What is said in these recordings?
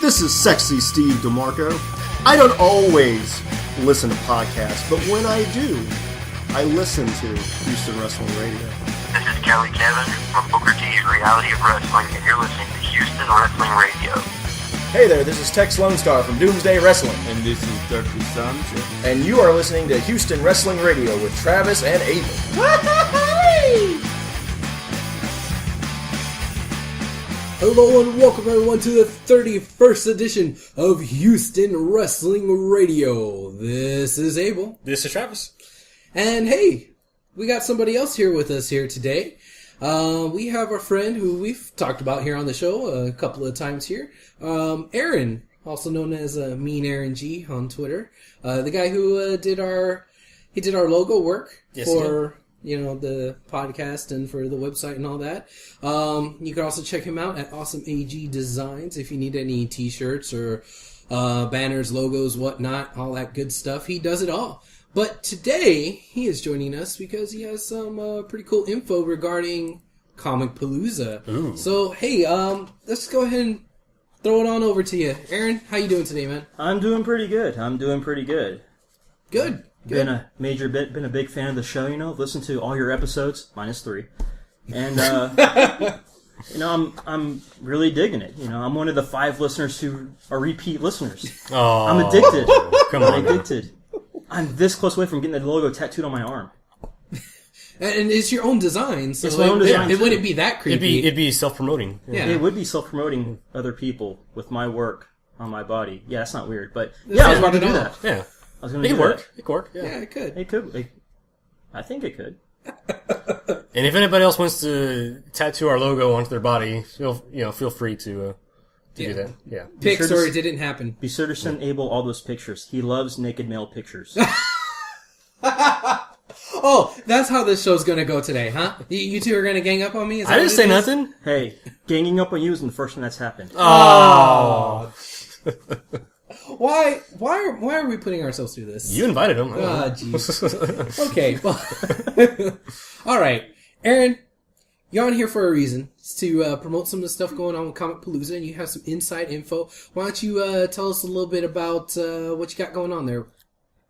This is Sexy Steve DeMarco. I don't always listen to podcasts, but when I do, I listen to Houston Wrestling Radio. This is Kelly Kevin from Booker T's Reality of Wrestling, and you're listening to Houston Wrestling Radio. Hey there, this is Tex Lone Star from Doomsday Wrestling. And this is Dr. Sanchez. And you are listening to Houston Wrestling Radio with Travis and Abel. Hello and welcome everyone to the 31st edition of Houston Wrestling Radio. This is Abel. This is Travis. And hey, we got somebody else here with us here today. We have our friend who we've talked about here on the show a couple of times here. Aaron, also known as Mean Aaron G on Twitter. The guy who did our logo work for the podcast and for the website and all that. You can also check him out at Awesome AG Designs if you need any t-shirts or banners, logos, whatnot, all that good stuff. He does it all. But today, he is joining us because he has some pretty cool info regarding Comicpalooza. Ooh. So, hey, let's go ahead and throw it on over to you. Aaron, how you doing today, man? I'm doing pretty good. Good. Been a big fan of the show, listened to all your episodes, -3. And, I'm really digging it. I'm one of the 5 listeners who are repeat listeners. Oh, I'm addicted. Come on. I'm addicted. I'm this close away from getting the logo tattooed on my arm. And it's your own design, so it's my own design. It wouldn't be that creepy. It'd be self-promoting. Yeah. It would be self-promoting other people with my work on my body. Yeah, that's not weird, but I was about to do that. Yeah. I was going to It do could work. that. It could work. Yeah. Yeah, it could. It could. I think it could. And if anybody else wants to tattoo our logo onto their body, feel free to do that. Yeah. Pics sure or to- it didn't happen. Be sure to send Abel all those pictures. He loves naked male pictures. Oh, that's how this show's gonna go today, huh? You two are gonna gang up on me? Is that I didn't what say it is? nothing. Hey, ganging up on you isn't the first time that's happened. Oh. Why are we putting ourselves through this? You invited him. Ah, jeez. Okay, well, all right, Aaron, you're on here for a reason. It's to promote some of the stuff going on with Comicpalooza, and you have some inside info. Why don't you tell us a little bit about what you got going on there?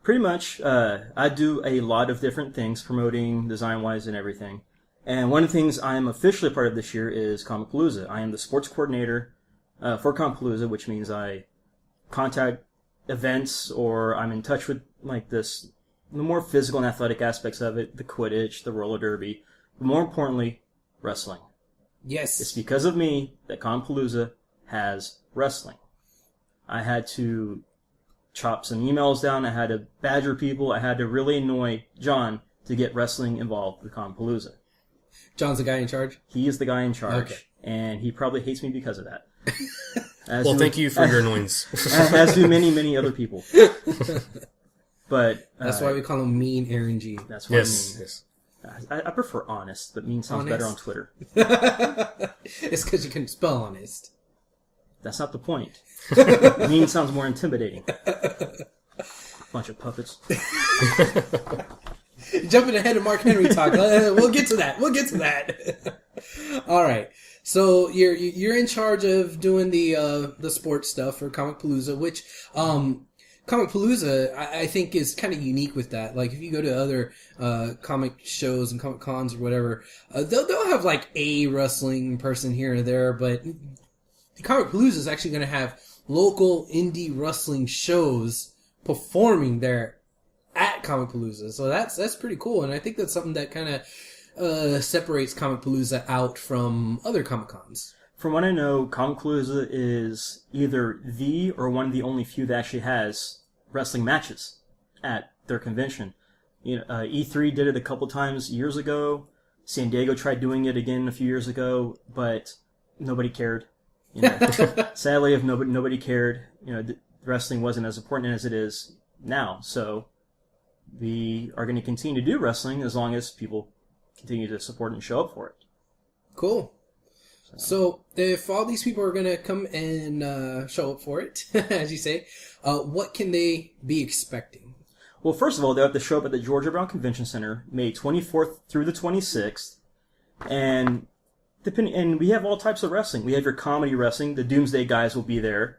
Pretty much, I do a lot of different things, promoting design-wise and everything. And one of the things I am officially a part of this year is Comicpalooza. I am the sports coordinator for Comicpalooza, which means I contact events or I'm in touch with the more physical and athletic aspects of it, the Quidditch, the roller derby, but more importantly, wrestling. Yes. It's because of me that Comicpalooza has wrestling. I had to chop some emails down. I had to badger people. I had to really annoy John to get wrestling involved with Comicpalooza. John's the guy in charge? He is the guy in charge, Okay. and he probably hates me because of that. Well, thank you for your annoyance. As do many, many other people. But That's why we call him Mean Aaron G. that's what Yes. I mean. I prefer honest, but mean sounds better on Honest? Twitter. It's because you couldn't spell honest. That's not the point. Mean sounds more intimidating. Bunch of puppets. Jumping ahead of Mark Henry talk. We'll get to that. All right. So you're in charge of doing the sports stuff for Comicpalooza, which Comicpalooza I think is kind of unique with that. Like if you go to other comic shows and comic cons or whatever, they'll have like a wrestling person here or there, but Comicpalooza is actually going to have local indie wrestling shows performing there at Comicpalooza. So that's pretty cool, and I think that's something that kind of separates Comicpalooza out from other Comic Cons. From what I know, Comicpalooza is either the or one of the only few that actually has wrestling matches at their convention. E3 did it a couple times years ago. San Diego tried doing it again a few years ago, but nobody cared. Sadly, if nobody cared, wrestling wasn't as important as it is now. So we are going to continue to do wrestling as long as people continue to support and show up for it. Cool. So if all these people are going to come and show up for it, as you say, what can they be expecting? Well, first of all, they'll have to show up at the Georgia Brown Convention Center, May 24th through the 26th, and we have all types of wrestling. We have your comedy wrestling. The Doomsday guys will be there.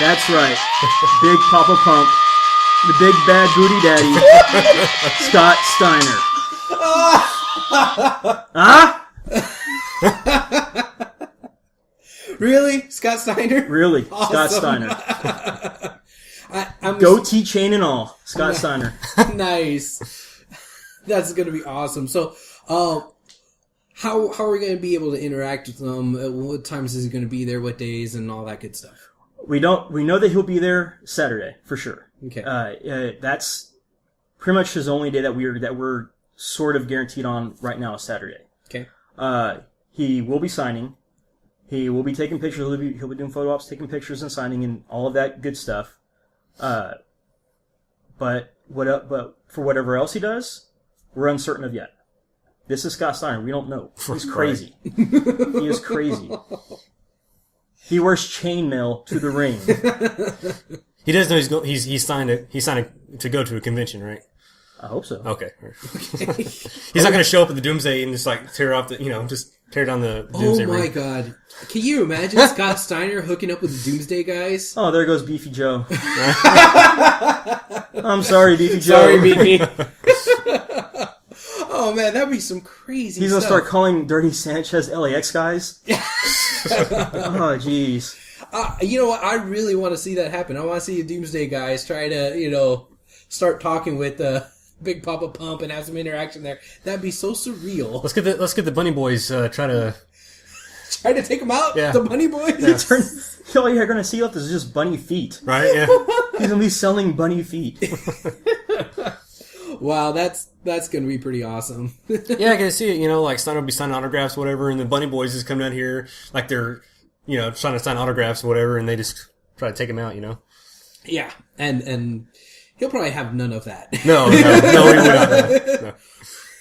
That's right. Big Papa Pump. The big bad booty daddy. Scott Steiner. Huh? Really? Scott Steiner? Really? Awesome. Scott Steiner. I'm Goatee chain and all. Scott Steiner. Nice. That's going to be awesome. So, how are we going to be able to interact with them? What times is he going to be there? What days and all that good stuff? We know that he'll be there Saturday for sure. Okay. That's pretty much his only day that we're sort of guaranteed on right now is Saturday. Okay. He will be signing. He will be taking pictures. He'll be doing photo ops, taking pictures and signing and all of that good stuff. But for whatever else he does, we're uncertain of yet. This is Scott Steiner. We don't know. He's crazy. He is crazy. He wears chainmail to the ring. He does know he's signed to go to a convention, right? I hope so. Okay. He's not going to show up at the Doomsday and just like tear down the Doomsday Oh my ring. God. Can you imagine Scott Steiner hooking up with the Doomsday guys? Oh, there goes Beefy Joe. I'm sorry, Beefy Joe. Sorry, Beefy. Oh man, that'd be some crazy He's going to stuff. start calling Dirty Sanchez LAX guys? Oh, jeez. You know what? I really want to see that happen. I want to see the Doomsday guys try to, start talking with Big Papa Pump and have some interaction there. That'd be so surreal. Let's get the Bunny Boys try to take them out. Yeah. The Bunny Boys. All you're going to see left is just bunny feet. right. Yeah. He's going to be selling bunny feet. Wow, that's going to be pretty awesome. Yeah, I can see it. Like Steiner will be signing autographs, whatever, and the Bunny Boys just come down here like they're trying to sign autographs, or whatever, and they just try to take him out. Yeah, and he'll probably have none of that. No, he would not. No.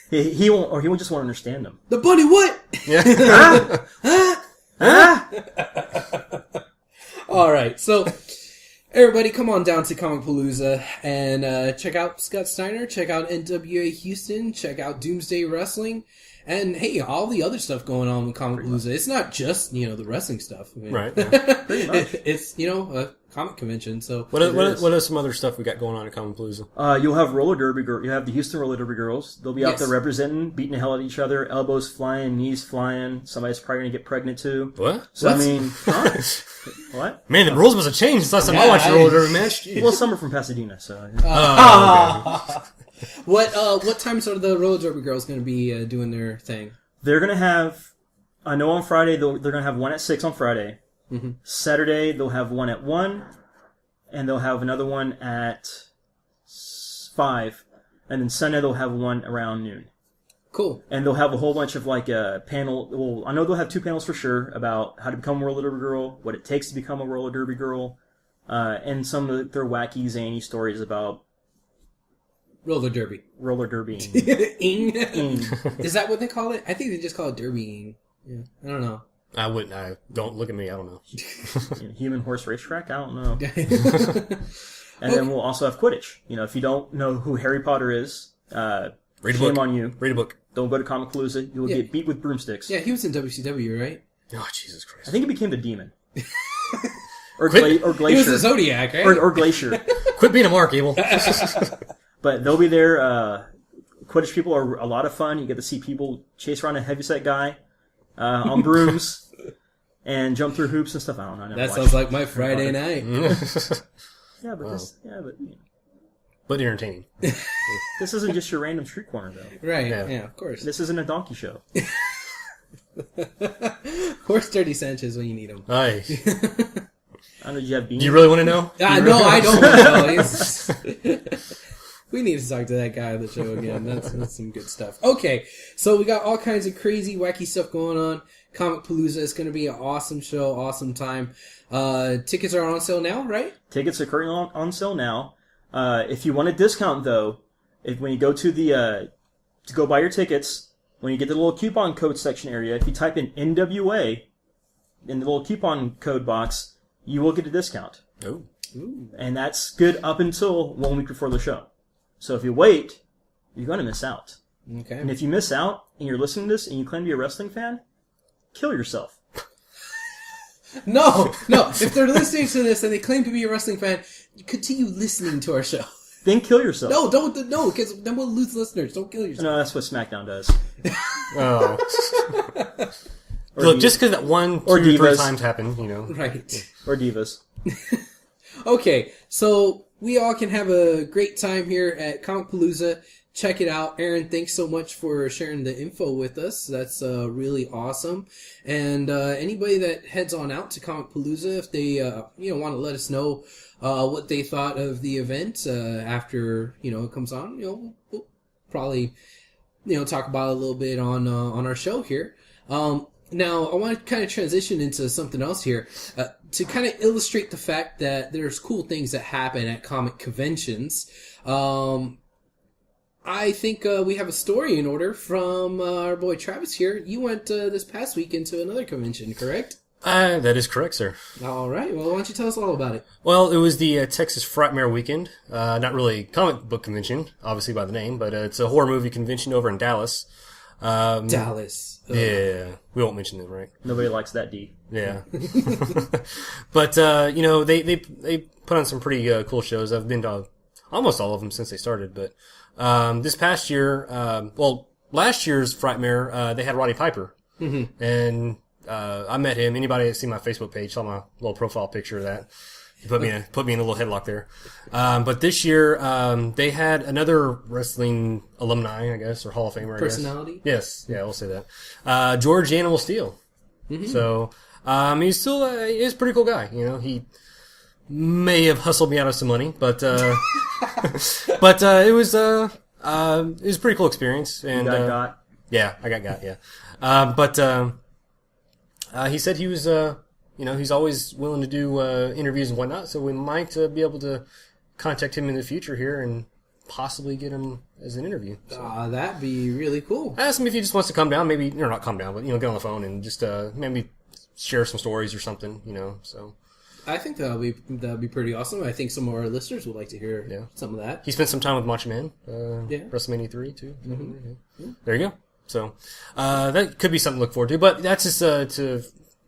He won't just want to understand them. The Bunny what? Yeah. All right, so everybody, come on down to Comicpalooza and check out Scott Steiner, check out NWA Houston, check out Doomsday Wrestling, and hey, all the other stuff going on with Comicpalooza. It's not just the wrestling stuff, I mean, Right. Yeah. Pretty much. It's a comic convention. So What are some other stuff we got going on at Comicpalooza? You'll have roller derby girl. You have the Houston roller derby girls. They'll be out Yes. there representing, beating the hell out of each other, elbows flying, knees flying. Somebody's probably gonna get pregnant too. What? So What? I mean, huh? What? Man, the rules must have changed since last time I watched a roller derby match. Jeez. Well, some are from Pasadena, so what times are the roller derby girls going to be doing their thing? they're gonna have. I know on Friday they're gonna have one at 6 on Friday. Mm-hmm. Saturday they'll have one at 1, and they'll have another one at 5, and then Sunday they'll have one around noon. Cool. And they'll have a whole bunch of panel. Well, I know they'll have 2 panels for sure about how to become a roller derby girl, what it takes to become a roller derby girl, and some of their wacky, zany stories about Roller derby. roller derby. Ing. Is that what they call it? I think they just call it derbying. Yeah, I don't know. I wouldn't. Don't look at me. I don't know. Human horse racetrack? I don't know. And then we'll also have Quidditch. If you don't know who Harry Potter is, Read a shame book. on you. Read a book. Don't go to Comicpalooza. You will Yeah. get beat with broomsticks. Yeah, he was in WCW, right? Oh, Jesus Christ. I think he became the demon. or Quit. Glacier. He was a Zodiac, right? or Glacier. Quit being a mark, Abel. But they'll be there. Quidditch people are a lot of fun. You get to see people chase around a heavyset guy on brooms and jump through hoops and stuff. I don't know. I never That watched sounds like my Friday night. Yeah, but But entertaining. this isn't just your random street corner, though. Right, Yeah. yeah, of course. This isn't a donkey show. Where's Dirty Sanchez when you need him? Aye. I know you have beans. Do you really want to know? No, I don't know. We need to talk to that guy on the show again. That's some good stuff. Okay, so we got all kinds of crazy, wacky stuff going on. Comicpalooza is going to be an awesome show, awesome time. Tickets are on sale now, right? Tickets are currently on sale now. If you want a discount, though, when you go to the to go buy your tickets, when you get the little coupon code section area, if you type in NWA in the little coupon code box, you will get a discount. Oh. And that's good up until 1 week before the show. So if you wait, you're going to miss out. Okay. And if you miss out and you're listening to this and you claim to be a wrestling fan, kill yourself. No. If they're listening to this and they claim to be a wrestling fan, continue listening to our show. Then kill yourself. No, because then we'll lose listeners. Don't kill yourself. No, that's what SmackDown does. Oh. Or Look, Divas. just because that one, Or 2 or 3 Divas. times happened, you know. Right. Or Divas. Okay, so we all can have a great time here at Comicpalooza. Check it out. Aaron, thanks so much for sharing the info with us. That's really awesome. And anybody that heads on out to Comicpalooza, if they want to let us know what they thought of the event after it comes on, we'll probably talk about it a little bit on our show here. Now, I want to kind of transition into something else here to kind of illustrate the fact that there's cool things that happen at comic conventions. I think we have a story in order from our boy Travis here. You went this past week into another convention, correct? That is correct, sir. All right. Well, why don't you tell us all about it? Well, it was the Texas Frightmare Weekend. Not really comic book convention, obviously by the name, but it's a horror movie convention over in Dallas. Dallas. Yeah, we won't mention them, right? Nobody likes that D. Yeah. But, they put on some pretty cool shows. I've been to almost all of them since they started, but this past year, last year's Frightmare, they had Roddy Piper. Mm-hmm. And I met him. Anybody that's seen my Facebook page saw my little profile picture of that. He put me in a little headlock there. But this year, they had another wrestling alumni, I guess, or Hall of Famer, I guess. Personality? Yes. Yeah, we'll say that. George Animal Steel. Mm-hmm. So, he's still, he's a pretty cool guy. He may have hustled me out of some money, but, it was a pretty cool experience. And, You got. Yeah, I got, yeah. He said he was, he's always willing to do interviews and whatnot, so we might be able to contact him in the future here and possibly get him as an interview. So. That'd be really cool. I asked him if he just wants to come down, maybe, or not come down, but, get on the phone and just maybe share some stories or something, so. I think that'd be pretty awesome. I think some of our listeners would like to hear some of that. He spent some time with Macho Man, WrestleMania 3, too. Mm-hmm. Yeah. There you go. So, that could be something to look forward to, but that's just to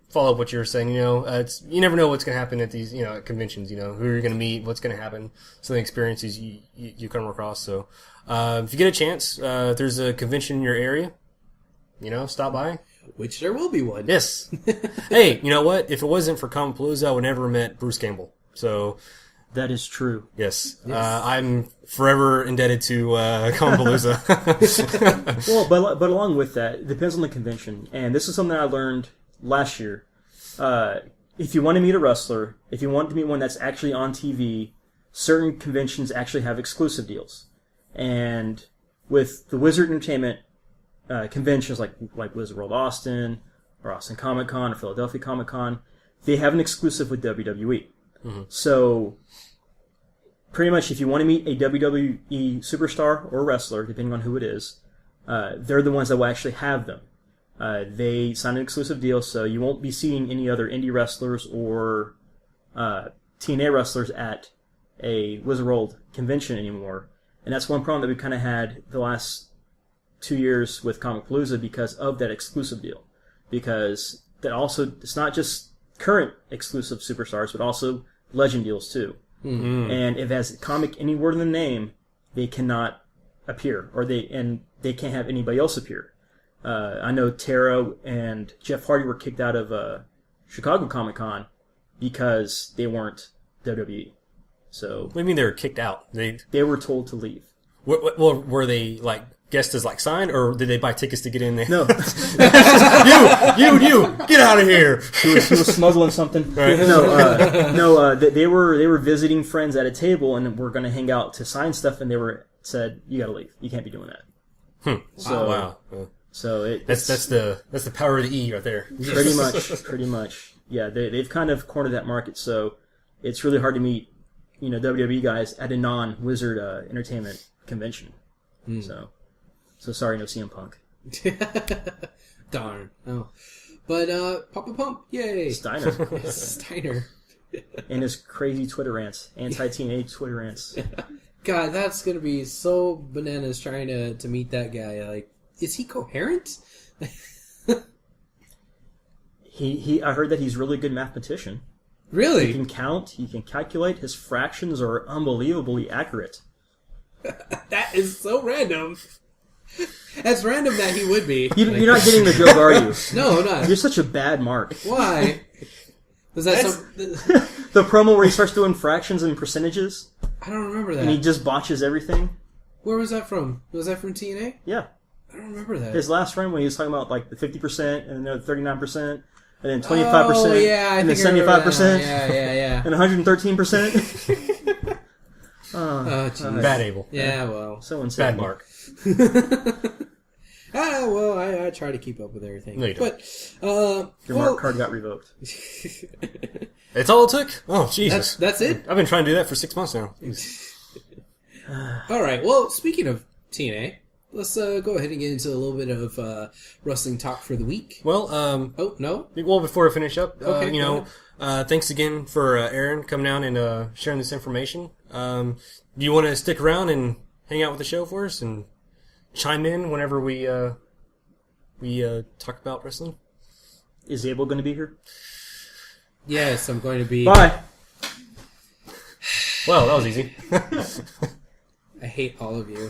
follow up what you were saying, you never know what's going to happen at these, at conventions, who you're going to meet, what's going to happen, some of the experiences you come across. So, if you get a chance, if there's a convention in your area, stop by. Which there will be one. Yes. Hey, you know what? If it wasn't for Comicpalooza, I would never have met Bruce Campbell. So, That is true. yes. I'm forever indebted to Comicpalooza. Well, but along with that, it depends on the convention. And this is something I learned last year. If you want to meet a wrestler, if you want to meet one that's actually on TV, certain conventions actually have exclusive deals. And with the Wizard Entertainment conventions like Wizard World Austin, or Austin Comic Con, or Philadelphia Comic Con, they have an exclusive with WWE. Mm-hmm. So, pretty much if you want to meet a WWE superstar or wrestler, depending on who it is, they're the ones that will actually have them. They sign an exclusive deal, so you won't be seeing any other indie wrestlers or TNA wrestlers at a Wizard World convention anymore. And that's one problem that we've kind of had the last 2 years with Comicpalooza because of that exclusive deal. Because that also, it's not just current exclusive superstars, but also legend deals too. Mm-hmm. And if it has comic any word in the name, they cannot appear, or they can't have anybody else appear. I know Tara and Jeff Hardy were kicked out of Chicago Comic Con because they weren't WWE. So What do you mean they were kicked out? they were told to leave. Well, were they guests as signed, or did they buy tickets to get in there? No, you, get out of here! he was smuggling something. Right. They were visiting friends at a table and were going to hang out to sign stuff, and they said, "You got to leave. You can't be doing that." So, wow. So That's the power of the E right there. pretty much. Yeah, they've kind of cornered that market, so it's really hard to meet, WWE guys at a non-Wizard Entertainment convention. So sorry, no CM Punk. Darn. Oh. But Papa Pump, yay! Steiner. And his crazy Twitter rants, anti-teenage Twitter rants. God, that's gonna be so bananas trying to meet that guy. Is he coherent? I heard that he's a really good mathematician. He Really? can count, he can calculate, his fractions are unbelievably accurate. That is so random. That's random that he would be. You're not getting the joke, are you? No, I'm not. You're such a bad mark. Why? Was that some... The promo where he starts doing fractions and percentages, I don't remember that. and he just botches everything. Where was that from? Was that from TNA? Yeah. I don't remember that. His last run when he was talking about like the 50% and then 39% and then 25% Oh, yeah, I and then think I remember 75% that. Yeah. and 113%. Oh, geez. Bad Abel. Yeah, well. So insane. Bad Mark. Well, I try to keep up with everything. No, you don't. But, Your mark card got revoked. It's all it took? Oh, Jesus. that's it? I've been trying to do that for 6 months now. All right. Well, speaking of TNA, let's go ahead and get into a little bit of wrestling talk for the week. Well, Oh, no? well, before I finish up, Okay, go thanks again for Aaron coming down and sharing this information. Do you want to stick around and hang out with the show for us and chime in whenever we talk about wrestling? Is Abel going to be here? Yes, I'm going to be... Bye. Well, that was easy. I hate all of you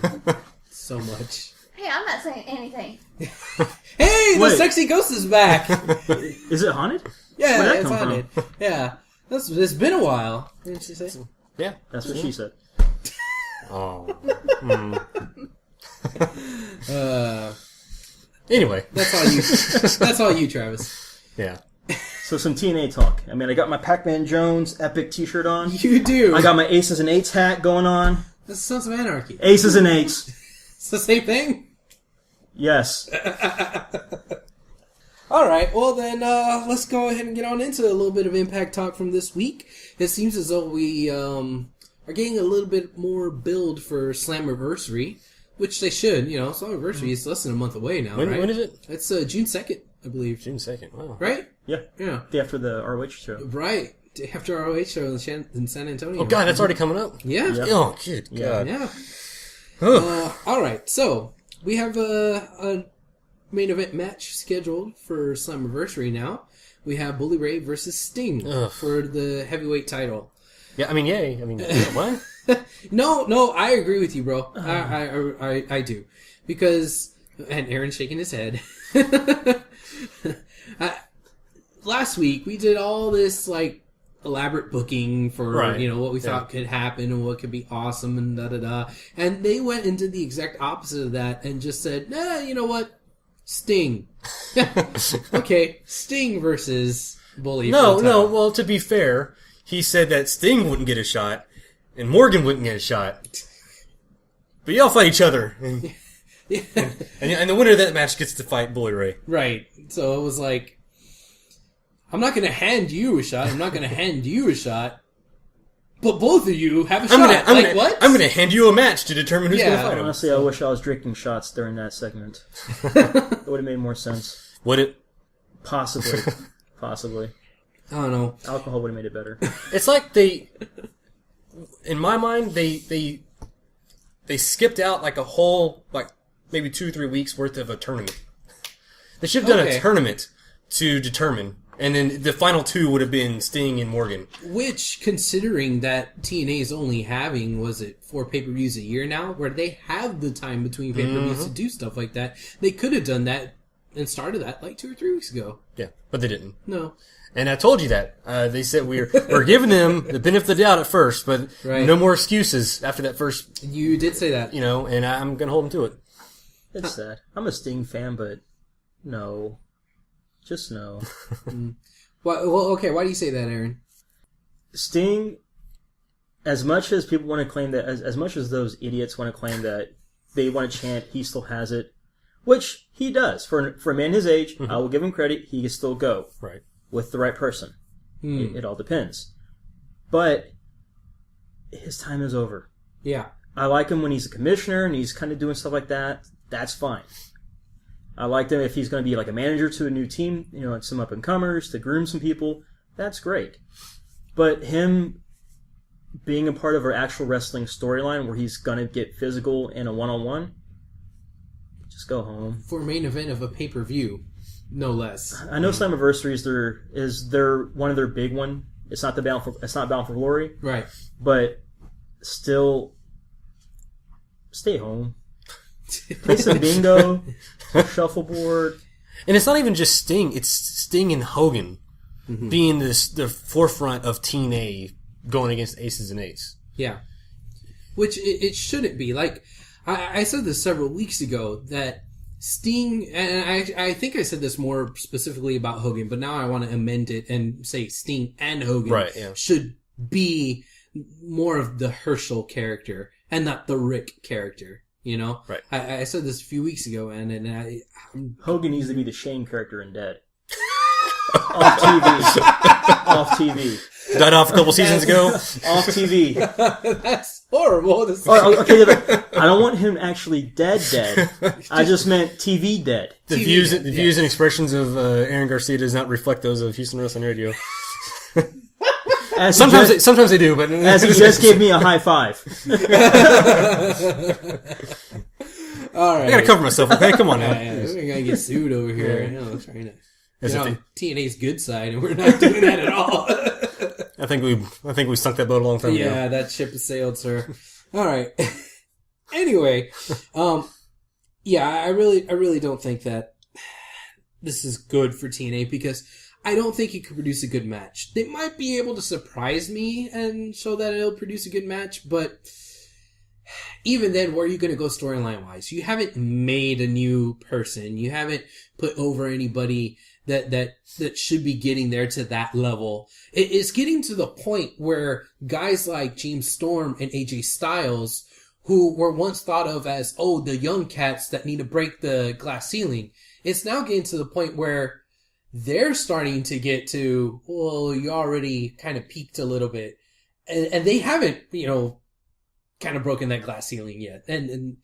so much. Hey, I'm not saying anything. Hey, the Wait. sexy ghost is back! Is it haunted? Yeah, Where'd that it's come on it. Yeah. It's been a while. Didn't she say? Yeah. That's what she said. Oh. Uh, Anyway. that's all you, Travis. Yeah. So some TNA talk. I mean, I got my Pac-Man Jones Epic t-shirt on. You do. I got my Aces and Eights hat going on. This is Sons of Anarchy. Aces and Eights. It's the same thing? Yes. Alright, well then, let's go ahead and get on into a little bit of Impact talk from this week. It seems as though we, are getting a little bit more build for Slammiversary, which they should, Slammiversary is less than a month away now, right? When is it? It's, June 2nd, I believe. June 2nd. Wow. Right? Yeah. Yeah. Day after the ROH show. Right. After ROH show in San Antonio. Oh, God, that's already coming up. Yeah. Yeah. Oh, good God. Yeah. Ugh. Alright, so, we have a main event match scheduled for Slammiversary now. We have Bully Ray versus Sting Ugh. for the heavyweight title. Yeah, I mean, yay. I mean, what? No, I agree with you, bro. I do. Because, and Aaron's shaking his head. Last week, we did all this, elaborate booking for, Right. What we thought could happen and what could be awesome and da-da-da. And they went and did the exact opposite of that and just said, nah, you know what? Sting. Okay, Sting versus Bully. No, for the no. title. Well, to be fair, he said that Sting wouldn't get a shot and Morgan wouldn't get a shot. But y'all fight each other. And, and the winner of that match gets to fight Bully Ray. Right. So it was like, I'm not going to hand you a shot. I'm not going to hand you a shot. But both of you have a shot. What? I'm gonna hand you a match to determine who's Yeah. gonna fight him. Honestly, I wish I was drinking shots during that segment. It would have made more sense. Would it? Possibly. Possibly. I don't know. Alcohol would have made it better. It's like in my mind, they skipped out like a whole, maybe 2-3 weeks worth of a tournament. They should have done Okay. a tournament to determine, and then the final two would have been Sting and Morgan. Which, considering that TNA is only having, 4 pay-per-views a year now, where they have the time between pay-per-views to do stuff like that, they could have done that and started that 2 or 3 weeks ago. Yeah, but they didn't. No. And I told you that. They said we're giving them the benefit of the doubt at first, but Right. no more excuses after that first, You did say that. and I'm going to hold them to it. It's sad. I'm a Sting fan, but no. Just no. Well, okay, why do you say that, Aaron? Sting, as much as people want to claim that, as much as those idiots want to claim that they want to chant, he still has it, which he does. For a man his age, I will give him credit, he can still go. Right. With the right person. It all depends. But his time is over. Yeah. I like him when he's a commissioner and he's kind of doing stuff like that. That's fine. I like him if he's going to be like a manager to a new team, like some up-and-comers, to groom some people. That's great. But him being a part of our actual wrestling storyline where he's going to get physical in a one-on-one, just go home. For a main event of a pay-per-view. no less. I know Slammiversary is their one of their big one. It's not Bound for Glory, Right. but still, stay home. Play some bingo, shuffleboard. And it's not even just Sting; it's Sting and Hogan being the forefront of TNA going against Aces and Eights. Yeah. Which it shouldn't be. Like, I said this several weeks ago that Sting, and I think I said this more specifically about Hogan, but now I want to amend it and say Sting and Hogan should be more of the Herschel character and not the Rick character. You know? Right. I said this a few weeks ago, and Hogan needs to be the Shane character in Dead. Off TV. Off TV. Died off a couple seasons ago. Off TV. that's horrible. Okay, I don't want him actually dead. I just meant TV dead. The views and expressions of Aaron Garcia does not reflect those of Houston Wrestling Radio. Sometimes they do, but as he just gave me a high five. All right, I gotta cover myself. Okay, come on now. We're gonna get sued over here. You know, trying to get on TNA's good side, and we're not doing that at all. I think we sunk that boat a long time ago. Yeah, that ship has sailed, sir. All right. Anyway, yeah, I really don't think that this is good for TNA because I don't think it could produce a good match. They might be able to surprise me and show that it'll produce a good match, but even then, where are you going to go storyline-wise? You haven't made a new person. You haven't put over anybody that should be getting there to that level. It's getting to the point where guys like James Storm and AJ Styles, who were once thought of as, the young cats that need to break the glass ceiling, it's now getting to the point where they're starting to get to, you already kind of peaked a little bit. And they haven't, kind of broken that glass ceiling yet. And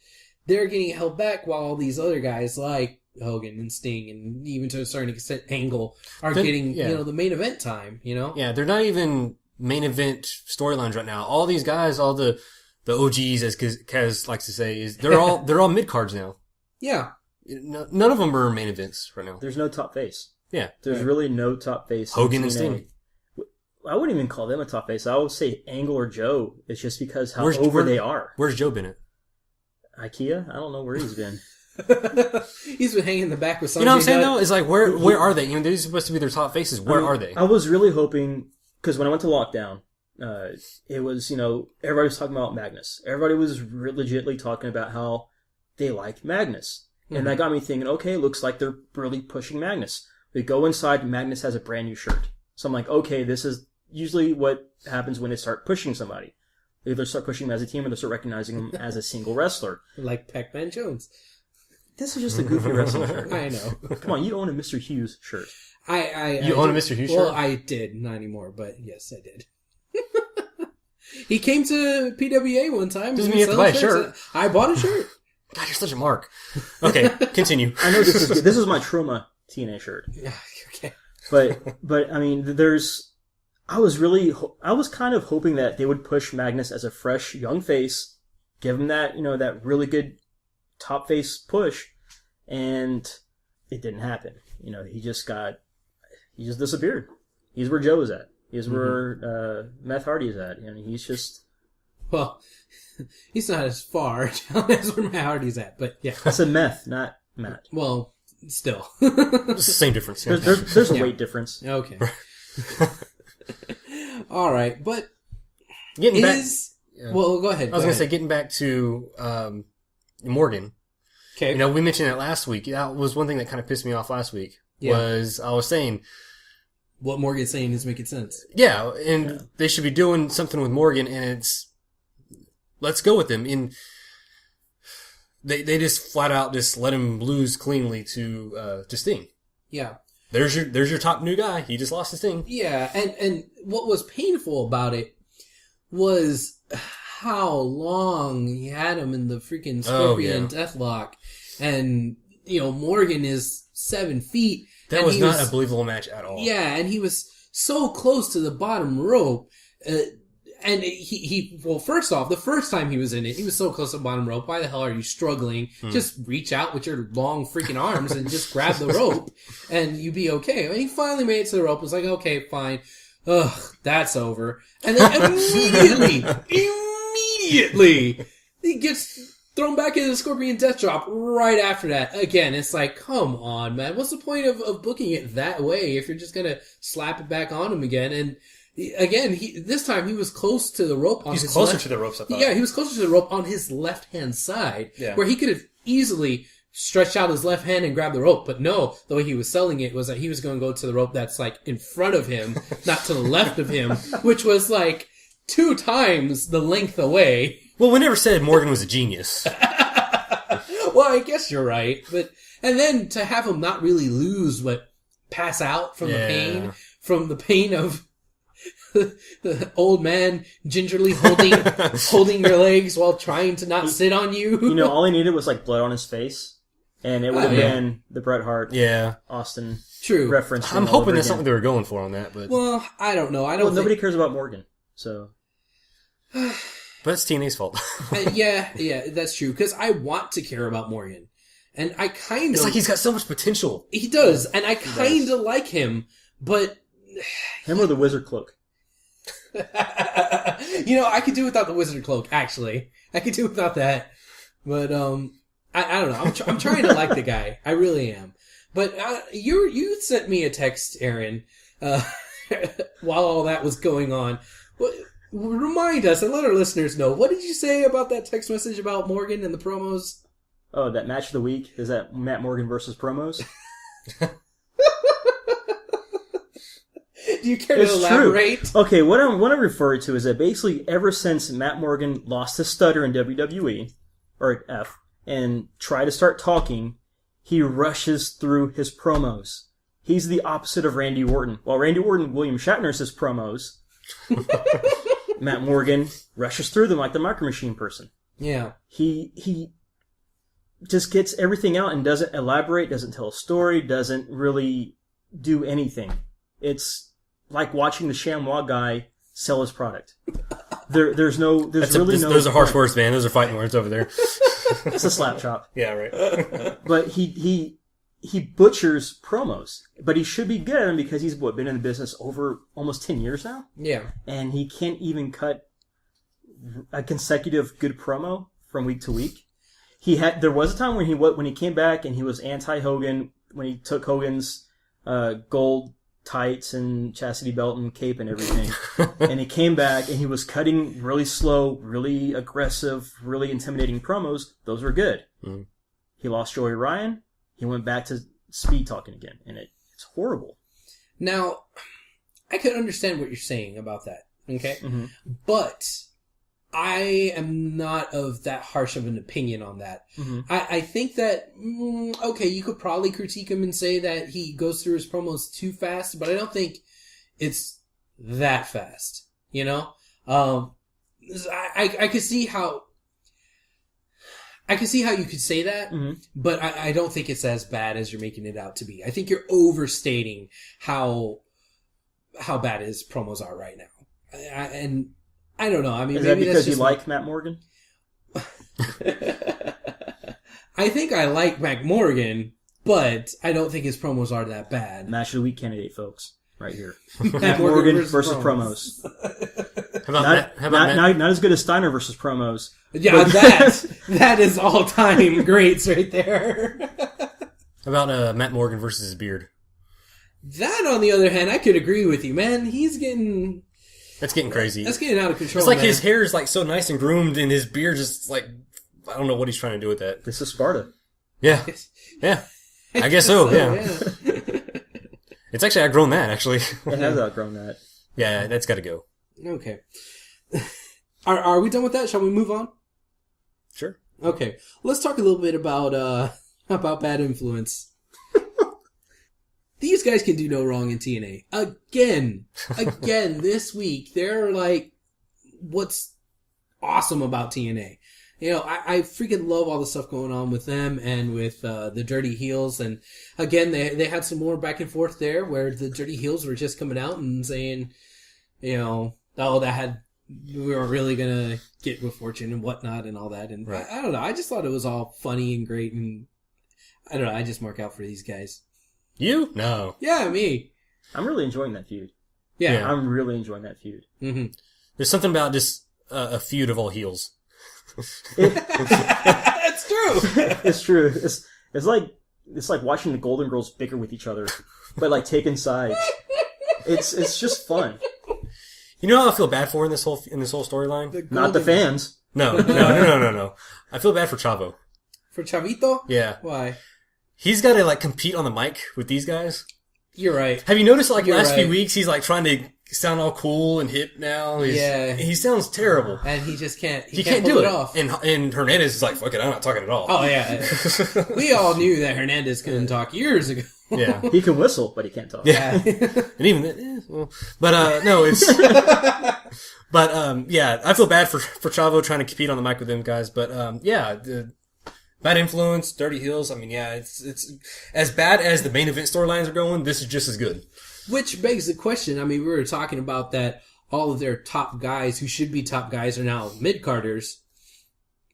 they're getting held back while all these other guys like Hogan and Sting and even to a certain extent Angle are getting, the main event time, Yeah, they're not even main event storylines right now. All these guys, all the OGs, as Kaz likes to say, they're all mid-cards now. Yeah. None of them are main events right now. There's no top face. Yeah. There's really no top face. Hogan and Sting. I wouldn't even call them a top face. I would say Angle or Joe. It's just because how over they are. Where's Joe been at? IKEA? I don't know where he's been. He's been hanging in the back with somebody. You know what I'm saying, though? It's like, where are they? They're supposed to be their top faces. Where are they? I was really hoping, because when I went to lockdown, it was, everybody was talking about Magnus. Everybody was legitimately talking about how they like Magnus. Mm-hmm. And that got me thinking, okay, looks like they're really pushing Magnus. We go inside, Magnus has a brand new shirt. So I'm like, okay, this is usually what happens when they start pushing somebody. They either start pushing them as a team or they start recognizing them as a single wrestler. Like Pac-Man Jones. This is just a goofy wrestling shirt. I know. Come on, you own a Mr. Hughes shirt. You own a Mr. Hughes shirt? Well, I did. Not anymore, but yes, I did. He came to PWA one time. Doesn't mean you have to buy a shirt. I bought a shirt. God, you're such a mark. Okay, continue. I know this is my Truma TNA shirt. Yeah, okay. But I mean, I was kind of hoping that they would push Magnus as a fresh young face, give him that, that really good top face push, and it didn't happen. He just disappeared. He's where Joe is at. He's where Meth Hardy is at. He's just... Well, he's not as far down as where Matt Hardy's at, but yeah. I said Meth, not Matt. Well, still. It's the same difference. Yeah. There's a weight difference. Okay. All right, but getting back. Well, go ahead. I was going to say, getting back to Morgan. Okay. We mentioned it last week. That was one thing that kind of pissed me off last week. Yeah. Was I was saying what Morgan's saying is making sense. Yeah, and they should be doing something with Morgan, and it's let's go with him. They just flat out just let him lose cleanly to Sting. Yeah. There's your top new guy. He just lost his Sting. Yeah, and what was painful about it was how long he had him in the freaking Scorpion Deathlock. And, Morgan is 7 feet. That was not a believable match at all. Yeah, and he was so close to the bottom rope. And well, first off, the first time he was in it, he was so close to the bottom rope. Why the hell are you struggling? Just reach out with your long freaking arms and just grab the rope and you'd be okay. And he finally made it to the rope. It was like, okay, fine. Ugh, that's over. And then immediately, he gets thrown back into the Scorpion Death Drop right after that. Again, it's like, come on, man. What's the point of booking it that way if you're just gonna slap it back on him again? And again, this time he was close to the rope on his He's closer left. to the ropes, I thought. Yeah, he was closer to the rope on his left-hand side, where he could have easily stretched out his left hand and grabbed the rope. But no, the way he was selling it was that he was going to go to the rope that's like in front of him, not to the left of him, which was like 2 times the length away. Well, we never said Morgan was a genius. Well, I guess you're right. And then to have him not really lose, but pass out from the pain of the old man gingerly holding your legs while trying to not sit on you. You know, all he needed was like blood on his face, and it would have been the Bret Hart, Austin reference. I'm hoping that's something they were going for on that, but well, I don't know. Nobody cares about Morgan, so. But it's TNA's fault. yeah, that's true. Because I want to care about Morgan, and I kind of. It's like he's got so much potential. He does, and I kind of like him, but him or the Wizard Cloak. You know, I could do without the Wizard Cloak. Actually, I could do without that. But I don't know. I'm trying to like the guy. I really am. But you sent me a text, Aaron, while all that was going on. Remind us and let our listeners know. What did you say about that text message about Morgan and the promos? Oh, that match of the week? Is that Matt Morgan versus promos? Do you care to elaborate? True. Okay, what I'm referring to is that basically ever since Matt Morgan lost his stutter in WWE, or F, and tried to start talking, he rushes through his promos. He's the opposite of Randy Orton. While Randy Orton, William Shatner's his promos, Matt Morgan rushes through them like the Micro Machine person. Yeah. He just gets everything out and doesn't elaborate, doesn't tell a story, doesn't really do anything. It's like watching the ShamWow guy sell his product. There's no. Those are harsh words, man. Those are fighting words over there. It's a slap chop. Yeah, right. But he butchers promos, but he should be good at them because he's been in the business over almost 10 years now. Yeah, and he can't even cut a consecutive good promo from week to week. There was a time when he came back and he was anti-Hogan when he took Hogan's gold tights and chastity belt and cape and everything. And he came back and he was cutting really slow, really aggressive, really intimidating promos. Those were good. Mm-hmm. He lost Joey Ryan. He went back to speed talking again, and it's horrible. Now, I can understand what you're saying about that, okay? Mm-hmm. But I am not of that harsh of an opinion on that. Mm-hmm. I think that, okay, you could probably critique him and say that he goes through his promos too fast, but I don't think it's that fast, you know? I could see how... I can see how you could say that, mm-hmm. but I don't think it's as bad as you're making it out to be. I think you're overstating how bad his promos are right now. And I don't know. I mean, is maybe that because that's just you like Matt Morgan? I think I like Matt Morgan, but I don't think his promos are that bad. Match of the week candidate, folks, right here. Matt Morgan versus promos. How about Matt? Not as good as Steiner versus promos. Yeah, that is all time greats right there. How about Matt Morgan versus his beard? That, on the other hand, I could agree with you, man. That's getting crazy. That's getting out of control. It's like man. his hair is like so nice and groomed, and his beard just like I don't know what he's trying to do with that. This is Sparta. Yeah, yeah. I guess so. Yeah. It's actually outgrown that. Actually, It has outgrown that. Yeah, that's got to go. Okay. Are we done with that? Shall we move on? Sure. Okay. Let's talk a little bit about Bad Influence. These guys can do no wrong in TNA. Again, this week, they're like, what's awesome about TNA? You know, I freaking love all the stuff going on with them and with the Dirty Heels. And again, they had some more back and forth there where the Dirty Heels were just coming out and saying, you know, oh, that had we were really gonna get with Fortune and whatnot and all that. And Right. I don't know. I just thought it was all funny and great, and I don't know. I just mark out for these guys. You? No. Yeah, me. I'm really enjoying that feud. Yeah. I'm really enjoying that feud. Mm-hmm. There's something about just a feud of all heels. That's true. It's true. It's like watching the Golden Girls bicker with each other, but like taking sides. It's just fun. You know how I feel bad for in this whole storyline? Not the fans. No. I feel bad for Chavo. For Chavito? Yeah. Why? He's got to like compete on the mic with these guys. You're right. Have you noticed like You're last few right. weeks he's like trying to sound all cool and hip now? Yeah. He sounds terrible. And he just can't. He can't can't pull do it it. off. And Hernandez is like, fuck it, I'm not talking at all. Oh yeah. We all knew that Hernandez couldn't talk years ago. Yeah. He can whistle, but he can't talk. Yeah. And even then, no, it's, yeah, I feel bad for Chavo trying to compete on the mic with them guys, but, the bad influence, dirty heels, I mean, yeah, it's as bad as the main event storylines are going, this is just as good. Which begs the question. I mean, we were talking about that all of their top guys who should be top guys are now mid-carders.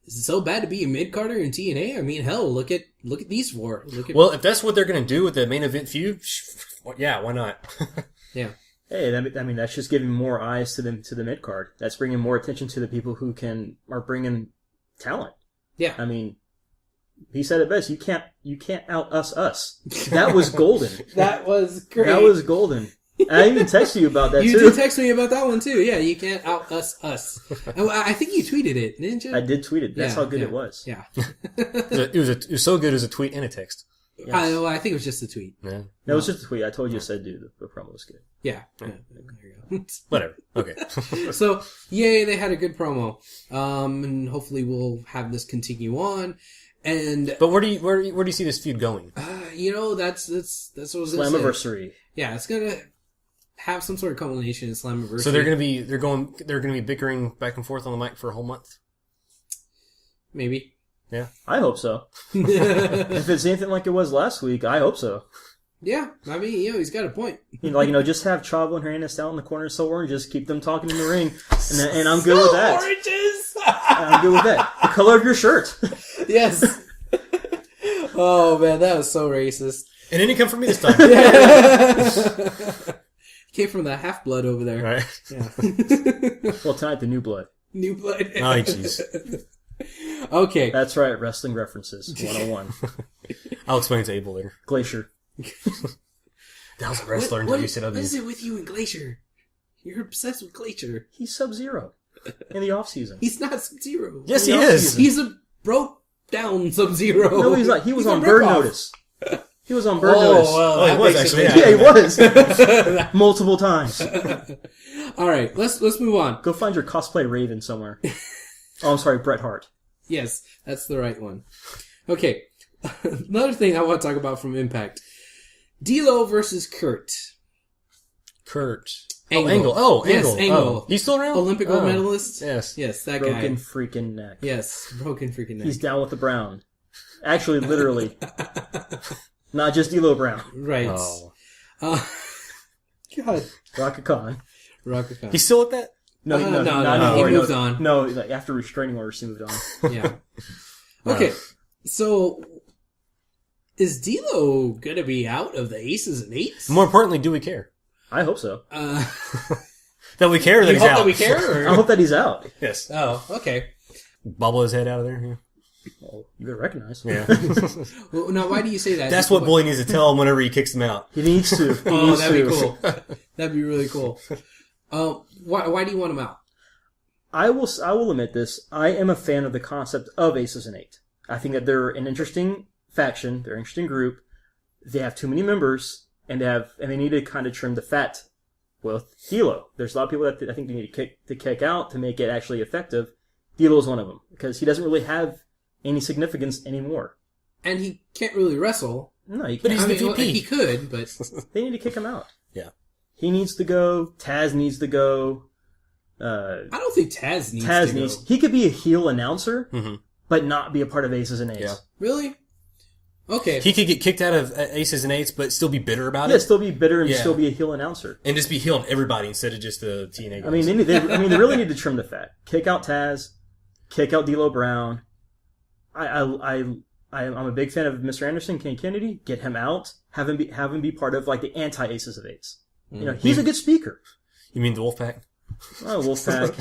Is it so bad to be a mid-carder in TNA? I mean, hell, look at these four. Well, if that's what they're going to do with the main event feud, yeah, why not? Yeah. Hey, I mean that's just giving more eyes to the mid card. That's bringing more attention to the people who are bringing talent. Yeah. I mean, he said it best. You can't out us. That was golden. That was great. That was golden. I even texted you about that You too. did text me about that one too. Yeah, you can't out us. And I think you tweeted it, didn't you? I did tweet it. That's how good it was. Yeah. It was so good as a tweet and a text. Yes. I think it was just a tweet. Yeah. That was just a tweet. I told you I said, dude, the promo was good. Yeah. There you go. Whatever. Okay. So, yay, they had a good promo. And hopefully we'll have this continue on. And But where do you see this feud going? that's what I was gonna say. Slammiversary. Yeah, it's gonna have some sort of culmination in Slammiversary. So they're gonna be bickering back and forth on the mic for a whole month. Maybe. Yeah. I hope so. If it's anything like it was last week, I hope so. Yeah, I mean, he's got a point. Just have Chavo and Hernandez down in the corner somewhere and just keep them talking in the ring, and I'm good with that. Oranges. I'm good with that. The color of your shirt. Yes. Oh man, that was so racist. And then you come for me this time. Came from the half blood over there. Right. Yeah. Well, tonight the new blood. New blood. Oh, jeez. Okay. That's right. Wrestling references 101. I'll explain it to Abel later. Glacier. That was a wrestler in What WCW. is it with you and Glacier? You're obsessed with Glacier. He's Sub-Zero in the off season. He's not Sub-Zero. Yes, he In the is. offseason. He's a broke down Sub-Zero. No, he's not. He was He's a on Bird ripoff. Notice. He was on Bird Notice. well, Oh, he that was makes actually, it Yeah, he was. Multiple times. All right, let's move on. Go find your cosplay Raven somewhere. Oh, I'm sorry, Bret Hart. Yes, that's the right one. Okay, another thing I want to talk about from Impact: D'Lo versus Kurt. Angle. Oh, Yes, Angle. Angle. Oh. He's still around? Olympic gold medalist. Yes. Yes, that Broken guy. freaking neck. Yes, broken freaking neck. He's down with the Brown. Actually, literally. Not just D'Lo Brown. Right. Oh. God. Rocket Khan. Rocket Con. He's still at that? No, No, not he anymore. moved on. No, like after restraining orders, he moved on. Yeah. Okay, so is D'Lo gonna be out of the Aces and Eights? More importantly, do we care? I hope so. That we care or that You he's hope out? that we care? Or? I hope that he's out. Yes. Oh, okay. Bobble his head out of there. Well, you better recognize. Yeah. Well, now, why do you say that? That's what Bully needs to tell him whenever he kicks him out. He needs to. He Oh, needs that'd to. be cool. That'd be really cool. Why do you want him out? I will admit this. I am a fan of the concept of Aces and Eight. I think that they're an interesting faction. They're an interesting group. They have too many members, and they need to kind of trim the fat with D'Lo. There's a lot of people that I think they need to kick out to make it actually effective. D'Lo is one of them because he doesn't really have any significance anymore. And he can't really wrestle. No, you But can't. he's the well, VP. he could, but They need to kick him out. Yeah. He needs to go. Taz needs to go. I don't think Taz needs Taz to needs. go. He could be a heel announcer, Mm-hmm. but not be a part of Aces and Eights. Yeah. Really? Okay. He could get kicked out of Aces and Eights, but still be bitter about Yeah, it. still be bitter and Yeah. still be a heel announcer. And just be healing everybody instead of just the TNA guys. I mean, they really need to trim the fat. Kick out Taz, kick out D'Lo Brown. I'm a big fan of Mr. Anderson, Ken Kennedy. Get him out. Have him be part of like the anti-Aces of Eights. You know, he's a good speaker. You mean the Wolfpack? Oh, Wolfpack.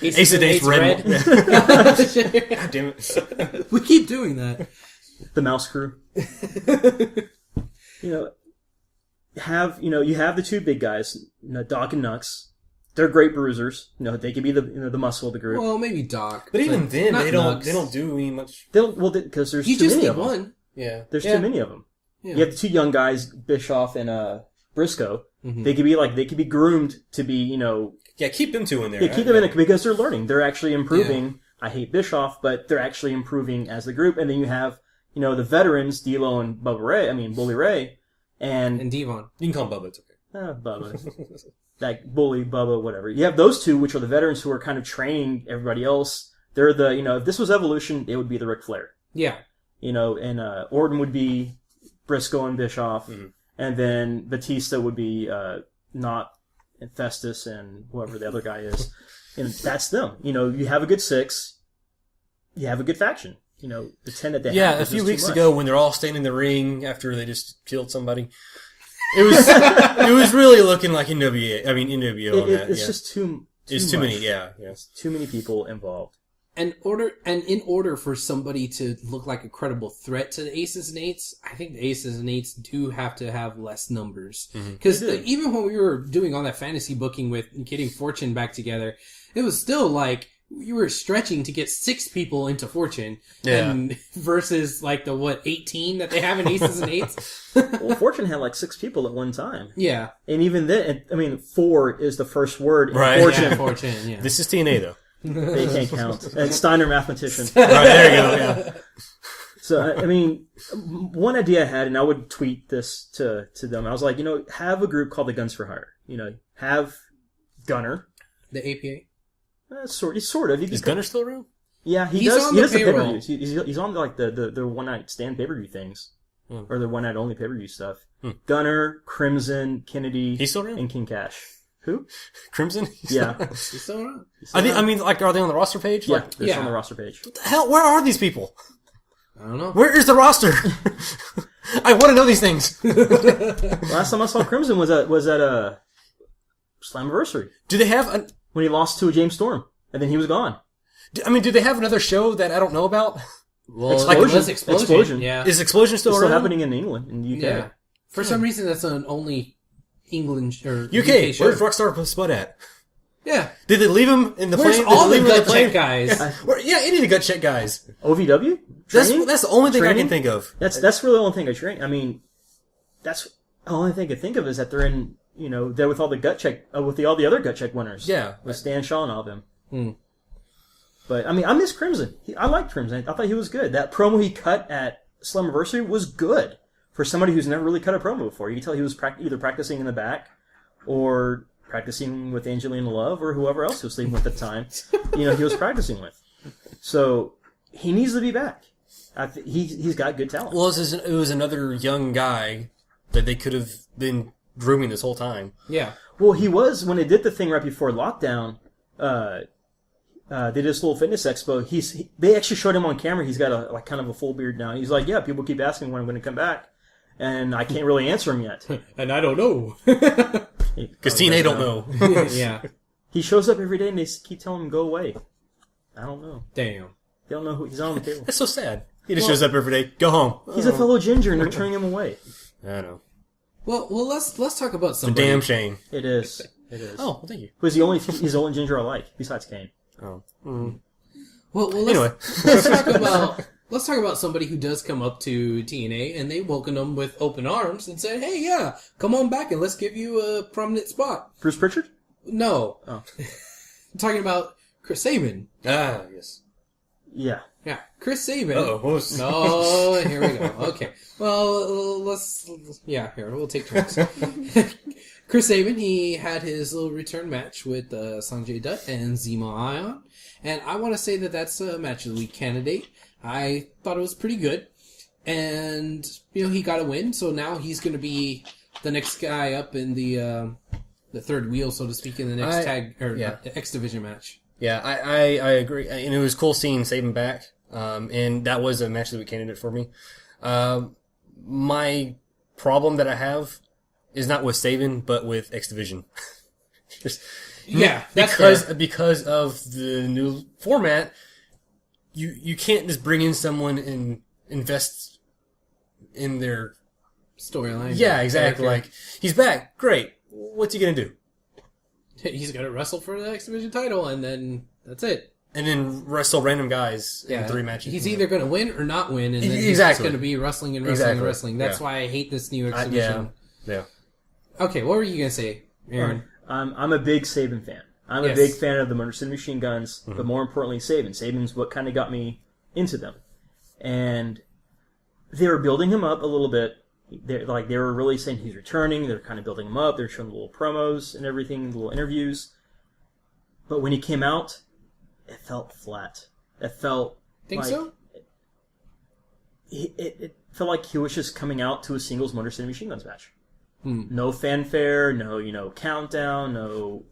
Ace of Eights Red. God damn it. We keep doing that. The Mouse Crew. You have the two big guys, Doc and Nux. They're great bruisers. They could be the muscle of the group. Well, maybe Doc. But even then, not they Nux. don't do any much. They don't, because there's You too just many need of them. one. Yeah. There's too many of them. Yeah. You have the two young guys, Bischoff and Briscoe. Mm-hmm. They could be groomed to be, Yeah, keep them two in there. yeah, keep them in it because they're learning. They're actually improving. Yeah. I hate Bischoff, but they're actually improving as the group. And then you have, the veterans, D'Lo and Bully Ray, and Devon. You can call him Bubba, it's okay. Bubba. That Bully, Bubba, whatever. You have those two, which are the veterans who are kind of training everybody else. They're the, if this was Evolution, it would be the Ric Flair. Yeah. And Orton would be Briscoe and Bischoff, and then Batista would be not Festus and whoever the other guy is. And that's them. You have a good six, you have a good faction. The 10 that they have. Yeah, a few weeks ago when they're all standing in the ring after they just killed somebody, it was really looking like NWO. It's just too many. Yeah, yes. Too many people involved. In order for somebody to look like a credible threat to the Aces and Eights, I think the Aces and Eights do have to have less numbers. Because even when we were doing all that fantasy booking with getting Fortune back together, it was still like you were stretching to get 6 people into Fortune, versus like the 18 that they have in Aces and Eights. Well, Fortune had like 6 people at one time. Yeah, and even then, 4 is the first word in right. Fortune. Yeah, Fortune. Yeah, This is TNA though. They can't count. And Steiner mathematician. Right, there you go. Yeah. So, one idea I had, and I would tweet this to them, I was like, have a group called the Guns for Hire. Have Gunner. the APA. Sort of. Is Gunner still around? Yeah, He's does. on He the does the payroll. pay-per-views. He's on like the one night stand pay-per-view things, or the one night only pay-per-view stuff. Gunner, Crimson, Kennedy, He's still around? and King Cash. Who? Crimson? Yeah. He's still around. Are they on the roster page? Yeah, they're on the roster page. What the hell? Where are these people? I don't know. Where is the roster? I want to know these things. Last time I saw Crimson was at Slammiversary Do they have when he lost to James Storm, and then he was gone. do they have another show that I don't know about? Well, Explosion. was Explosion. Explosion. Yeah. Is Explosion still It's around? still happening in England, in the UK. Yeah. For some reason, that's an only England or UK. show. Where's Rockstar Spud at? Yeah. Did they leave him in the Where's plane? all Did the they leave him in gut check guys? Yeah, any of the gut check guys. OVW? That's Training? the only thing I Training? can think of. That's really the only thing I train. That's the only thing I can think of is that they're in, they're with all the gut check, with all the other gut check winners. Yeah. With Stan Shaw and all of them. But, I miss Crimson. I liked Crimson. I thought he was good. That promo he cut at Slammiversary was good. For somebody who's never really cut a promo before. You can tell he was either practicing in the back or practicing with Angelina Love or whoever else he was sleeping with at the time. He was practicing with. So, he needs to be back. He's got good talent. Well, it was another young guy that they could have been grooming this whole time. Yeah. Well, he was, when they did the thing right before lockdown, they did this little fitness expo. They actually showed him on camera. He's got kind of a full beard now. He's like, yeah, people keep asking when I'm going to come back. And I can't really answer them yet. And I don't know. Because TNA don't know. Yeah. He shows up every day and they keep telling him, go away. I don't know. Damn. They don't know who he's on the table. That's so sad. He just shows up every day. Go home. He's a fellow ginger and they're turning him away. I know. Well, let's talk about It's a somebody. damn shame. It is. Oh, well, thank you. He's the only ginger I like, besides Kane. Oh. Well, Anyway. let's talk about somebody who does come up to TNA and they welcome them with open arms and said, "Hey, yeah, come on back and let's give you a prominent spot." Bruce Pritchard? No. Oh. I'm talking about Chris Sabin. Ah, yes. Yeah. Yeah, Chris Sabin. Uh-oh. What was... No, here we go. Okay. Well, we'll take turns. Chris Sabin, he had his little return match with Sanjay Dutt and Zema Ion. And I want to say that that's a match of the week candidate. I thought it was pretty good. and he got a win, so now he's going to be the next guy up in the third wheel, so to speak, in the next X Division match. Yeah, I agree, and it was cool seeing Saban back, and that was a match of the week candidate for me. My problem that I have is not with Saban, but with X Division. Because of the new format, you can't just bring in someone and invest in their storyline. Yeah, exactly. Like, he's back, great. What's he gonna do? He's gonna wrestle for the X Division title, and then that's it. And then wrestle random guys in 3 matches. He's either going to win or not win, and then he's just going to be wrestling and wrestling and wrestling. That's why I hate this new exhibition. Yeah. Okay, what were you going to say, Aaron? I'm a big Saban fan. I'm a big fan of the Motor City Machine Guns, but more importantly, Saban. Saban's what kind of got me into them. And they were building him up a little bit. They were really saying he's returning. They're kind of building him up. They're showing little promos and everything, little interviews. But when he came out, it felt flat. It felt so? It felt like he was just coming out to a singles Motor City Machine Guns match. No fanfare, no countdown, no...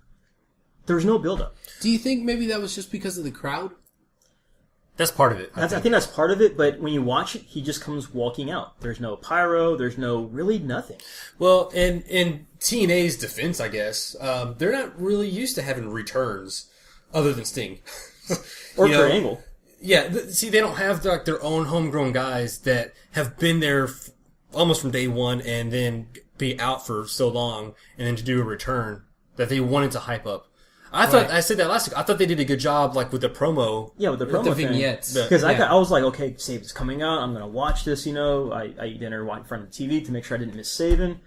There's no build-up. Do you think maybe that was just because of the crowd? That's part of it. I think that's part of it, but when you watch it, he just comes walking out. There's no pyro, there's no really nothing. Well, and in TNA's defense, I guess, they're not really used to having returns other than Sting. Or Kurt Angle. Yeah, see, they don't have their own homegrown guys that have been there almost from day one and then be out for so long and then to do a return that they wanted to hype up. I said that last week. I thought they did a good job, with the promo. Yeah, with the promo thing. Vignettes. Because I was like, okay, Saban's coming out. I'm going to watch this, I eat dinner in front of the TV to make sure I didn't miss Saban.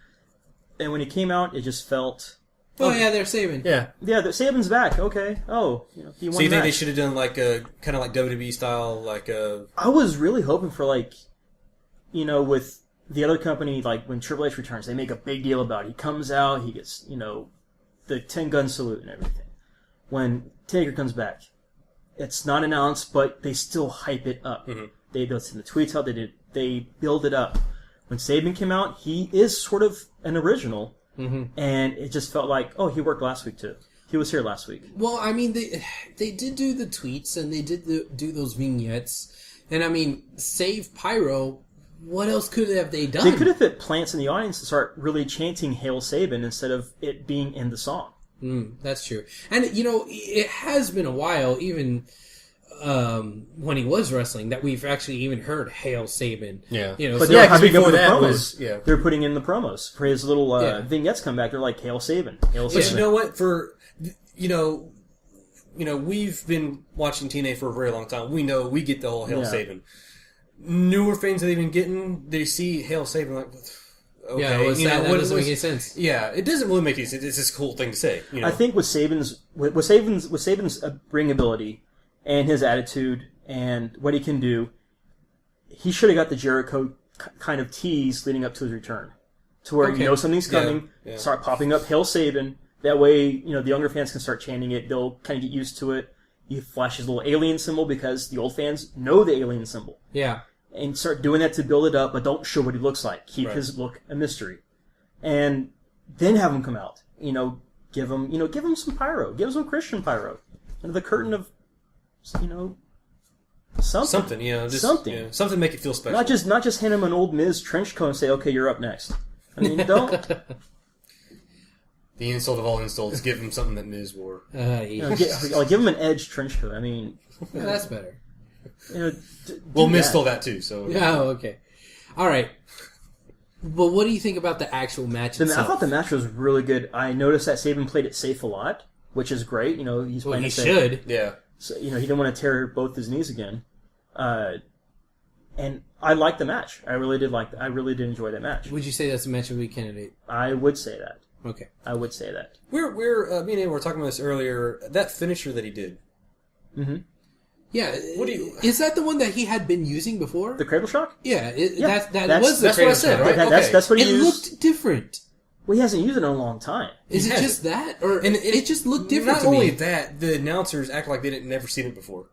And when he came out, it just felt... Oh, yeah, they're Saban. Yeah. Yeah, Saban's back. Okay. Oh, he won. So you think they should have done a kind of like WWE style, I was really hoping for with the other company, when Triple H returns, they make a big deal about it. He comes out, he gets, the 10-gun salute and everything. When Taker comes back, it's not announced, but they still hype it up. Mm-hmm. They send the tweets out. They build it up. When Saban came out, he is sort of an original. Mm-hmm. And it just felt like, he worked last week too. He was here last week. Well, I mean, they did do the tweets and they did do those vignettes. And save Pyro. What else could have they done? They could have put plants in the audience to start really chanting Hail Saban instead of it being in the song. That's true. And, it has been a while, even when he was wrestling, that we've actually even heard Hail Saban. Yeah. But because before that promos, they're putting in the promos. For his little vignettes come back, they're like, Hail Saban. Hail Saban. But you know what? We've been watching TNA for a very long time. We know we get the whole Hail Saban. Newer fans that they've been getting, they see Hail Saban like... Okay, that doesn't make any sense. Yeah, it doesn't really make any sense. It's just a cool thing to say. I think with Saban's bringability and his attitude and what he can do, he should have got the Jericho kind of tease leading up to his return, to where something's coming, start popping up Hail Saban. That way, the younger fans can start chanting it. They'll kind of get used to it. He flashes a little alien symbol because the old fans know the alien symbol. Yeah. And start doing that to build it up, but don't show what he looks like. Keep his look a mystery. And then have him come out. Give him some pyro. Give him some Christian pyro. Under the curtain of, something. Something, something. Yeah, something to make it feel special. Not just hand him an old Miz trench coat and say, okay, you're up next. Don't. The insult of all insults, give him something that Miz wore. Give him an Edge trench coat. That's better. Miz stole that too, so... Oh, okay. Alright. But what do you think about the actual match itself? I thought the match was really good. I noticed that Saban played it safe a lot, which is great. He's playing it safe. He should. Yeah. So, he didn't want to tear both his knees again. And I liked the match. I really did enjoy that match. Would you say that's a match of the week candidate? I would say that. Okay. I would say that. We're me and Amy were talking about this earlier. That finisher that he did. Mm-hmm. Yeah. Is that the one that he had been using before? The Cradle Shock? Yeah. That was the Cradle Shock, right? That's what he used. It looked different. Well, he hasn't used it in a long time. Is it just that? Or it just looked different to me. Not only that, the announcers act like they didn't never seen it before.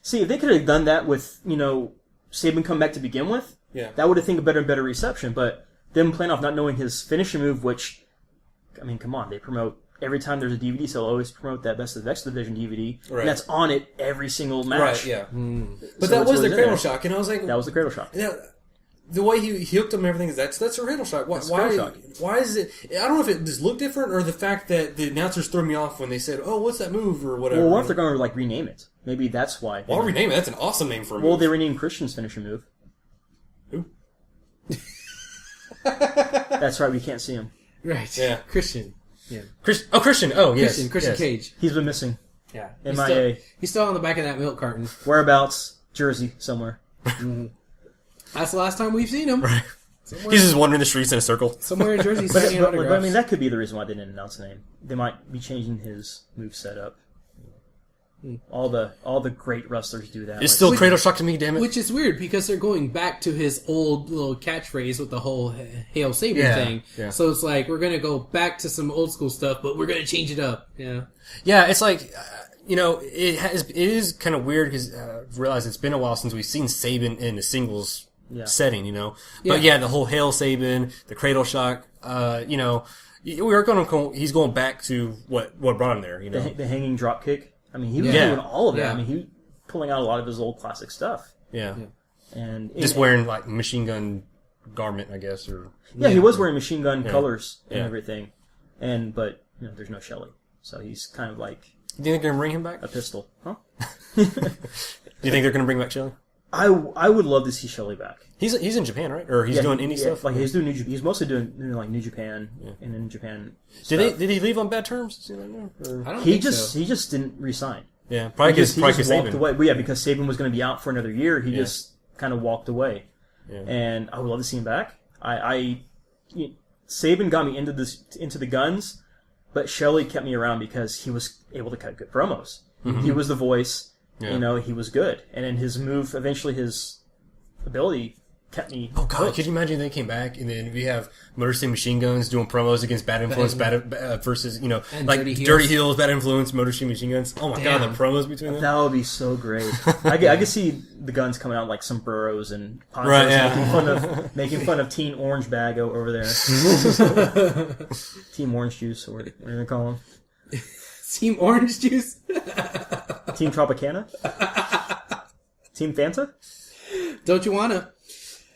See, if they could have done that with, Saban come back to begin with, Yeah. That would have think a better reception. But them playing off not knowing his finishing move, which, I mean, come on, they promote every time there's a DVD, so they'll always promote that Best of the X Division DVD, Right. and that's on it every single match. Right, yeah. But So that it's was the always in Cradle there. Shock, and I was like, That was the Cradle Shock. now, the way he hooked him and everything is that's a Cradle Shock. Why, Cradle Shock. why is it? I don't know if it just looked different or the fact that the announcers threw me off when they said, "Oh, what's that move?" or whatever. Well, what if they're going to like rename it? Maybe that's why. Well, I'll rename it. That's an awesome name for a Well, move. they renamed Christian's finishing move. Who? That's right. We can't see him. Right. Yeah. Christian. Yeah. Christian. Oh, yes. Christian yes. Cage. He's been missing. Yeah. MIA. He's still on the back of that milk carton. Whereabouts? Jersey somewhere. That's the last time we've seen him. Right. He's just wandering the streets in a circle. Somewhere in Jersey, But, signing but, autographs. but I mean, that could be the reason why they didn't announce the name. They might be changing his move setup. All the great wrestlers do that. It's Like, still Cradle Shock to me, damn it. Which is weird because they're going back to his old little catchphrase with the whole Hail Saban Yeah, thing. yeah. So it's like we're gonna go back to some old school stuff, but we're gonna change it up. Yeah. Yeah, it's like, it is kind of weird because I realize it's been a while since we've seen Saban in a singles setting, But yeah, the whole Hail Saban, the Cradle Shock, he's going back to what brought him there, the hanging drop kick. I mean, he was Yeah. doing all of that. Yeah. I mean, he was pulling out a lot of his old classic stuff. Yeah. And Just wearing like machine gun garment, I guess, or he was wearing machine gun colors and Yeah. everything. But there's no Shelley, so he's kind of like do you think they're gonna bring him back? a pistol, huh? Do you think they're gonna bring back Shelley? I would love to see Shelley back. He's in Japan, right? Or he's doing indie stuff? Like he's doing he's mostly doing like New Japan and in Japan. Did he leave on bad terms? Or? I don't He think just so. he just didn't resign. Yeah, probably He just because walked Saban. away. Well, yeah, because Saban was going to be out for another year. He just kind of walked away. Yeah. And I would love to see him back. Saban got me into the guns, but Shelley kept me around because he was able to cut good promos. Mm-hmm. He was the voice. Yeah. He was good. And then his move, eventually his ability kept me. Oh god, could you imagine they came back and then we have Motor City Machine Guns doing promos against Bad Influence, versus And like Dirty Dirty Heels. Heels, Bad Influence, Motor City Machine Guns. Oh my god, Damn. the promos between them. That would be so great. I could see the guns coming out like sombreros and ponchos, Right, yeah. making fun of Teen Orange Bag over there. Team Orange Juice, or what are you gonna call him? Team Orange Juice. Team Tropicana? Team Fanta? Don't you wanna?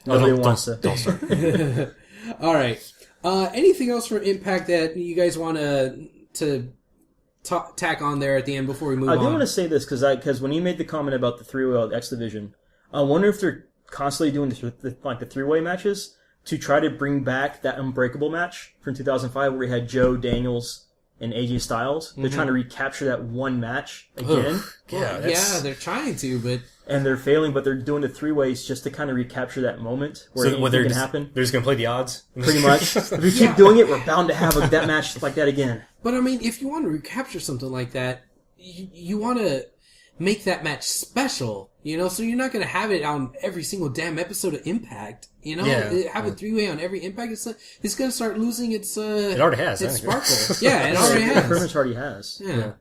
Nobody don't- wants to. don't start. All right. Anything else from Impact that you guys want to tack on there at the end before we move I on? do want to say this because when you made the comment about the three-way X Division, I wonder if they're constantly doing the three-way matches to try to bring back that Unbreakable match from 2005 where we had Joe Daniels and AJ Styles. They're trying to recapture that one match again, Yeah, they're trying to, but and they're failing. But they're doing the three-ways just to kind of recapture that moment where So anything what they're can just, happen. they're just gonna play the odds, Pretty much. If we keep doing it, we're bound to have that match like that again. But I mean, if you want to recapture something like that, you want to make that match special, so you're not going to have it on every single damn episode of Impact, Yeah. have a three-way on every Impact, it's going to start losing its It already has. its hasn't it? sparkle. Yeah, it already Pretty has. much already has. Yeah.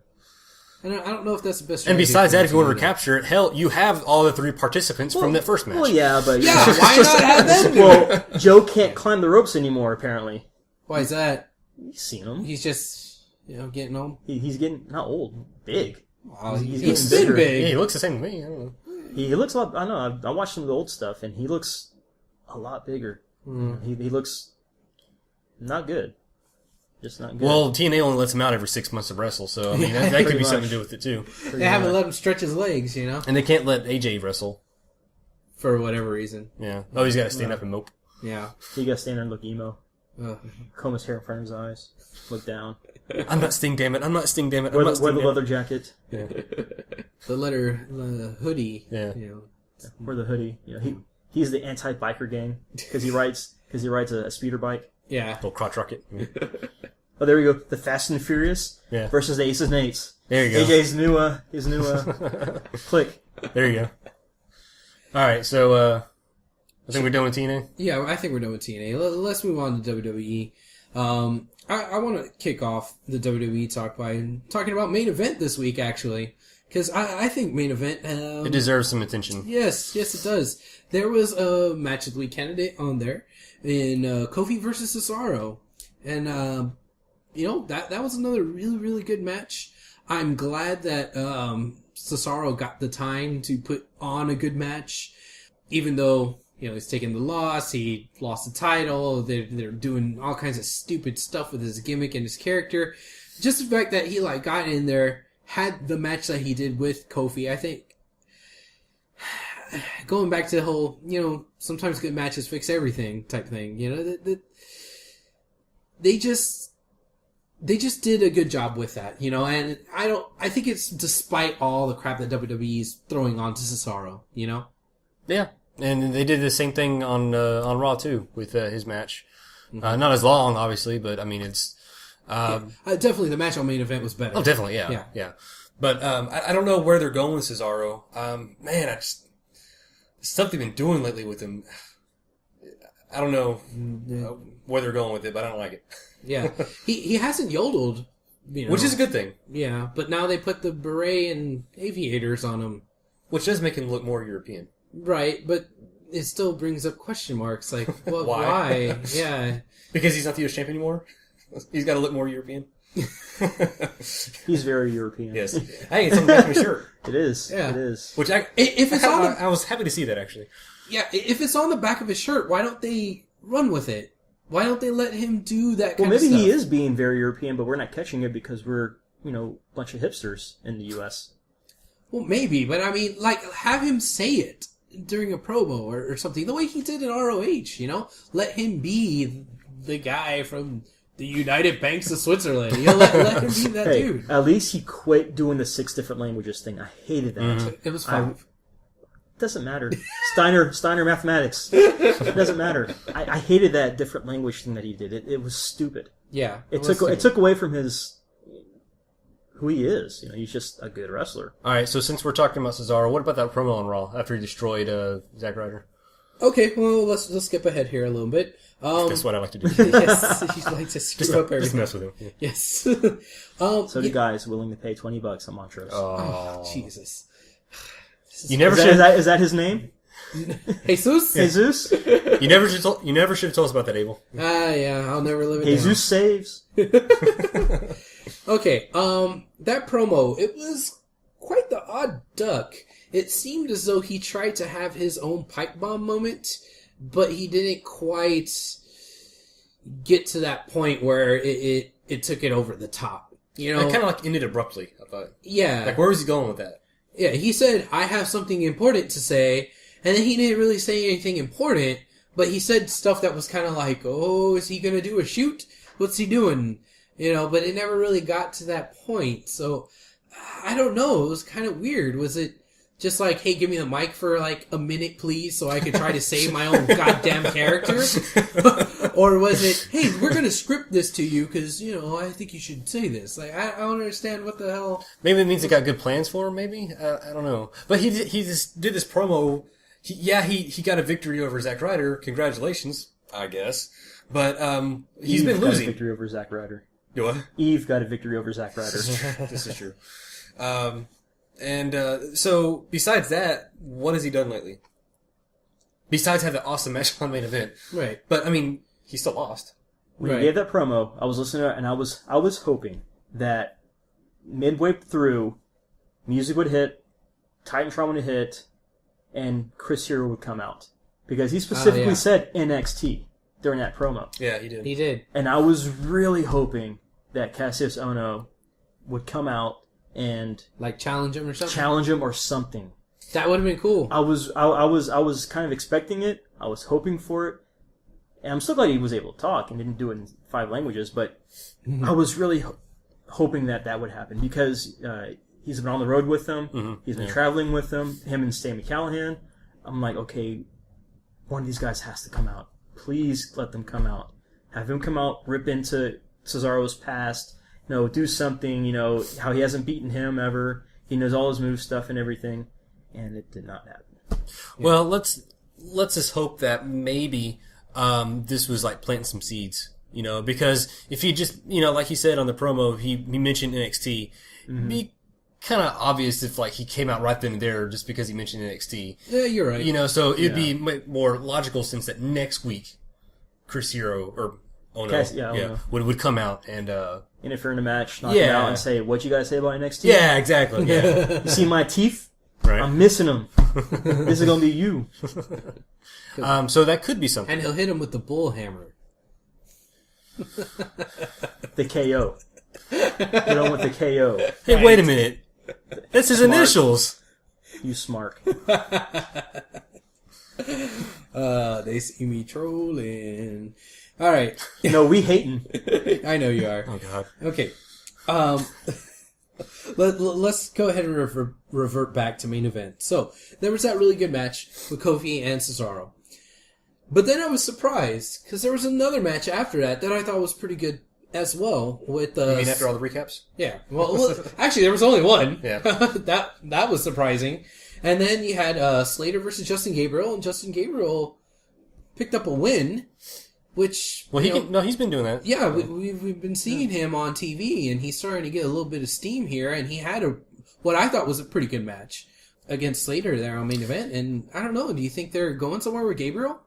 And I don't know if that's the best And strategy besides for that, them if you want to do that. recapture it, hell, you have all the three participants from that first match. Well, yeah, but Yeah, why not have them do it? well, Joe can't climb the ropes anymore. Apparently, Why is that? you've seen him. He's just, getting old. He's getting not old, big. Wow, He's he's getting been bigger. Yeah, big. he looks the same to me. I don't know. He looks a lot. I know. I watched some of the old stuff, and he looks a lot bigger. He looks not good. Just not good. Well, TNA only lets him out every 6 months to wrestle, so I mean that could Pretty be something much. to do with it too. They haven't let him stretch his legs, And they can't let AJ wrestle. for whatever reason. Yeah. Oh, he's got to stand up and mope. Yeah. he got to stand there and look emo, Ugh. comb his hair in front of his eyes, look down, I'm not Sting, damn it. I'm not Sting, damn it. I'm wear not the Sting, damn leather jacket, The hoodie. Yeah. wear the hoodie. He's the anti-biker gang because he rides a speeder bike. Yeah. Little crotch rocket. Oh, there we go. The Fast and Furious Yeah. versus the Aces and Eights. There you go. AJ's new click. There you go. All right, so I think we're done with TNA. Yeah, I think we're done with TNA. Let's move on to WWE. I want to kick off the WWE talk by talking about main event this week, actually. Because I think main event... it deserves some attention. Yes, it does. There was a match of the week candidate on there in Kofi versus Cesaro. And, that was another really, really good match. I'm glad that Cesaro got the time to put on a good match. Even though, he's taking the loss, he lost the title, they're doing all kinds of stupid stuff with his gimmick and his character. Just the fact that he, got in there, had the match that he did with Kofi, I think, going back to the whole, sometimes good matches fix everything type thing, they just did a good job with that, and I think it's despite all the crap that WWE's throwing onto Cesaro, Yeah, and they did the same thing on Raw too with his match. Not as long, obviously, but I mean it's. Definitely, the match on main event was better. Oh, definitely, yeah. But I don't know where they're going with Cesaro. Man, stuff they've been doing lately with him. I don't know where they're going with it, but I don't like it. Yeah, he hasn't yodeled, which is a good thing. Yeah, but now they put the beret and aviators on him, which does make him look more European. Right, but it still brings up question marks. Like, well, why? Yeah, because he's not the US champion anymore. He's got to look more European. He's very European. Yes. Hey, it's on the back of his shirt. It is. Yeah. It is. Which if it's I was happy to see that actually. Yeah, if it's on the back of his shirt, why don't they run with it? Why don't they let him do that kind of stuff? Well, maybe he is being very European, but we're not catching it because we're, a bunch of hipsters in the U.S. Well, maybe, but I mean, have him say it during a promo or something, the way he did in ROH, Let him be the guy from the United Banks of Switzerland. Let him be that dude. At least he quit doing the 6 different languages thing. I hated that. Mm-hmm. It was 5. Doesn't matter. Steiner mathematics. It doesn't matter. I hated that different language thing that he did. It was stupid. Yeah. It took away from who he is. He's just a good wrestler. All right, so since we're talking about Cesaro, what about that promo on Raw after he destroyed Zack Ryder? Okay, well, let's skip ahead here a little bit. That's what I like to do. Yes, you like to screw up everything. Just mess with him. Yeah. Yes. So do guys willing to pay $20 on Montrose. Oh, Jesus. You never Is that his name? Jesus? Jesus? You never should have told us about that, Abel. Yeah, I'll never live it Jesus saves. Okay, that promo, it was quite the odd duck. It seemed as though he tried to have his own pipe bomb moment, but he didn't quite get to that point where it took it over the top. It kind of ended abruptly, I thought. Yeah. Where was he going with that? Yeah, he said, I have something important to say, and then he didn't really say anything important, but he said stuff that was kind of like, oh, is he gonna do a shoot? What's he doing? But it never really got to that point, so I don't know, it was kind of weird. Was it just like, hey, give me the mic for a minute, please, so I could try to save my own goddamn character? Or was it, hey, we're going to script this to you because, I think you should say this. I don't understand what the hell. Maybe it means they got good plans for him, maybe? I don't know. But he just did this promo. He got a victory over Zack Ryder. Congratulations, I guess. But he's been losing. Got a victory over Zack Ryder. You what? Eve got a victory over Zack Ryder. This is true. So, besides that, what has he done lately? Besides have the awesome match on main event. Right. But, I mean, he still lost. When he gave that promo, I was listening to it, and I was hoping that midway through, music would hit, Titantron would hit, and Chris Hero would come out. Because he specifically said NXT during that promo. Yeah, he did. He did. And I was really hoping that Cassius Ohno would come out and challenge him or something? Challenge him or something. That would have been cool. I was kind of expecting it. I was hoping for it. And I'm so glad he was able to talk and didn't do it in 5 languages, but I was really hoping that would happen because he's been on the road with them. Mm-hmm. He's been traveling with them, him and Sami Callihan. I'm like, okay, one of these guys has to come out. Please let them come out. Have him come out, rip into Cesaro's past, do something, how he hasn't beaten him ever. He knows all his move stuff and everything. And it did not happen. Well, let's just hope that maybe this was planting some seeds, because if he just, like he said on the promo, he mentioned NXT, be kind of obvious if like he came out right then and there just because he mentioned NXT. Yeah, you're right. You know, so it'd be more logical sense that next week Chris Hero or Ono would come out and interfere in a match, knock him out, and say, "What you guys say about NXT?" Yeah, exactly. Yeah. You see my teeth? Right. I'm missing them. This is gonna be you. So that could be something. And he'll hit him with the bull hammer. The KO. Hit on with the KO. Hey, wait a minute. That's his initials. You smart. They see me trolling. All right. No, we hating. I know you are. Oh God. Okay. Let's go ahead and revert back to main event. So there was that really good match with Kofi and Cesaro. But then I was surprised because there was another match after that I thought was pretty good as well. With You mean after all the recaps? yeah, well, actually there was only one. Yeah, that was surprising. And then you had Slater versus Justin Gabriel, and Justin Gabriel picked up a win, which he's been doing that. Yeah, we've been seeing him on TV, and he's starting to get a little bit of steam here. And he had what I thought was a pretty good match against Slater there on main event. And I don't know, do you think they're going somewhere with Gabriel?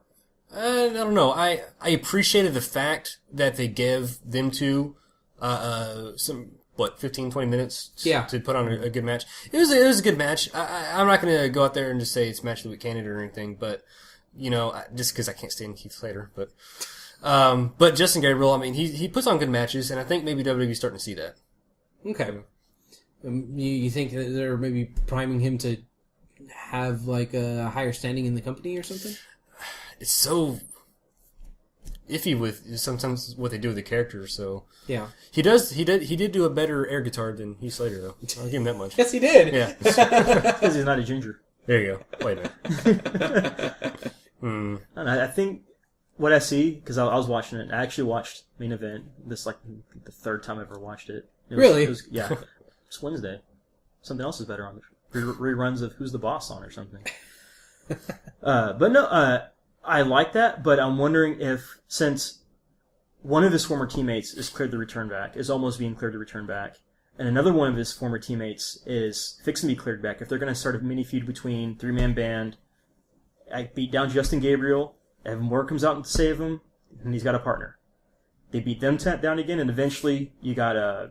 I don't know. I appreciated the fact that they gave them two some 15, 20 minutes to put on a good match. It was a good match. I'm not going to go out there and just say it's match of the week candidate or anything, but just because I can't stand Keith Slater, but Justin Gabriel, I mean, he puts on good matches, and I think maybe WWE's starting to see that. Okay. You think that they're maybe priming him to have like a higher standing in the company or something? It's so iffy with sometimes what they do with the characters. So yeah, he did do a better air guitar than Heath Slater though. I'll give him that much. Yes, he did. Yeah, because he's not a ginger. There you go. Wait a minute. And I think what I see, because I was watching it, I actually watched main event. This like the third time I ever watched it. Really? Yeah. It's Wednesday. Something else is better on the reruns of Who's the Boss on or something. But no, I like that, but I'm wondering if, since one of his former teammates is cleared to return back, is almost being cleared to return back, and another one of his former teammates is fixing to be cleared back, if they're going to start a mini feud between three-man band, I beat down Justin Gabriel, Evan Moore comes out to save him, and he's got a partner. They beat them down again, and eventually you got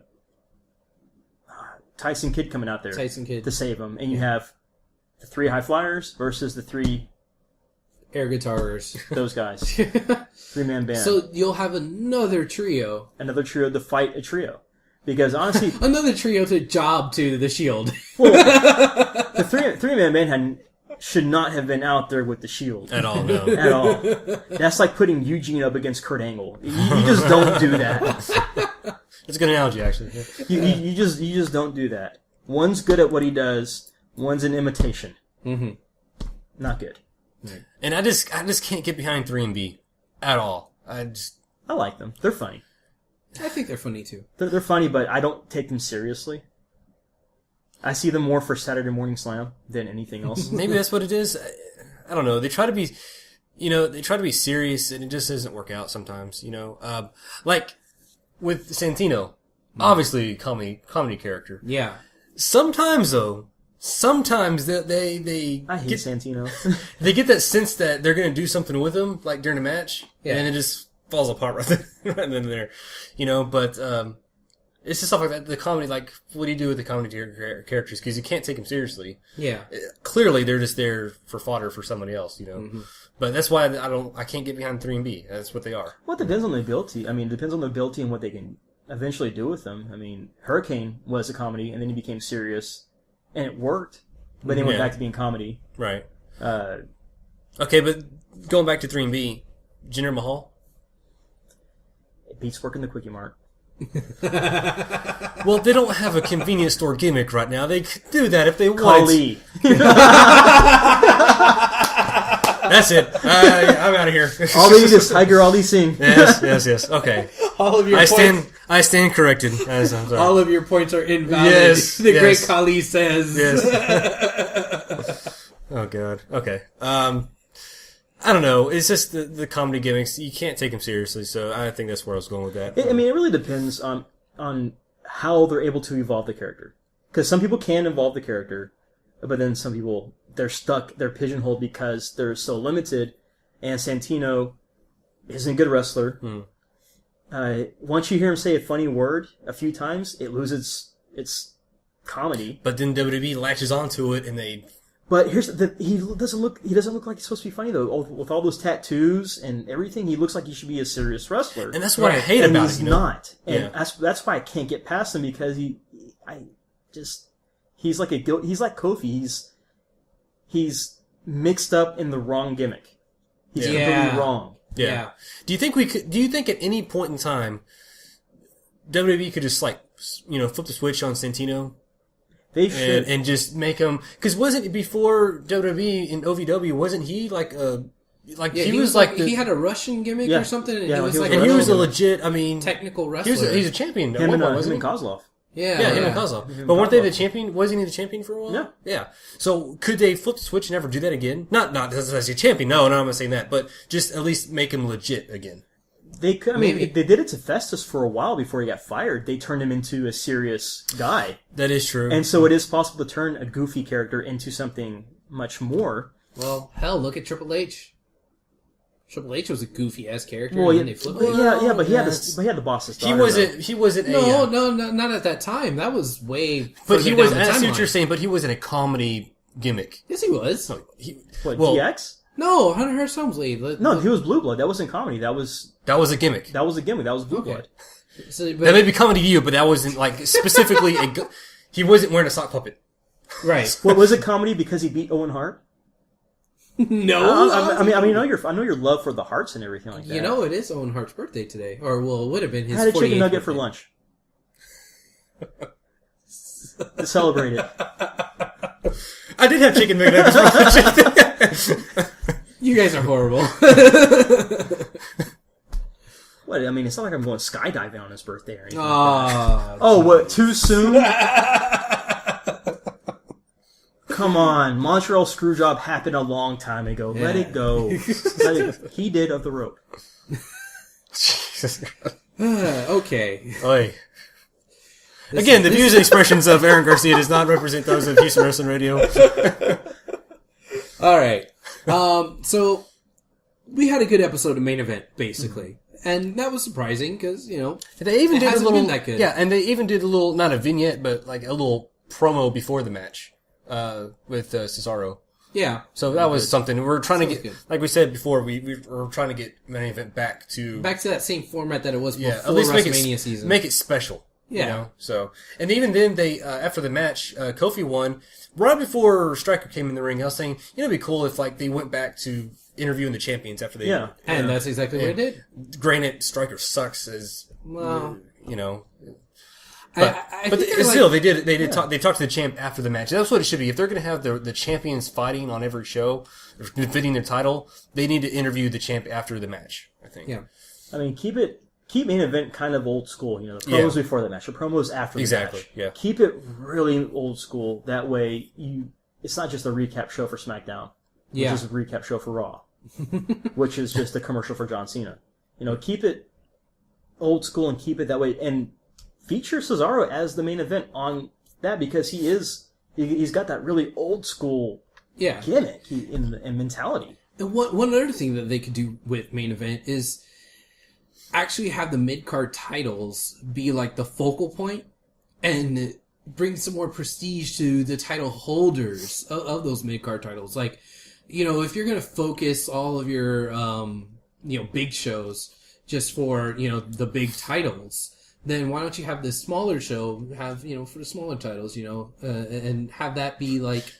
Tyson Kidd coming out there to save him, and you have the three high flyers versus the three air guitars. Those guys. Three-man band. So you'll have another trio. Another trio to fight a trio. Because honestly... another trio to job to the Shield. Well, the three-man band should not have been out there with the Shield. At all, no. At all. That's like putting Eugene up against Kurt Angle. You just don't do that. It's a good analogy, actually. Yeah. You just don't do that. One's good at what he does. One's an imitation. Mm-hmm. Not good. And I just can't get behind 3B at all. I like them. They're funny. I think they're funny too. They're funny, but I don't take them seriously. I see them more for Saturday Morning Slam than anything else. Maybe that's what it is. I don't know. They try to be, serious, and it just doesn't work out sometimes. Like with Santino, obviously comedy character. Yeah. Sometimes though. Sometimes they I hate Santino. They get that sense that they're going to do something with him, like during a match, and then it just falls apart right then and there. But it's just stuff like that. The comedy, like, what do you do with the comedy characters? Because you can't take them seriously. Yeah. Clearly, they're just there for fodder for somebody else, Mm-hmm. But that's why I can't get behind 3B. That's what they are. Well, it depends on the ability. I mean, it depends on the ability and what they can eventually do with them. I mean, Hurricane was a comedy, and then he became serious. And it worked, but then went back to being comedy. Right. Okay, but going back to 3B, Jinder Mahal? It beats working the Quickie Mart. Well, they don't have a convenience store gimmick right now. They could do that if they wanted. Kali. That's it. I'm out of here. All they need is Tiger Ali Singh. Yes. Okay. All of your I stand corrected. I'm sorry. All of your points are invalid. Yes. The great Kali says. Yes. Oh God. Okay. I don't know. It's just the comedy gimmicks. You can't take them seriously. So I think that's where I was going with that. I mean, it really depends on how they're able to evolve the character. because some people can evolve the character, but then some people, they're stuck, they're pigeonholed because they're so limited, and Santino isn't a good wrestler. Once you hear him say a funny word a few times, it loses its comedy. But then WWE latches onto it, and they... But he doesn't look like he's supposed to be funny though. With all those tattoos and everything, he looks like he should be a serious wrestler. And that's what I hate about he's it. He's not. And that's why I can't get past him, because he's like Kofi. He's mixed up in the wrong gimmick. He's completely wrong. Yeah. Do you think at any point in time WWE could just flip the switch on Santino? They should. And just make him, because wasn't it before WWE in OVW, wasn't he he had a Russian gimmick or something, and he was a legit, technical wrestler. He's a champion. Him and wasn't he? Kozlov. Him and Kozlov. But weren't they the champion? Wasn't he the champion for a while? Yeah. Yeah. So could they flip the switch and never do that again? Not as a champion. No, I'm not saying that. But just at least make him legit again. They could. They did it to Festus for a while before he got fired. They turned him into a serious guy. That is true. And so it is possible to turn a goofy character into something much more. Well, hell, look at Triple H. Triple H was a goofy ass character. Well, and then they flipped it. But he had the boss's daughter. He wasn't. No, not at that time. That was way. But he was. I see what you're saying. But he wasn't a comedy gimmick. Yes, he was. DX? No, Hunter Hearst Helmsley. No, he was Blue Blood. That wasn't comedy. That was a gimmick. That was Blue Blood. So, that may be comedy to you, but that wasn't specifically he wasn't wearing a sock puppet. Right. What was it comedy because he beat Owen Hart? No. I know your love for the Harts and everything like that. It is Owen Hart's birthday today, or it would have been his. I had a chicken 48th nugget birthday. for lunch. To celebrate it. I did have chicken nuggets for lunch. You guys are horrible. What? It's not like I'm going skydiving on his birthday or anything. Oh, Too soon? Come on. Montreal Screwjob happened a long time ago. Yeah. Let it go. He did of the rope. Jesus. Okay. Oy. Again, the views and expressions of Aaron Garcia does not represent those of Houston Wrestling Radio. All right. So we had a good episode of Main Event, basically. And that was surprising because, they even did a little, been that good. Yeah, and they even did a little, not a vignette, but like a little promo before the match, with Cesaro. Yeah. So that was something. We're trying to get, good. like we said before, we were trying to get Main Event back to that same format that it was before at least WrestleMania season. Make it special. Yeah. So, and even then they, after the match, Kofi won. Right before Stryker came in the ring, I was saying, it'd be cool if they went back to interviewing the champions after they, and that's exactly what it did. Granted, Stryker sucks as, Well, But I but think still, they talked to the champ after the match. That's what it should be. If they're going to have the champions fighting on every show, defending their title, they need to interview the champ after the match, I think. Yeah. Keep Main Event kind of old school. The promos before the match, the promos after the match. Yeah. Keep it really old school. That way, it's not just a recap show for SmackDown. Yeah. Which is a recap show for Raw. Which is just a commercial for John Cena. Keep it old school and keep it that way. And feature Cesaro as the main event on that because he's got that really old school gimmick and mentality. And one other thing that they could do with Main Event is actually have the mid-card titles be like the focal point and bring some more prestige to the title holders of those mid-card titles. Like, if you're going to focus all of your, big shows just for, the big titles, then why don't you have this smaller show have, for the smaller titles, and have that be like...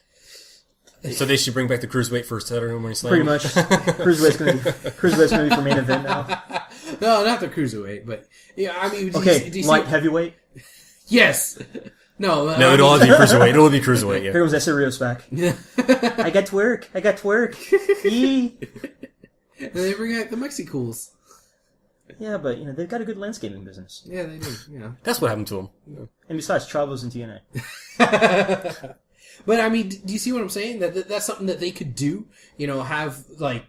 So they should bring back the Cruiserweight for Saturday Morning Slam? Pretty much. Cruiserweight's going to be for Main Event now. No, not the Cruiserweight, but... Yeah, do you light heavyweight? Yes! No, it'll all be Cruiserweight. It'll be Cruiserweight, yeah. Here comes Rios back. I got to work. Yee. And they bring out the Mexicools. Yeah, but, they've got a good landscaping business. Yeah, they do, That's what happened to them. And besides, Chavo's in TNA. But, do you see what I'm saying? That's something that they could do? Have, like,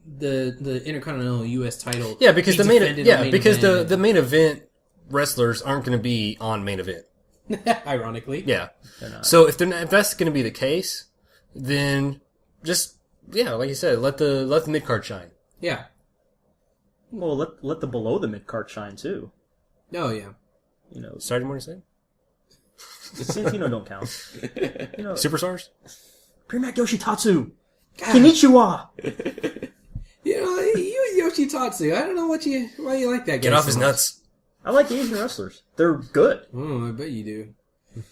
the Intercontinental U.S. title. Yeah, because the main event wrestlers wrestlers aren't going to be on Main Event. Ironically. Yeah. They're not. So if that's going to be the case, then just like you said, let the mid card shine. Yeah. Well, let the below the mid card shine too. Oh, yeah. You know, Saturday morning say Santino don't count. You know, Superstars. Premac Yoshitatsu, Konnichiwa. You know, you Yoshitatsu. I don't know why you like that guy. Get off so his much. nuts. I like Asian wrestlers. They're good. Oh, I bet you do.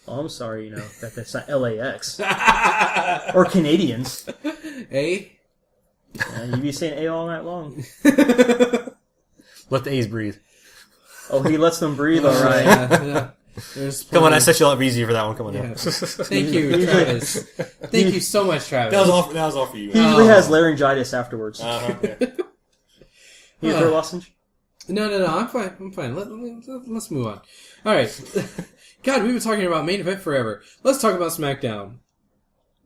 Oh, I'm sorry, that's not LAX. Or Canadians. Hey? Yeah, you be saying A all night long. Let the A's breathe. Oh, he lets them breathe, alright. Yeah. Come on, I set you up easy for that one. Come on, Yeah. now. Thank you, Travis. Thank you so much, Travis. That was all for you. He usually has laryngitis afterwards. Yeah. You a throat lozenge? No, I'm fine. Let's move on. All right. God, we've been talking about main event forever. Let's talk about SmackDown.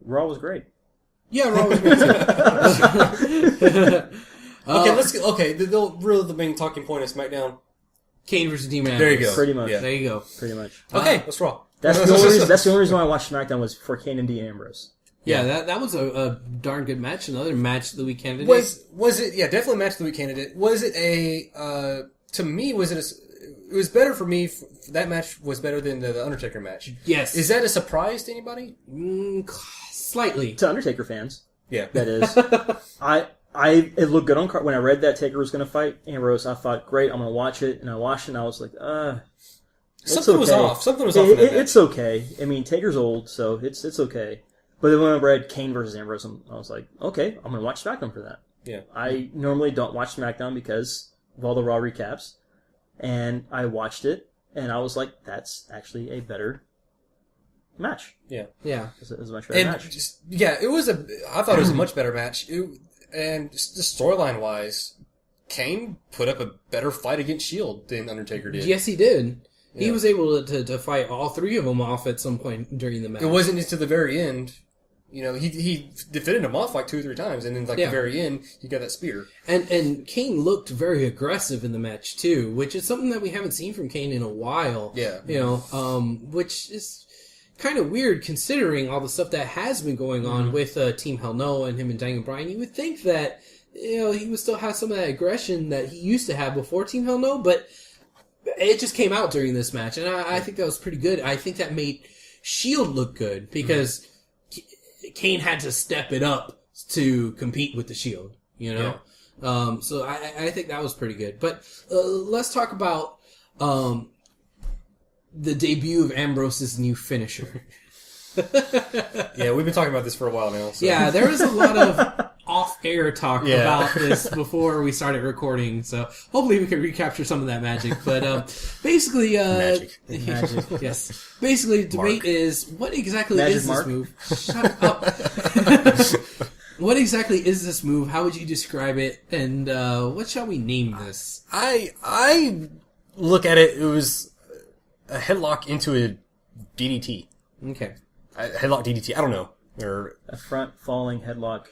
Raw was great. Yeah, Raw was great too. Okay. The main talking point is SmackDown. Kane versus Dean Ambrose. There you go. Pretty much. Yeah. There you go. Pretty much. Okay, let's roll. That's the only reason why I watched SmackDown was for Kane and Dean Ambrose. Yeah, that was a darn good match. Another match of the week candidate. Was it? Yeah, definitely match of the week candidate. Was it a? To me, it was better for me. That match was better than the Undertaker match. Yes. Is that a surprise to anybody? Slightly. To Undertaker fans, Yeah. that is. It looked good on card. When I read that Taker was going to fight Ambrose, I thought, great, I'm going to watch it. And I watched it and I was like, Something was off. Something was off. It's okay. I mean, Taker's old, so it's okay. But then when I read Kane versus Ambrose, I was like, okay, I'm going to watch SmackDown for that. Yeah. I normally don't watch SmackDown because of all the Raw recaps. And I watched it, and I was like, that's actually a better match. Yeah. Yeah. It was a much better match. I thought it was a much better match. And just the storyline wise, Kane put up a better fight against Shield than Undertaker did. Yes, he did. Yeah. He was able to fight all three of them off at some point during the match. It wasn't just to the very end. You know, he defended him off like 2 or 3 times, and then the very end, he got that spear. And Kane looked very aggressive in the match too, which is something that we haven't seen from Kane in a while. Yeah. You know, which is kind of weird considering all the stuff that has been going on with Team Hell No and him and Daniel Bryan. You would think that, you know, he would still have some of that aggression that he used to have before Team Hell No, but it just came out during this match, and I think that was pretty good. I think that made Shield look good because Kane had to step it up to compete with the Shield, you know? Yeah. So I think that was pretty good. But let's talk about the debut of Ambrose's new finisher. Yeah, we've been talking about this for a while now. So. Yeah, there was a lot of off-air talk about this before we started recording, so hopefully we can recapture some of that magic. But basically... Magic. Yes. Basically, the debate is, what exactly Magic is Mark? this move? Shut up. What exactly is this move? How would you describe it? And what shall we name this? I look at it, it was a headlock into a DDT. Okay. A headlock DDT, I don't know. Or A front falling headlock,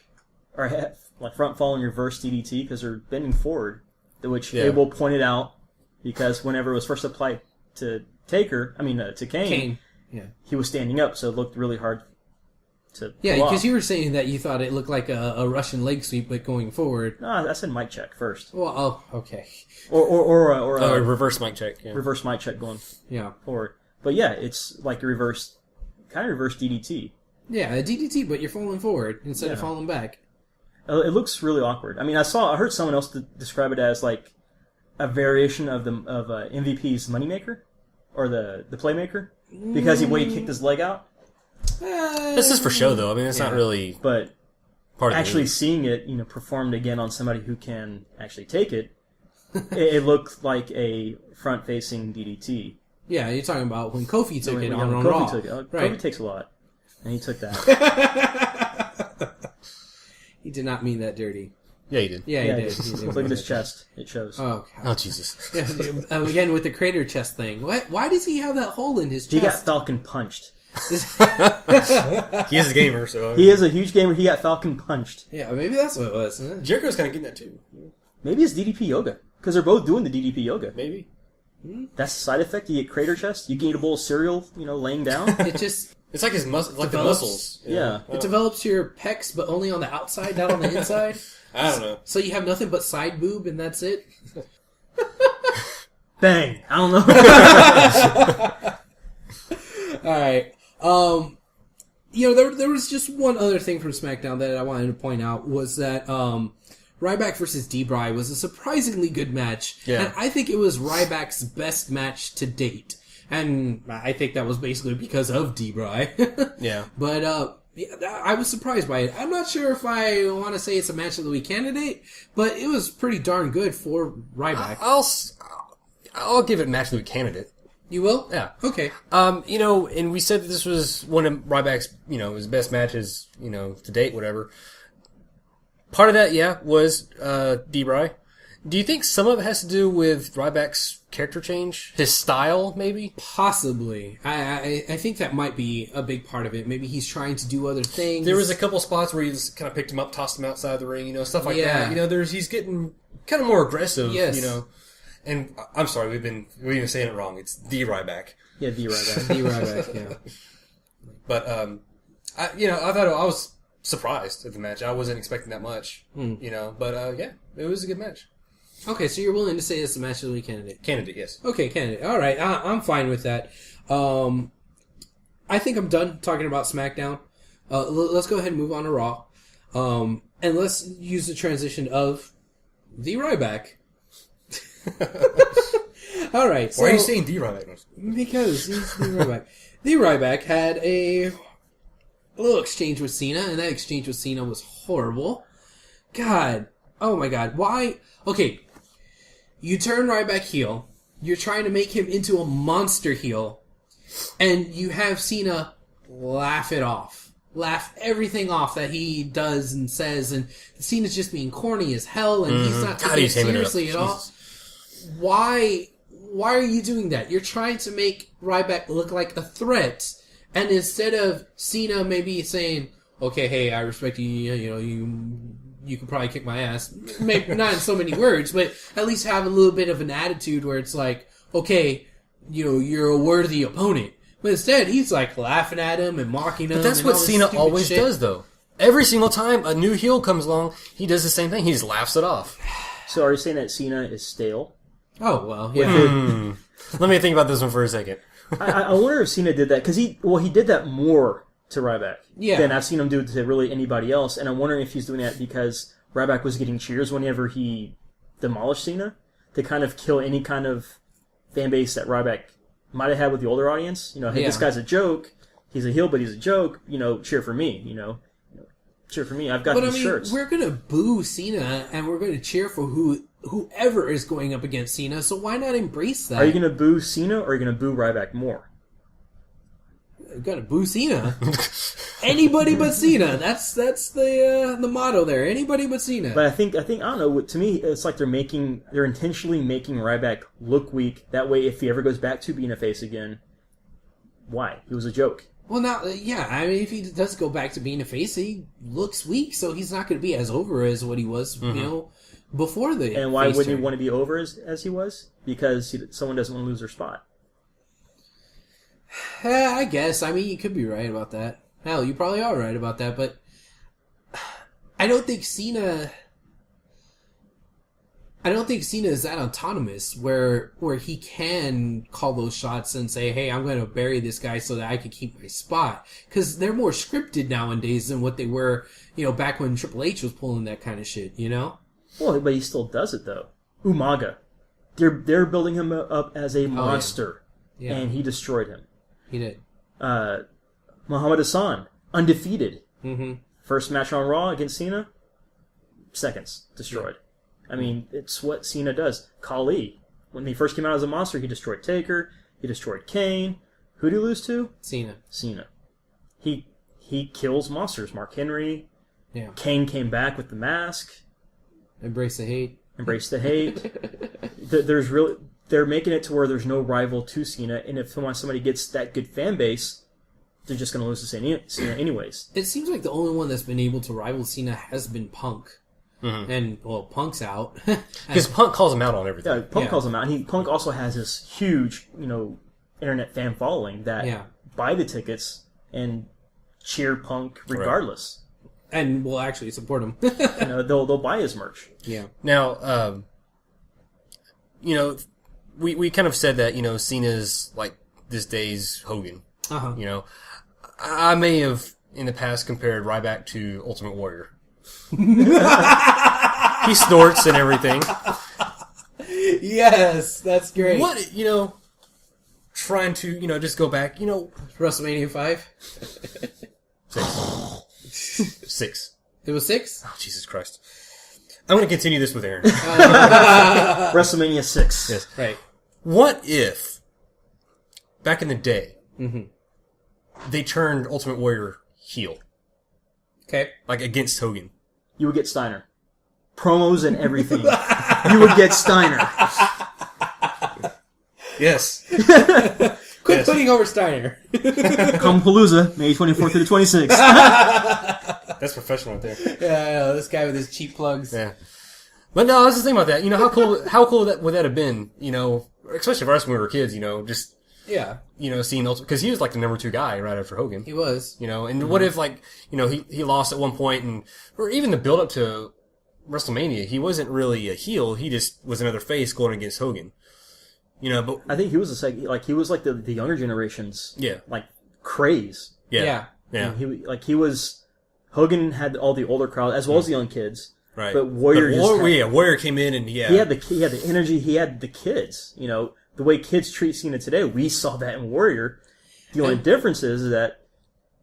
or like front falling reverse DDT because they're bending forward, which Abel pointed out because whenever it was first applied to to Kane, he was standing up, so it looked really hard to Yeah, pull off. because you were saying that you thought it looked like a Russian leg sweep, but going forward. No, I said mic check first, Well, okay. or a reverse mic check. Yeah. reverse mic check going Yeah. forward. But yeah, it's like a reverse DDT. Yeah, a DDT, but you're falling forward instead of falling back. It looks really awkward. I mean, I heard someone else describe it as like a variation of MVP's Moneymaker or the Playmaker because he kicked his leg out. This is for show, though. I mean, it's not really But part of actually the seeing it, performed again on somebody who can actually take it, it looked like a front-facing DDT. Yeah, you're talking about when Kofi took it on Kofi Raw. took it. Right. Kofi takes a lot, and he took that. He did not mean that dirty. Yeah, you did. Yeah, he did. He did Look mean at his that. chest; it shows. Oh, Oh, God. Jesus. Yeah, again, with the crater chest thing. Why does he have that hole in his He got chest? Falcon punched. He is a gamer, so... He is a huge gamer. He got Falcon punched. Yeah, maybe that's what it was. Jericho's kind of getting that, too. Maybe it's DDP yoga because they're both doing the DDP yoga. Maybe. That's the side effect. You get crater chest. You can eat a bowl of cereal, laying down. It just It's like his the develops- muscles. Yeah. it develops your pecs, but only on the outside, not on the inside. I don't know. So you have nothing but side boob, and that's it. Bang. I don't know. All right. There was just one other thing from SmackDown that I wanted to point out was that Ryback versus D-Bry was a surprisingly good match. Yeah. And I think it was Ryback's best match to date. And I think that was basically because of D-Bry. Yeah. But I was surprised by it. I'm not sure if I want to say it's a match of the week candidate, but it was pretty darn good for Ryback. I'll give it match of the week candidate. You will? Yeah. Okay. And we said that this was one of Ryback's, his best matches, to date, whatever. Part of that, yeah, was D-Bry. Do you think some of it has to do with Ryback's character change? His style, maybe? Possibly. I think that might be a big part of it. Maybe he's trying to do other things. There was a couple spots where he just kind of picked him up, tossed him outside the ring, stuff like Yeah. that. He's getting kind of more aggressive, Yes. And I'm sorry, we've been saying it wrong. It's D Ryback. Yeah, D Ryback. D Ryback, yeah. But I thought I was surprised at the match. I wasn't expecting that much, But yeah, it was a good match. Okay, so you're willing to say it's a match of the week candidate? Candidate, yes. Okay, candidate. All right, I'm fine with that. I think I'm done talking about SmackDown. Let's go ahead and move on to Raw, and let's use the transition of the Ryback. All right. So, Why are you saying D Ryback? because he's the Ryback. The Ryback had a little exchange with Cena, and that exchange with Cena was horrible. God. Oh my God. Why? Okay. You turn Ryback heel. You're trying to make him into a monster heel. And you have Cena laugh it off. Laugh everything off that he does and says. And Cena's just being corny as hell. And he's not taking it seriously at all. Why are you doing that? You're trying to make Ryback look like a threat. And instead of Cena maybe saying, okay, hey, I respect you, you can probably kick my ass. Maybe not in so many words, but at least have a little bit of an attitude where it's like, okay, you're a worthy opponent. But instead, he's like laughing at him and mocking him. But that's what Cena always does, though. Every single time a new heel comes along, he does the same thing. He just laughs it off. So are you saying that Cena is stale? Oh, well, yeah. Let me think about this one for a second. I wonder if Cena did that, because he did that more to Ryback than I've seen him do to really anybody else, and I'm wondering if he's doing that because Ryback was getting cheers whenever he demolished Cena, to kind of kill any kind of fan base that Ryback might have had with the older audience. Hey, this guy's a joke, he's a heel, but he's a joke, cheer for me, cheer for me, I've got these shirts. We're going to boo Cena, and we're going to cheer for whoever is going up against Cena, so why not embrace that? Are you going to boo Cena, or are you going to boo Ryback more? I'm going to boo Cena. Anybody but Cena. That's the motto there. Anybody but Cena. But I think I don't know. To me, it's like they're intentionally making Ryback look weak. That way, if he ever goes back to being a face again, why? He was a joke. Well, now, yeah. I mean, if he does go back to being a face, he looks weak, so he's not going to be as over as what he was, before the. And why face wouldn't turn. he want to be over as he was? Because someone doesn't want to lose their spot. I guess. I mean, you could be right about that. Hell, you probably are right about that, but I don't think Cena is that autonomous where he can call those shots and say, hey, I'm going to bury this guy so that I can keep my spot. Because they're more scripted nowadays than what they were, back when Triple H was pulling that kind of shit, Well, but he still does it, though. Umaga. They're building him up as a monster, Yeah. and he destroyed him. He did. Muhammad Hassan, undefeated. Mm-hmm. First match on Raw against Cena, seconds, destroyed. I mean, it's what Cena does. Khali, when he first came out as a monster, he destroyed Taker, he destroyed Kane. Who did he lose to? Cena. He kills monsters. Mark Henry. Yeah. Kane came back with the mask. Embrace the hate. Embrace the hate. They're making it to where there's no rival to Cena, and if somebody gets that good fan base, they're just going to lose to Cena anyways. It seems like the only one that's been able to rival Cena has been Punk. and Punk's out. Because Punk calls him out on everything. Yeah, Punk calls him out. And Punk also has this huge, internet fan following that buy the tickets and cheer Punk regardless. Right. And will actually support him. They'll buy his merch. Yeah. Now, we kind of said that, Cena's like this day's Hogan. Uh-huh. I may have in the past compared Ryback to Ultimate Warrior. He snorts and everything. Yes, that's great. What, trying to, just go back, WrestleMania 5? 6. It was 6? Oh, Jesus Christ. I'm going to continue this with Aaron. WrestleMania 6. Yes. Right. What if, back in the day, they turned Ultimate Warrior heel? Okay. Like, against Hogan. You would get Steiner. Promos and everything. You would get Steiner. Yes. Quit putting over Steiner. Comicpalooza, May 24th to the 26th. That's professional right there. Yeah, I know, this guy with his cheap plugs. Yeah. But no, I was just thinking about that. How cool would that have been, especially for us when we were kids, just, seeing Ultimate, because he was like the number 2 guy right after Hogan. He was. And what if he lost at one point or even the build up to WrestleMania, he wasn't really a heel, he just was another face going against Hogan. But I think he was he was like the younger generation's craze. Yeah. Hogan had all the older crowd as well as the young kids. Right. But Warrior Warrior came in and he had the energy, he had the kids. The way kids treat Cena today, we saw that in Warrior. The only difference is that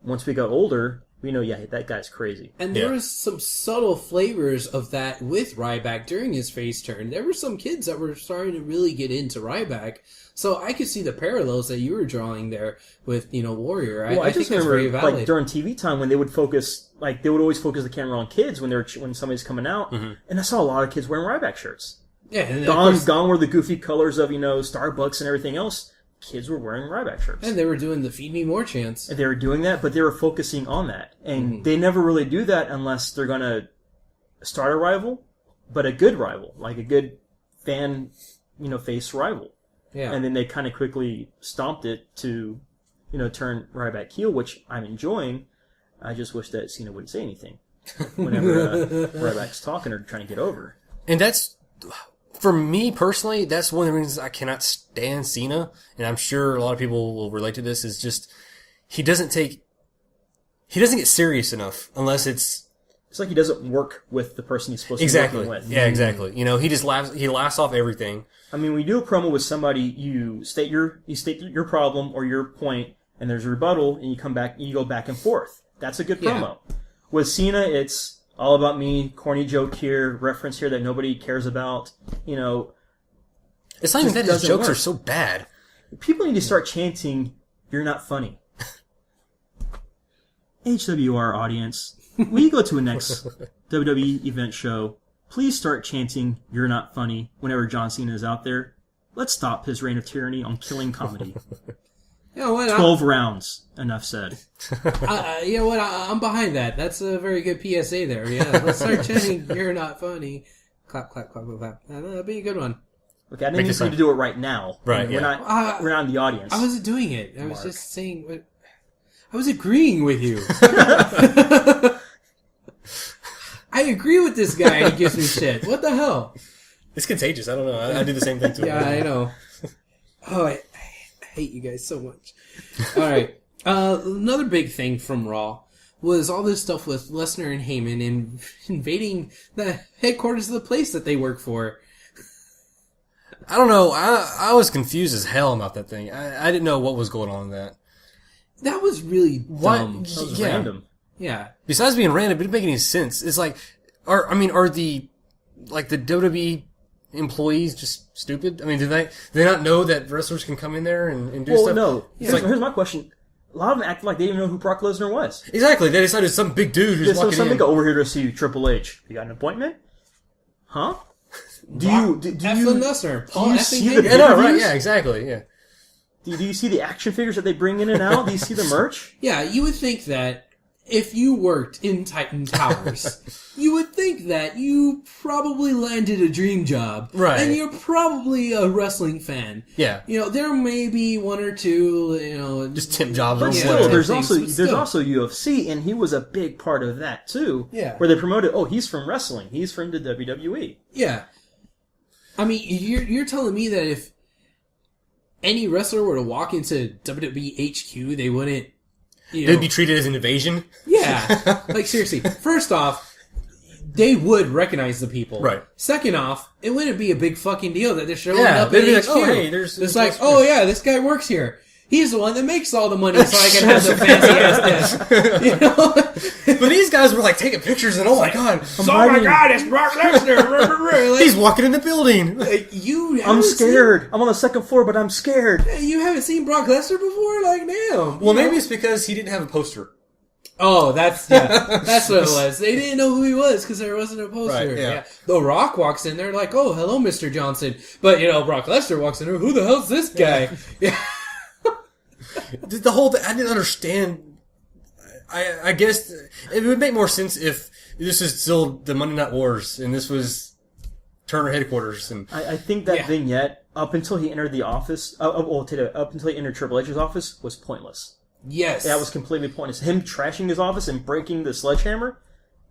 once we got older, we know, that guy's crazy. And there was some subtle flavors of that with Ryback during his face turn. There were some kids that were starting to really get into Ryback. So I could see the parallels that you were drawing there with, Warrior. Well, I think just that's remember, very valid. during TV time when they would focus, they would always focus the camera on kids when somebody's coming out. Mm-hmm. And I saw a lot of kids wearing Ryback shirts. Yeah. And gone were the goofy colors of, Starbucks and everything else. Kids were wearing Ryback shirts. And they were doing the Feed Me More chants. And they were doing that, but they were focusing on that. And they never really do that unless they're going to start a rival, but a good rival, like a good fan, face rival. Yeah. And then they kind of quickly stomped it to, turn Ryback heel, which I'm enjoying. I just wish that Cena wouldn't say anything whenever Ryback's talking or trying to get over. And that's, for me personally, that's one of the reasons I cannot stand Cena, and I'm sure a lot of people will relate to this, is just, he doesn't get serious enough unless it's like he doesn't work with the person he's supposed to be working with. Yeah, exactly. He just laughs off everything. I mean, when you do a promo with somebody, you state your problem or your point, and there's a rebuttal, and you go back and forth. That's a good promo. Yeah. With Cena, it's all about me, corny joke here, reference here that nobody cares about. It's not even that his jokes are so bad. People need to start chanting, "You're not funny." HWR audience, when you go to a next WWE event show, please start chanting, "You're not funny," whenever John Cena is out there. Let's stop his reign of tyranny on killing comedy. 12 rounds. Enough said. You know what? I'm behind that. That's a very good PSA there. Yeah, let's start chanting, "You're not funny." Clap, clap, clap, clap, clap. That'll be a good one. Okay, I didn't need to do it right now. Right, we're not in the audience. I wasn't doing it. I was just saying... I was agreeing with you. I agree with this guy and he gives me shit. What the hell? It's contagious. I don't know. I do the same thing too. Yeah, I know. Oh, I hate you guys so much. All right. Another big thing from Raw was all this stuff with Lesnar and Heyman invading the headquarters of the place that they work for. I don't know. I was confused as hell about that thing. I didn't know what was going on in that. That was really dumb. That was random. Yeah. Besides being random, it didn't make any sense. It's like, are the WWE employees just stupid? I mean, do they not know that wrestlers can come in there and do stuff? No. Here's my question. A lot of them acted like they didn't even know who Brock Lesnar was. Exactly. They decided some big dude who's walking in. Somebody go over here to see Triple H. You got an appointment? Huh? Do you see the pay-per-views? Right? Yeah, exactly. Yeah. Do you see the action figures that they bring in and out? Do you see the merch? Yeah, you would think that if you worked in Titan Towers, you would think that you probably landed a dream job. Right. And you're probably a wrestling fan. Yeah. You know, there may be one or two, you know... Just temp jobs. But or still, whatever. there's also UFC, and he was a big part of that too. Yeah. Where they promoted, he's from wrestling, he's from the WWE. Yeah. I mean, you're telling me that if any wrestler were to walk into WWE HQ, they wouldn't... They'd be treated as an invasion? Yeah. Like, seriously. First off, they would recognize the people. Right. Second off, it wouldn't be a big fucking deal that they're showing Yeah, up they'd at be HQ. like, oh, hey, there's... It's like, oh yeah, this guy works here. He's the one that makes all the money so I can have the fancy-ass desk. You know? But these guys were like taking pictures and oh my god, it's Brock Lesnar. Like, he's walking in the building. I'm scared. I'm on the second floor, but I'm scared. You haven't seen Brock Lesnar before? Like, damn. Well, maybe it's because he didn't have a poster. Oh, that's what it was. They didn't know who he was because there wasn't a poster. Right, yeah. The Rock walks in, they're like, oh, hello, Mr. Johnson. But, Brock Lesnar walks in, who the hell's this guy? Yeah. The whole thing, I didn't understand. I guess it would make more sense if this is still the Monday Night Wars and this was Turner headquarters. And I think that vignette, up until he entered the office, up until he entered Triple H's office, was pointless. Yes. That was completely pointless. Him trashing his office and breaking the sledgehammer,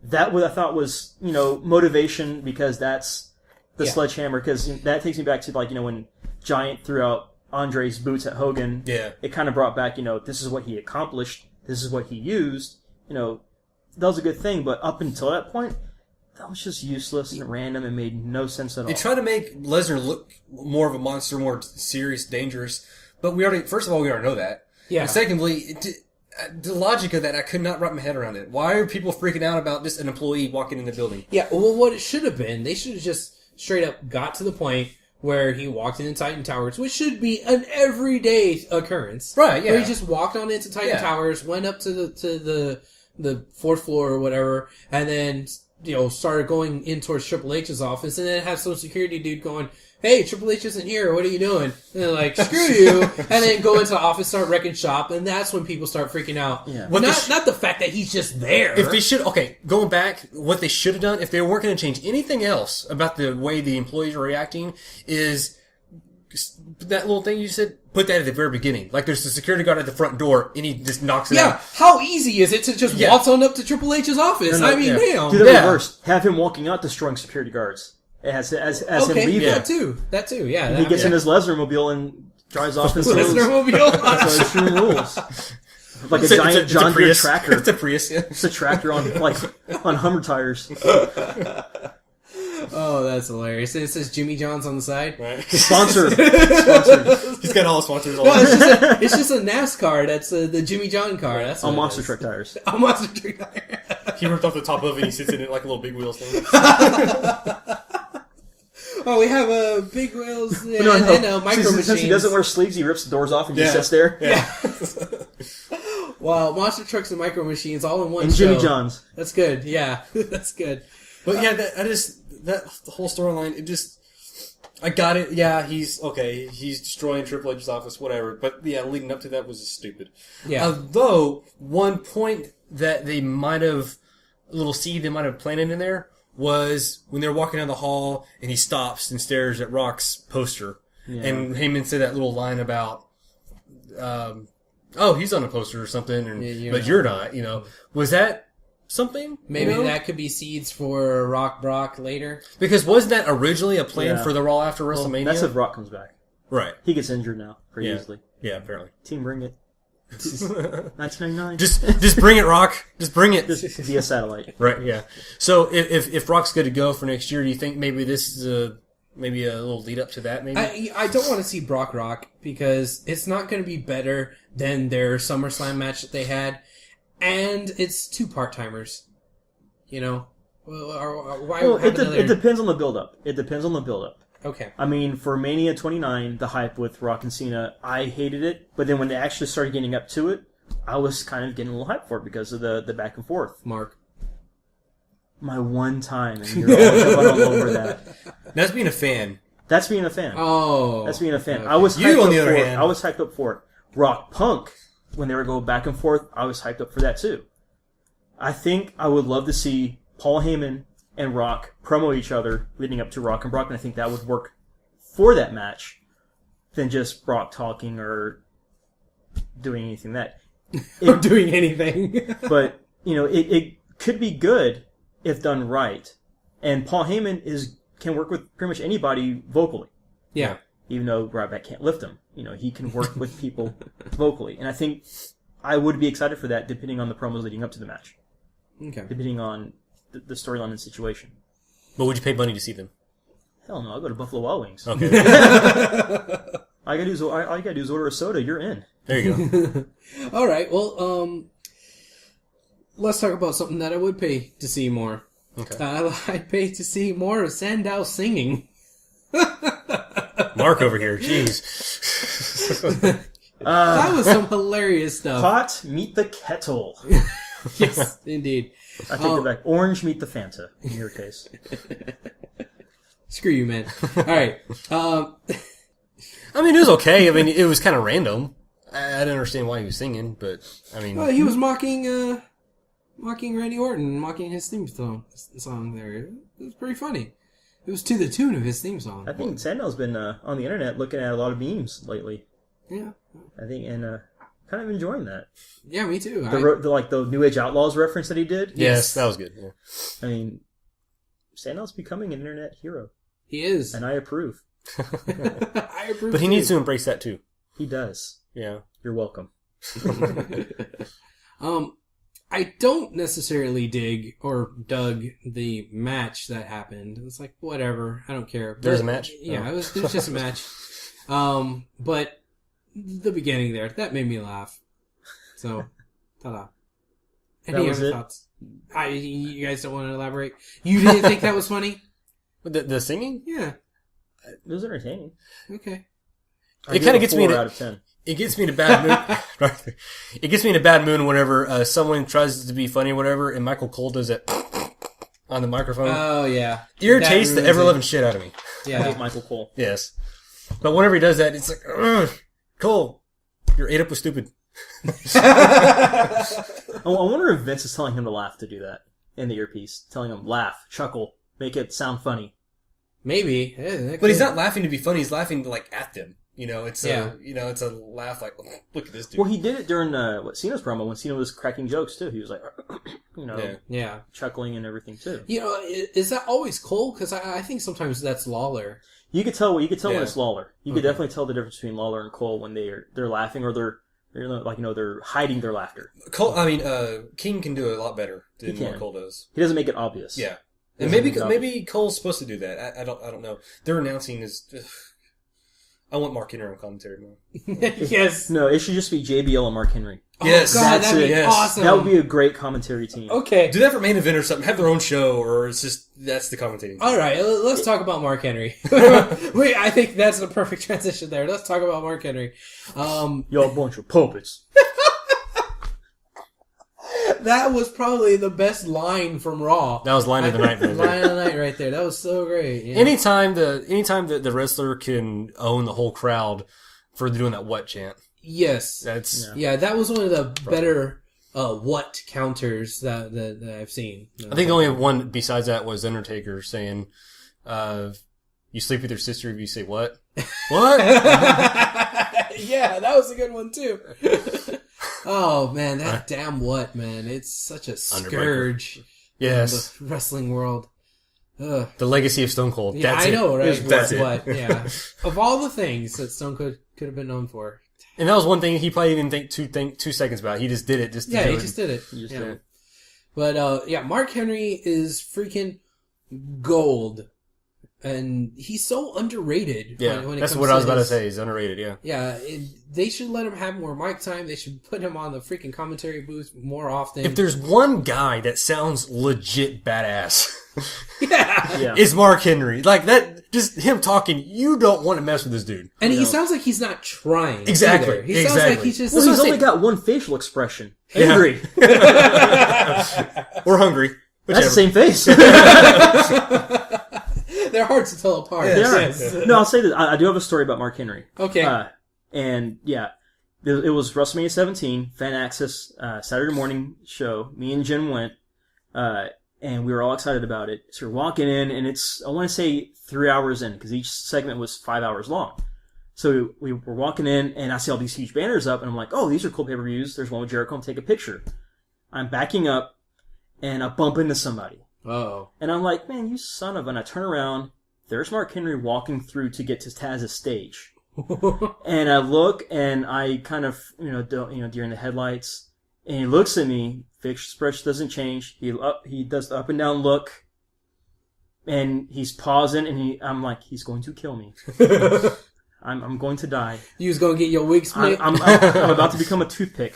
that I thought was, motivation because that's the sledgehammer. Because that takes me back to, when Giant threw out Andre's boots at Hogan. Yeah. It kind of brought back, this is what he accomplished. This is what he used. That was a good thing. But up until that point, that was just useless and random and made no sense at all. They tried to make Lesnar look more of a monster, more serious, dangerous. But first of all, we already know that. Yeah. And secondly, the logic of that, I could not wrap my head around it. Why are people freaking out about just an employee walking in the building? Yeah, well, what it should have been, they should have just straight up got to the point where he walked into Titan Towers, which should be an everyday occurrence. Right, yeah. Where he just walked on into Titan Towers, went up to the fourth floor or whatever, and then, started going in towards Triple H's office, and then have some security dude going, hey, Triple H isn't here, what are you doing? And they're like, screw you, and then go into the office, start wrecking shop, and that's when people start freaking out. Yeah. Not the fact that he's just there. If they going back, what they should have done, if they weren't going to change anything else about the way the employees are reacting, is that little thing you said, put that at the very beginning. Like there's the security guard at the front door, and he just knocks it out. How easy is it to just waltz on up to Triple H's office? No, I mean, damn. Do the reverse. Have him walking out, destroying security guards. As him leaving. That too. Yeah. And he gets in his Lesnar mobile and drives off his Lesnar mobile. That's Extreme Rules. Like a giant John Deere tractor. It's a Prius, yeah. It's a tractor on Hummer tires. Oh, that's hilarious. And it says Jimmy John's on the side. Right. Sponsored. He's got all the sponsors on. No, it's just a NASCAR. That's the Jimmy John car. That's on Monster Truck tires. On Monster Truck tires. He ripped off the top of it and he sits in it like a little big wheels thing. Oh, we have big wheels and micro machines. Since he doesn't wear sleeves, he rips the doors off and just sits there. Yeah. Well, monster trucks and micro machines all in one and show. Jimmy John's. That's good. Yeah, that's good. But yeah, the whole storyline, I got it. Yeah, he's destroying Triple H's office, whatever. But yeah, leading up to that was just stupid. Yeah. Although one point that they might have, a little seed they might have planted in there, was when they're walking down the hall and he stops and stares at Rock's poster. Yeah. And Heyman said that little line about, he's on a poster or something, but you're not, Was that something? Maybe that could be seeds for Rock Brock later. Because wasn't that originally a plan for the Raw after WrestleMania? That's if Rock comes back. Right. He gets injured now pretty easily. Yeah, apparently. Team Bring It. 1999. Just bring it, Rock. Just bring it. Just via satellite. Right, yeah. So if Rock's good to go for next year, do you think maybe this is maybe a little lead up to that, maybe? I don't want to see Brock Rock because it's not going to be better than their SummerSlam match that they had. And it's two part-timers. Why it depends on the build-up. Okay. I mean, for Mania 29, the hype with Rock and Cena, I hated it. But then when they actually started getting up to it, I was kind of getting a little hyped for it because of the back and forth. Mark. My one time, and you're all over that. That's being a fan. That's being a fan. Oh. That's being a fan. Okay. I was You, hyped on the up other for it. hand. I was hyped up for it. Rock Punk, when they were going back and forth, I was hyped up for that too. I think I would love to see Paul Heyman and Rock promo each other leading up to Rock and Brock, and I think that would work for that match than just Brock talking or doing anything that. Or doing anything. But, it could be good if done right. And Paul Heyman can work with pretty much anybody vocally. Yeah. Even though Ryback can't lift him. He can work with people vocally. And I think I would be excited for that depending on the promos leading up to the match. Okay. Depending on the storyline and situation. But would you pay money to see them? Hell no, I'll go to Buffalo Wild Wings. Okay. All you gotta do is order a soda, you're in. There you go. All right. Well, let's talk about something that I would pay to see more. Okay. I'd pay to see more of Sandow singing. Mark over here, jeez. That was some hilarious stuff. Pot, meet the kettle. Yes, indeed. I take it back. Orange, meet the Fanta, in your case. Screw you, man. All right. I mean, it was okay. I mean, it was kind of random. I didn't understand why he was singing, but, I mean... Well, he was mocking Randy Orton, mocking his theme song there. It was pretty funny. It was to the tune of his theme song. I think Sandow's been on the internet looking at a lot of memes lately. Yeah. I think, and kind of enjoying that. Yeah, me too. The New Age Outlaws reference that he did. Yes, that was good. Yeah. I mean, Sandow's becoming an internet hero. He is. And I approve. I approve. But he needs to embrace that, too. He does. Yeah. You're welcome. I don't necessarily dig or dug the match that happened. It's like, whatever. I don't care. There's a match? Yeah, Oh. it was just a match. But the beginning there, that made me laugh. So, ta-da. Any other thoughts? You guys don't want to elaborate? You didn't think that was funny? The singing? Yeah. It was entertaining. Okay. It kind of gets me 4 out of 10. It gets me in a bad mood. It gets me in a bad mood whenever someone tries to be funny or whatever, and Michael Cole does it on the microphone. Oh, yeah. Irritates the ever-loving shit out of me. Yeah. I hate Michael Cole. Yes. But whenever he does that, it's like, ugh, Cole, you're ate up with stupid. I wonder if Vince is telling him to laugh to do that in the earpiece. Telling him, laugh, chuckle, make it sound funny. Maybe. But he's not laughing to be funny, he's laughing at them. It's a laugh like, look at this dude. Well, he did it during Cena's promo when Cena was cracking jokes too. He was like, yeah, chuckling and everything too. Is that always Cole? Because I think sometimes that's Lawler. You could tell when it's Lawler. You could definitely tell the difference between Lawler and Cole when they're laughing or they're hiding their laughter. King can do it a lot better than what Cole does. He doesn't make it obvious. Yeah, and maybe Cole's supposed to do that. I don't know. Their announcing is. I want Mark Henry on commentary more. Yes. No, it should just be JBL and Mark Henry. Yes. Oh, God, that'd be awesome. That would be a great commentary team. Okay. Do that for main event or something. Have their own show, or it's just, that's the commentating team. All right, let's talk about Mark Henry. Wait, I think that's the perfect transition there. Let's talk about Mark Henry. Y'all a bunch of puppets. That was probably the best line from Raw. That was line of the night. Line of the night right there. That was so great. Yeah. Anytime the wrestler can own the whole crowd for doing that what chant. Yes. That was one of the better what counters that I've seen. I think the only one besides that was Undertaker saying, you sleep with your sister if you say what? What? Yeah, that was a good one too. Oh man, that damn what, man. It's such a scourge in the wrestling world. Ugh. The legacy of Stone Cold. Yeah, That's I know, right? That's what, yeah. Of all the things that Stone could have been known for. And that was one thing he probably didn't think 2 seconds about. He just did it just to do it. He just did it. But Mark Henry is freaking gold. And he's so underrated. Yeah, when it that's comes what to I was about to say. He's underrated, yeah. Yeah, they should let him have more mic time. They should put him on the freaking commentary booth more often. If there's one guy that sounds legit badass, yeah, it's Mark Henry. Like that, just him talking, you don't want to mess with this dude. And he sounds like he's not trying. Exactly. Either. He sounds like he's just... Well, he's only got one facial expression. Angry. Or hungry. Whichever. That's the same face. They're hard to tell apart. Yes. No, I'll say this. I do have a story about Mark Henry. Okay. it was WrestleMania 17, Fan Access, Saturday morning show. Me and Jen went, and we were all excited about it. So we're walking in, and it's, I want to say 3 hours in, because each segment was 5 hours long. So we were walking in, and I see all these huge banners up, and I'm like, oh, these are cool pay-per-views. There's one with Jericho. I'll take a picture. I'm backing up, and I bump into somebody. Uh-oh. And I'm like, man, you son of a... And I turn around. There's Mark Henry walking through to get to Taz's stage. And I look, and I kind of, during the headlights, and he looks at me. Facial expression doesn't change. He does the up and down look, and he's pausing, and I'm like, he's going to kill me. I'm going to die. You was going to get your wig split? I'm about to become a toothpick.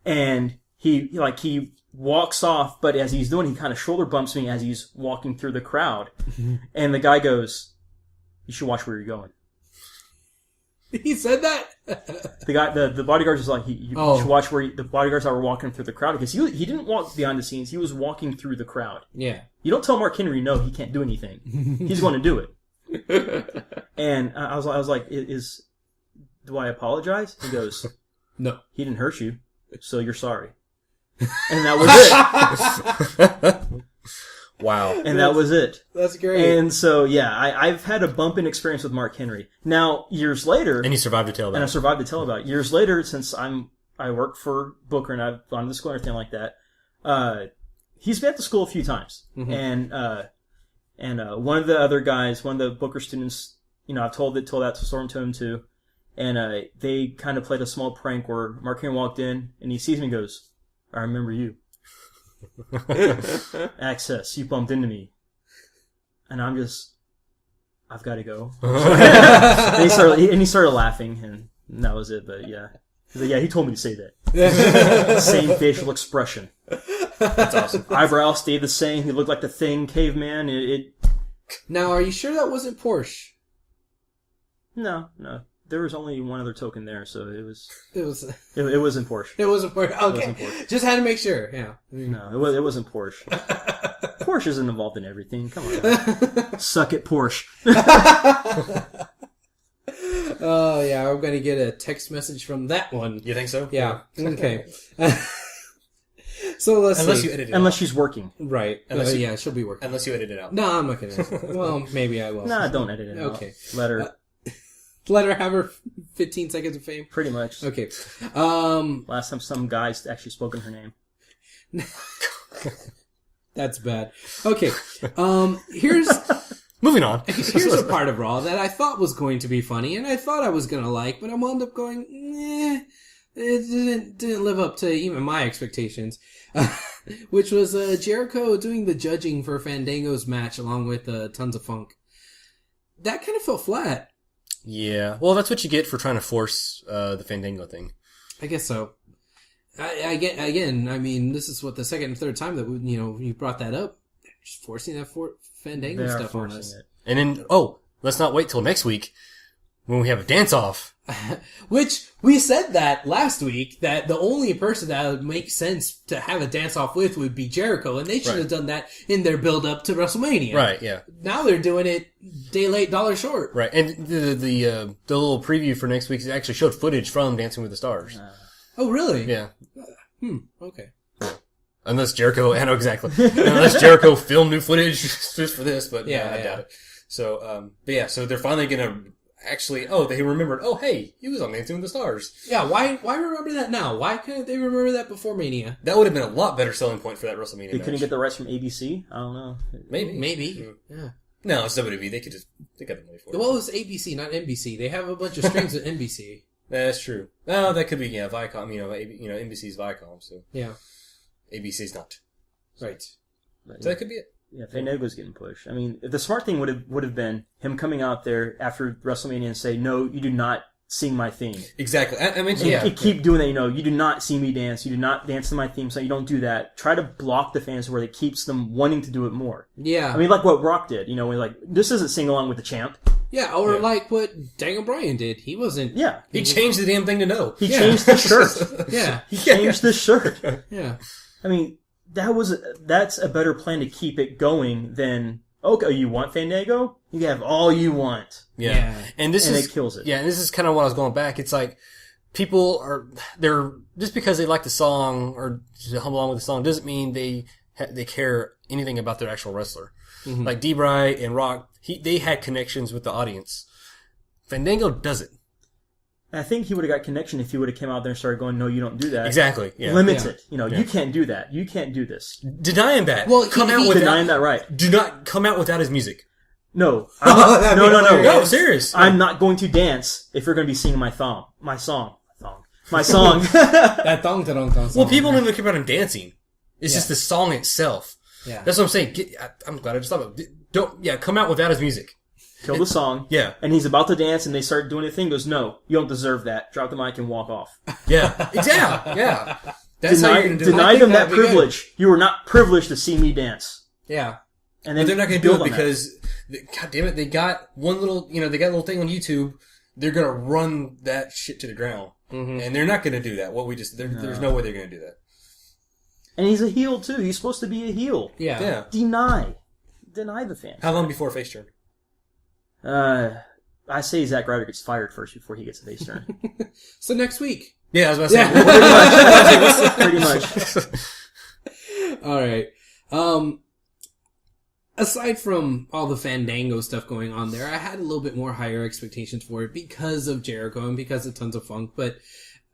And he walks off, but as he's doing, he kind of shoulder bumps me as he's walking through the crowd. And the guy goes, you should watch where you're going. He said that? The bodyguard is like, you should watch where the bodyguards that were walking through the crowd, because he didn't walk behind the scenes, he was walking through the crowd. Yeah. You don't tell Mark Henry no, he can't do anything. He's going to do it. And I was like, do I apologize? He goes, no. He didn't hurt you, so you're sorry. And that was it. Wow. And that was it. That's great. And so, yeah, I've had a bumping experience with Mark Henry. Now, years later... And you survived to tell about it. And I survived to tell about it. Years later, since I work for Booker and I've gone to school and everything like that, he's been at the school a few times. Mm-hmm. And one of the other guys, one of the Booker students, I've told that story to him too. And they kind of played a small prank where Mark Henry walked in and he sees me and goes, I remember you. Access, you bumped into me. And I've got to go. and he started laughing, and that was it. But yeah. He told me to say that. Same facial expression. That's awesome. Eyebrows stayed the same. He looked like the Thing caveman. Now, are you sure that wasn't Porsche? No. There was only one other token there, so it wasn't Porsche. It wasn't Porsche. Okay. It wasn't Porsche. Just had to make sure. Yeah. No, it wasn't Porsche. Porsche isn't involved in everything. Come on. Suck it, Porsche. Oh, yeah. I'm going to get a text message from that one. You think so? Yeah. Okay. So let's Unless see. you edit it out. Unless she's working. Right. Yeah, she'll be working. Unless you edit it out. No, I'm not going to. Well, maybe I will. Nah, don't edit it out. Okay. Let her have her 15 seconds of fame. Pretty much. Okay. Last time some guys actually spoke in her name. That's bad. Okay. Here's moving on. Here's a part of Raw that I thought was going to be funny and I thought I was going to like, but I wound up going, it didn't live up to even my expectations. Which was Jericho doing the judging for Fandango's match along with Tons of Funk. That kind of fell flat. Yeah. Well, that's what you get for trying to force the Fandango thing. I guess so. I mean, this is what the second and third time that you brought that up. They're just forcing that Fandango stuff on us. And then, let's not wait till next week when we have a dance-off. Which, we said that last week, that the only person that would make sense to have a dance-off with would be Jericho, and they should have done that in their build-up to WrestleMania. Right, yeah. Now they're doing it day late, dollar short. Right, and the little preview for next week actually showed footage from Dancing with the Stars. Oh, really? Yeah. Okay. Unless Jericho, I know exactly. Unless Jericho filmed new footage just for this, but I doubt it. So, so they're finally gonna actually, they remembered, hey, he was on Dancing with the Stars. Yeah, why remember that now? Why couldn't they remember that before Mania? That would have been a lot better selling point for that WrestleMania They match. couldn't get the rights from ABC? I don't know. Maybe. Yeah. No, it's WWE. They got the money for it. Well, it's ABC, not NBC. They have a bunch of strings with NBC. That's true. No, that could be, Viacom, NBC's Viacom, so. Yeah. ABC's not. Right. So that could be it. Yeah, Fandango's getting pushed. I mean, the smart thing would have been him coming out there after WrestleMania and say, no, you do not sing my theme. Exactly. I mentioned, you keep doing that, you do not see me dance, you do not dance to my theme, so you don't do that. Try to block the fans where it keeps them wanting to do it more. Yeah. I mean, like what Rock did, this isn't sing along with the champ. Yeah, or like what Daniel Bryan did. He wasn't... Yeah. He changed the damn thing to no. He changed the shirt. Yeah. He changed the shirt. Yeah. I mean, that's a better plan to keep it going than, okay, you want Fandango? You can have all you want. Yeah. And it kills it. Yeah, and this is kind of what I was going back. It's like, they're just because they like the song or to hum along with the song doesn't mean they care anything about their actual wrestler. Mm-hmm. Like D-Bry and Rock, they had connections with the audience. Fandango doesn't. I think he would have got connection if he would have come out there and started going, no, you don't do that. Exactly. Yeah. Limit it. You can't do that. You can't do this. Denying that. Well, denying that right. Do not come out without his music. No. No. No, serious. I'm not going to dance if you're going to be singing my song. My song. That thong song. Well, people don't even care about him dancing. It's just the song itself. Yeah. That's what I'm saying. I'm glad I just thought about it. Come out without his music. Kill the song. Yeah. And he's about to dance and they start doing a thing. Goes, no, you don't deserve that. Drop the mic and walk off. Yeah. Yeah. That's how you're going to do it. Deny them that privilege. You are not privileged to see me dance. Yeah. And then but they're not going to do it because, God damn it, they got one little, they got a little thing on YouTube. They're going to run that shit to the ground. Mm-hmm. And they're not going to do that. There's no way they're going to do that. And he's a heel too. He's supposed to be a heel. Yeah. Deny the fans. How long before face turn? I say Zack Ryder gets fired first before he gets a face turn. So next week. Yeah, I was about to say. Pretty much. All right. Aside from all the Fandango stuff going on there, I had a little bit more higher expectations for it because of Jericho and because of Tons of Funk, but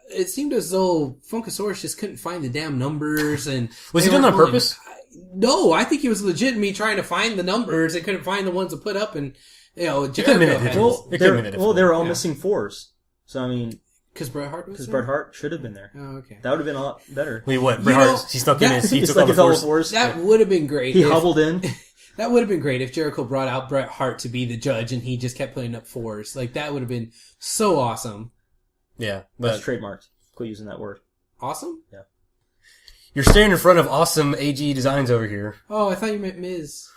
it seemed as though Funkasaurus just couldn't find the damn numbers. And was he doing that on purpose? No, I think he was legit me trying to find the numbers and couldn't find the ones to put up. And Jericho they were all missing fours. So I mean, because Bret Hart was there? Bret Hart should have been there. Oh, okay. That would have been a lot better. Wait, what? Bret Hart? He stuck in his. He took all the fours. That would have been great. He hobbled in. That would have been great if Jericho brought out Bret Hart to be the judge and he just kept putting up fours. Like, that would have been so awesome. Yeah. That's trademarked. Quit using that word. Awesome? Yeah. You're staring in front of awesome AG designs over here. Oh, I thought you meant Miz.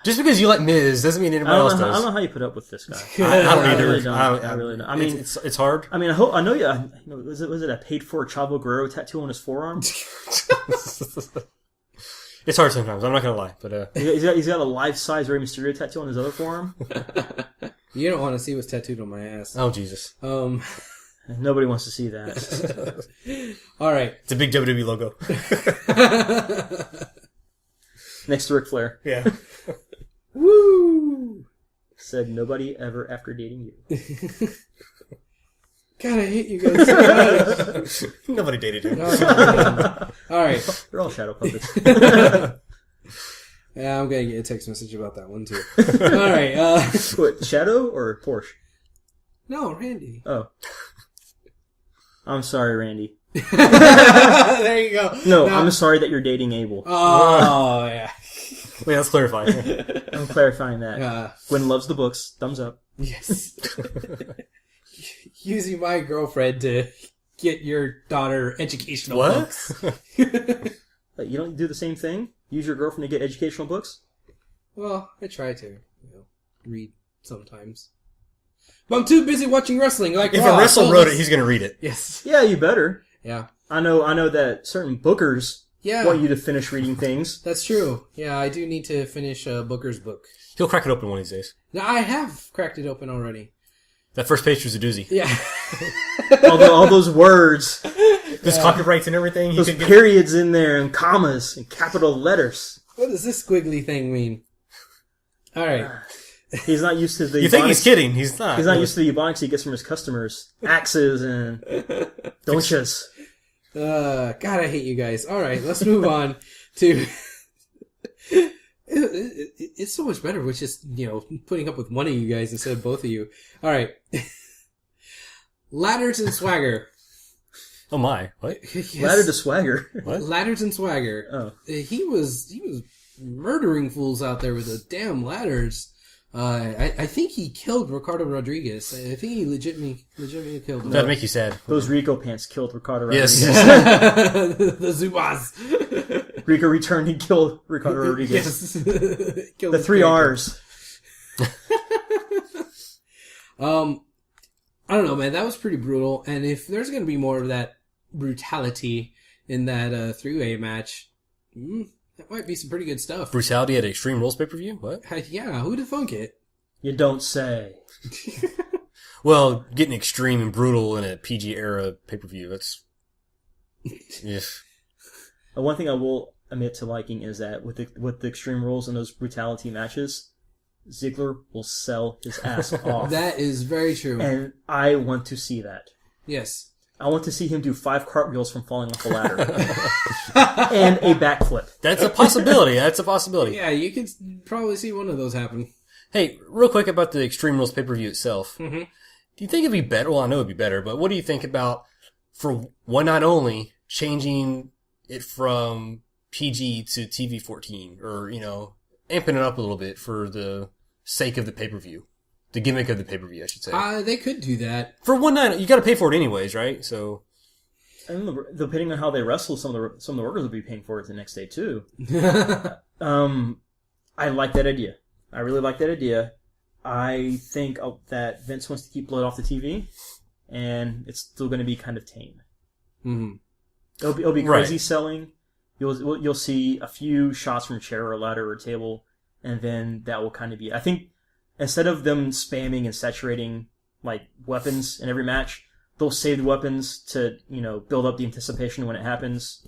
Just because you like Miz doesn't mean anybody else does. I don't know how you put up with this guy. I don't either. I really don't. I mean, it's hard. I mean, I know you. Was it a paid for Chavo Guerrero tattoo on his forearm? It's hard sometimes. I'm not gonna lie, but he's got a life-size Rey Mysterio tattoo on his other forearm. You don't want to see what's tattooed on my ass. Oh Jesus! Nobody wants to see that. All right, it's a big WWE logo next to Ric Flair. Yeah. Woo! Said nobody ever after dating you. God, I hate you guys so much. Nobody dated him. All right. They're all shadow puppets. Yeah, I'm going to get a text message about that one, too. All right. What, Shadow or Porsche? No, Randy. Oh. I'm sorry, Randy. There you go. No, I'm sorry that you're dating Abel. Oh, yeah. Wait, let's clarify. I'm clarifying that. Gwen loves the books. Thumbs up. Yes. Using my girlfriend to get your daughter educational books. You don't do the same thing? Use your girlfriend to get educational books? Well, I try to, read sometimes. But I'm too busy watching wrestling. Like if a wrestler wrote it, he's going to read it. Yes. Yeah, you better. Yeah. I know that certain bookers want you to finish reading things. That's true. Yeah, I do need to finish Booker's book. He'll crack it open one of these days. Now, I have cracked it open already. That first page was a doozy. Yeah. all those words. There's copyrights and everything. Those periods in there and commas and capital letters. What does this squiggly thing mean? All right. He's not used to the... You think he's kidding. He's not. He's not used to the ebonics he gets from his customers. Axes and don'tchas. God, I hate you guys. All right, let's move on to... It's so much better with just, putting up with one of you guys instead of both of you. All right. Ladders and Swagger. Oh my! What? Yes. Ladder to Swagger. What? Ladders and Swagger. Oh. He was murdering fools out there with the damn ladders. I think he killed Ricardo Rodriguez. I think he legitimately killed him. That'd make you sad. Those Rico pants killed Ricardo Rodriguez. Yes. The Zubas. Rico returned and killed Ricardo Rodriguez. Yes. Killed the 3 R's. I don't know, man. That was pretty brutal. And if there's going to be more of that brutality in that 3-way match, that might be some pretty good stuff. Brutality at Extreme Rules pay-per-view? What? Yeah, who'd have thunk it? You don't say. Well, getting extreme and brutal in a PG era pay-per-view, that's... yeah. One thing I will admit to liking is that with the Extreme Rules and those brutality matches, Ziggler will sell his ass off. That is very true. And I want to see that. Yes. I want to see him do 5 cartwheels from falling off a ladder. And a backflip. That's a possibility. That's a possibility. Yeah, you could probably see one of those happen. Hey, real quick about the Extreme Rules pay-per-view itself. Mm-hmm. Do you think it'd be better? Well, I know it'd be better, but what do you think about, for one night only, changing it from PG to TV-14? Or, amping it up a little bit for the sake of the pay-per-view. The gimmick of the pay-per-view, I should say. They could do that. For one night, you gotta pay for it anyways, right? So... And depending on how they wrestle, some of the workers will be paying for it the next day, too. I like that idea. I really like that idea. I think that Vince wants to keep blood off the TV, and it's still going to be kind of tame. Mm-hmm. It'll be crazy selling. You'll see a few shots from a chair or a ladder or a table, and then that will kind of be... I think instead of them spamming and saturating like weapons in every match, they'll save the weapons to build up the anticipation when it happens.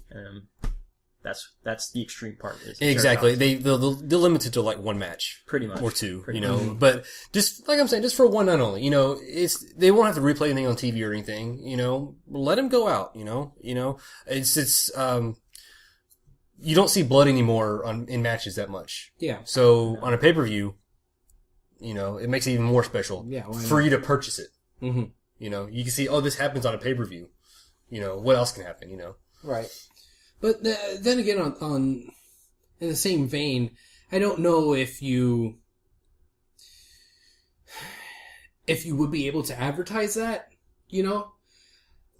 That's the extreme part. Exactly. They'll limit it to like one match, pretty much, or two. Pretty much. But just like I'm saying, just for one night only. They won't have to replay anything on TV or anything. Let them go out. It's you don't see blood anymore in matches that much. Yeah. So on a pay-per-view, it makes it even more special. Yeah. For you to purchase it. Mm-hmm. You can see, this happens on a pay-per-view. What else can happen? Right. But then again, on in the same vein, I don't know if you would be able to advertise that.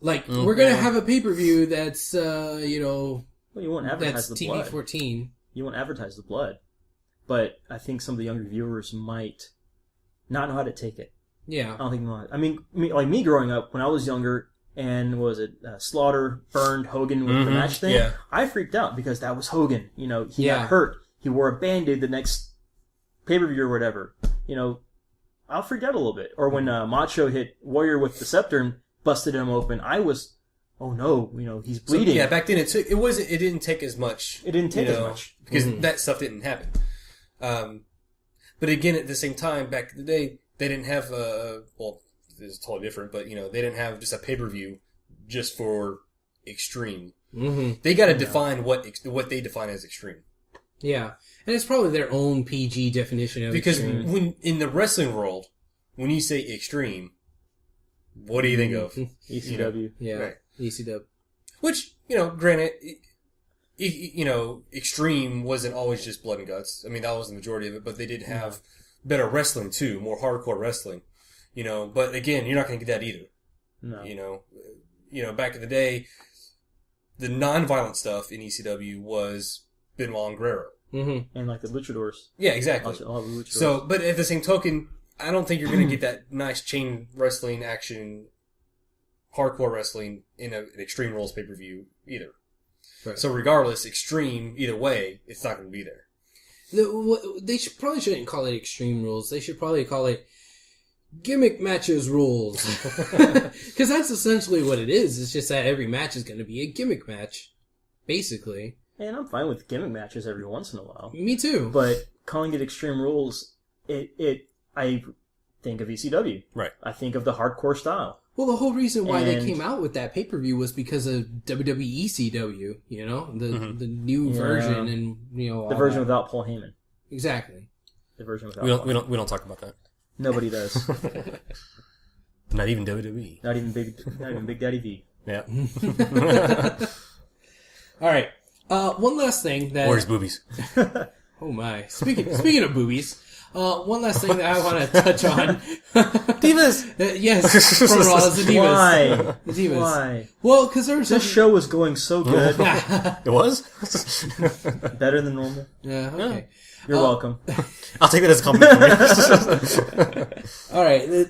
Like we're gonna have a pay-per-view that's Well, you won't advertise that's the blood. TV-14. You won't advertise the blood, but I think some of the younger viewers might not know how to take it. Yeah. I don't think. I mean, me growing up when I was younger, and Slaughter burned Hogan with the match thing. Yeah. I freaked out because that was Hogan. He got hurt. He wore a Band-Aid the next pay-per-view or whatever. I freaked out a little bit. Or when Macho hit Warrior with the scepter and busted him open, I was, oh no, he's bleeding. So, yeah, back then it didn't take as much. It didn't take as much because that stuff didn't happen. But again, at the same time, back in the day, they didn't have this is totally different, but they didn't have just a pay-per-view just for extreme. Mm-hmm. They got to define what they define as extreme. Yeah, and it's probably their own PG definition of extreme. Because when in the wrestling world, when you say extreme, what do you think of? ECW. Yeah, right. ECW. Which granted, extreme wasn't always just blood and guts. I mean, that was the majority of it, but they did have better wrestling too, more hardcore wrestling. But again, you're not going to get that either. No. Back in the day, the non-violent stuff in ECW was Benoit and Guerrero. Mm-hmm. And like the luchadors. Yeah, exactly. All the luchadors. So, but at the same token, I don't think you're going to get that nice chain wrestling action, hardcore wrestling in an Extreme Rules pay-per-view either. Right. So regardless, extreme, either way, it's not going to be there. They probably shouldn't call it Extreme Rules. They should probably call it Gimmick Matches Rules. Because that's essentially what it is. It's just that every match is going to be a gimmick match, basically. And I'm fine with gimmick matches every once in a while. Me too. But calling it Extreme Rules, I think of ECW. Right. I think of the hardcore style. Well, the whole reason why they came out with that pay-per-view was because of WWE ECW, the new version and, the version without Paul Heyman. Exactly. The version without we don't talk about that. Nobody does. Not even WWE. Not even Big Daddy V. Yeah. All right. One last thing that... Where's boobies? Oh my. Speaking of boobies, one last thing that I want to touch on. Divas! Yes, from Raw is the Divas. Why? The Divas. Why? Well, because there was This show was going so good. It was? Better than normal. Yeah, okay. You're welcome. I'll take that as a compliment. All right.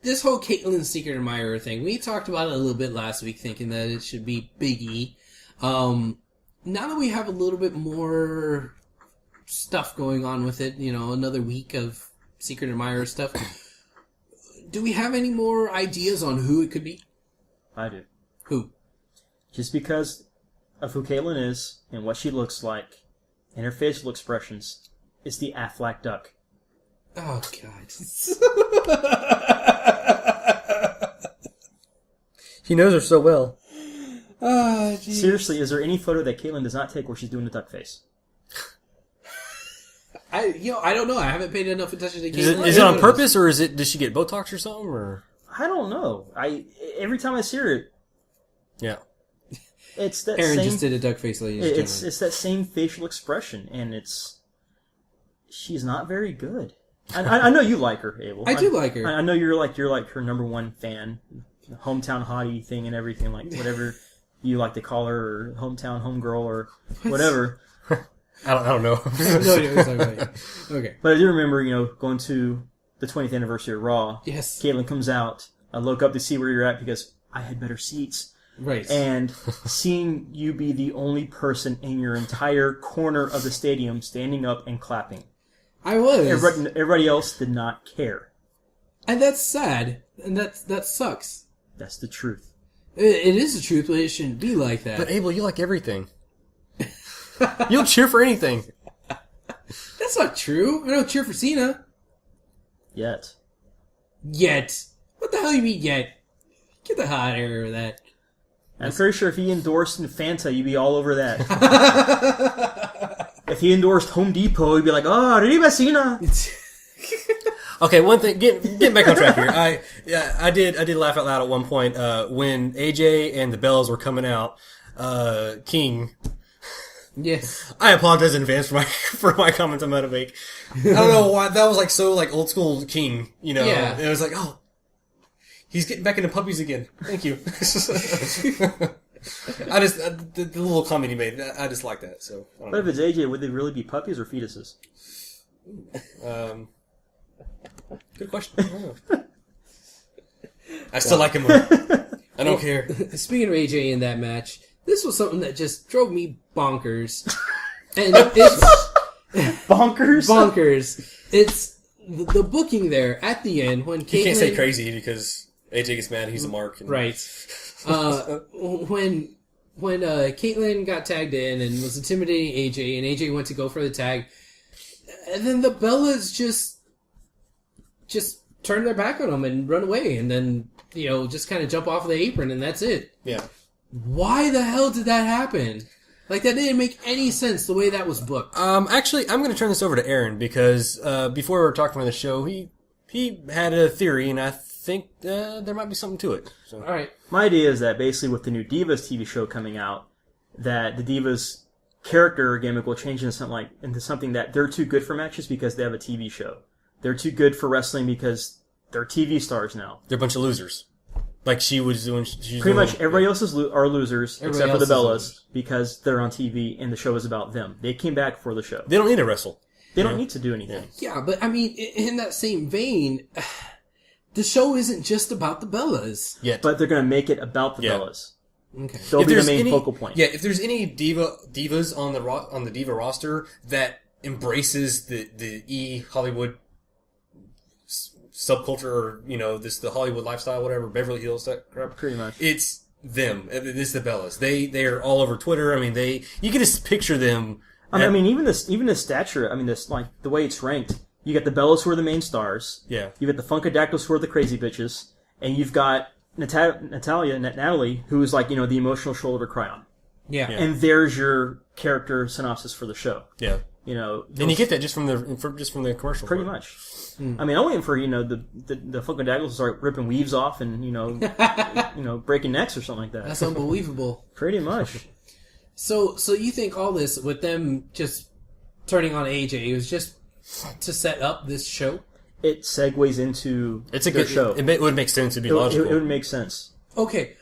This whole Caitlyn Secret Admirer thing, we talked about it a little bit last week, thinking that it should be Big E. Now that we have a little bit more stuff going on with it, another week of Secret Admirer stuff, do we have any more ideas on who it could be? I do. Who? Just because of who Caitlyn is and what she looks like and her facial expressions, it's the Aflac duck. Oh, God. He knows her so well. Oh, geez. Seriously, is there any photo that Caitlyn does not take where she's doing the duck face? I don't know. I haven't paid enough attention to Is Caitlyn. it on purpose, or does she get Botox or something? Or I don't know. Every time I see her, yeah, it's that Aaron same. just did a duck face, ladies and It's gentlemen. it's that same facial expression, and she's not very good. I know you like her, Abel. I do like her. I know you're like her number one fan, hometown hottie thing and everything, like whatever you like to call her, or hometown homegirl, or whatever. I don't know. No idea what you're talking about. Okay. But I do remember, going to the 20th anniversary of Raw. Yes. Caitlyn comes out. I look up to see where you're at because I had better seats. Right. And seeing you be the only person in your entire corner of the stadium standing up and clapping. I was. Everybody else did not care. And that's sad. And that sucks. That's the truth. It is the truth, but it shouldn't be like that. But Abel, you like everything. You'll cheer for anything. That's not true. I don't cheer for Cena. Yet. Yet. What the hell you mean yet? Get the hell out of here with that. I'm pretty sure if he endorsed Fanta, you'd be all over that. If he endorsed Home Depot, you'd be like, oh, arriba Cena. Okay, one thing. Getting back on track here. I did laugh out loud at one point when AJ and the Bellas were coming out. King. Yes. I apologize in advance for my comments I'm about to make. I don't know why that was like so like old school King. Yeah. It was like, oh, he's getting back into puppies again. Thank you. The little comment he made, I just like that. So. I don't But know. if it's AJ, would they really be puppies or fetuses? Good question. I don't know. I still like him more. I don't care. Speaking of AJ in that match, this was something that just drove me bonkers. And it's bonkers. It's the booking there at the end when Caitlyn... You can't say crazy because AJ gets mad. He's a mark. And... Right. When Caitlyn got tagged in and was intimidating AJ, and AJ went to go for the tag, and then the Bellas just turn their back on him and run away, and then just kind of jump off of the apron, and that's it. Yeah. Why the hell did that happen? Like, that didn't make any sense the way that was booked. Actually, I'm going to turn this over to Aaron because before we were talking on the show, he had a theory, and I think there might be something to it. So. All right. My idea is that basically with the new Divas TV show coming out, that the Divas character gimmick will change into something that they're too good for matches because they have a TV show. They're too good for wrestling because they're TV stars now. They're a bunch of losers. Like she was doing. Pretty much everybody else are losers Everybody except for the else is Bellas losers. because they're on TV and the show is about them. They came back for the show. They don't need to wrestle. They don't need to do anything. Yeah, but I mean, in that same vein, the show isn't just about the Bellas. Yet. But they're going to make it about the Yeah. Bellas. Okay. They'll If be the there's main any- focal point. Yeah, if there's any divas on the diva roster that embraces the Hollywood subculture, or the Hollywood lifestyle, whatever, Beverly Hills, that crap. Pretty much. It's them. It's the Bellas. They are all over Twitter. I mean, you can just picture them. I mean, even the stature. I mean, the way it's ranked. You got the Bellas who are the main stars. Yeah. You got the Funkadactyls who are the crazy bitches, and you've got Natalie, who is like the emotional shoulder to cry on. Yeah. And there's your character synopsis for the show. Yeah. And you get that just from the commercial. Pretty much. I mean, I'm waiting for the Funkadactyls to start ripping weaves off and breaking necks or something like that. That's unbelievable. Pretty much. So you think all this with them just turning on AJ, it was just to set up this show? It segues into It's a their good show. It would make sense. It'd be logical. It would make sense. Okay,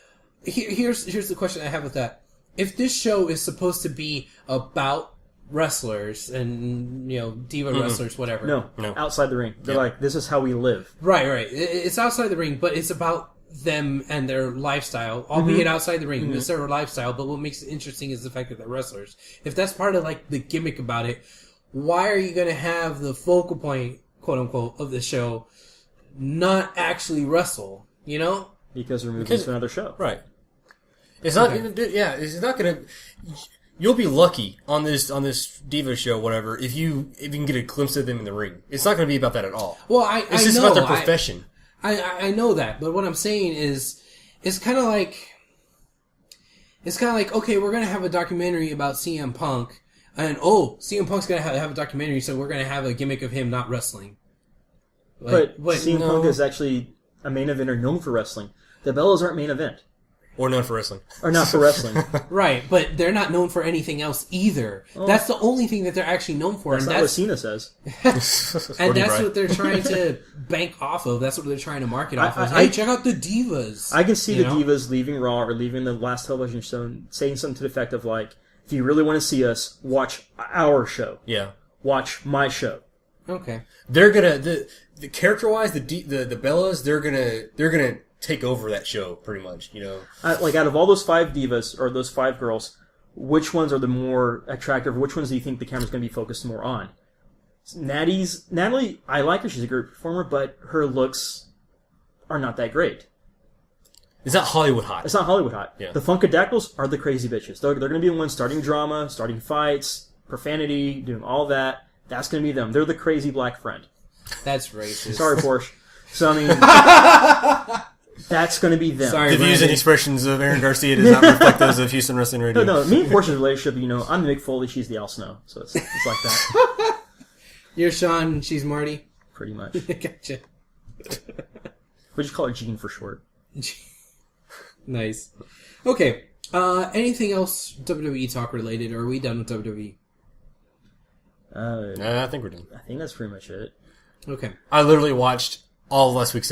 here's the question I have with that. If this show is supposed to be about wrestlers and diva wrestlers, whatever, No, outside the ring. They're like, this is how we live. right, it's outside the ring, but it's about them and their lifestyle, albeit outside the ring. It's their lifestyle, but what makes it interesting is the fact that they're wrestlers. If that's part of the gimmick about it, why are you going to have the focal point, quote unquote, of the show not actually wrestle, you know? Because we're moving to another show. Right. It's not. Yeah, it's not gonna. You'll be lucky on this Diva show, whatever, if you can get a glimpse of them in the ring. It's not going to be about that at all. Well, it's just about their profession. I know that, but what I'm saying is, it's kind of like, okay, we're going to have a documentary about CM Punk, and CM Punk's going to have a documentary, so we're going to have a gimmick of him not wrestling. But CM Punk is actually a main eventer known for wrestling. The Bellas aren't main event. Or known for wrestling. Or not for wrestling. Right, but they're not known for anything else either. Oh. That's the only thing that they're actually known for. That's not what Cena says. And that's what they're trying to bank off of. That's what they're trying to market off of. Hey, check out the Divas. I can see the Divas leaving Raw or leaving the last television show saying something to the effect of like, if you really want to see us, watch our show. Yeah. Watch my show. Okay. They're gonna the character-wise, the Bellas, they're gonna take over that show, pretty much, you know. Like, out of all those 5 divas, or those 5 girls, which ones are the more attractive? Which ones do you think the camera's going to be focused more on? Natalie, I like her. She's a great performer, but her looks are not that great. It's not Hollywood hot. It's not Hollywood hot. Yeah. The Funkadactyls are the crazy bitches. They're going to be the ones starting drama, starting fights, profanity, doing all that. That's going to be them. They're the crazy black friend. That's racist. Sorry, Porsche. So, I mean... That's going to be them. Sorry, the views and expressions of Aaron Garcia does not reflect those of Houston Wrestling Radio. No, me and Portia's relationship, you know, I'm the Mick Foley, she's the Al Snow. So it's like that. You're Sean, she's Marty? Pretty much. Gotcha. We just call her Jean for short. Nice. Okay. Anything else WWE talk related, or are we done with WWE? I think we're done. I think that's pretty much it. Okay. I literally watched all of last week's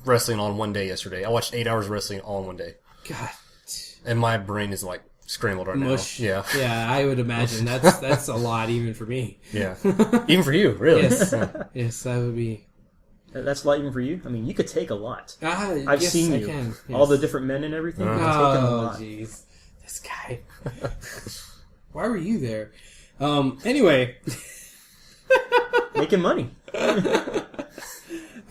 wrestling on one day yesterday. I watched 8 hours of wrestling all in one day. God. And my brain is like scrambled right Mush. now. Yeah. Yeah, I would imagine. That's a lot even for me. Yeah. Even for you, really. Yes. Yes, that would be... That's a lot even for you? I mean, you could take a lot. I've seen you. Can. Yes. All the different men and everything. You take a lot. Jeez. This guy. Why were you there? Anyway. Making money.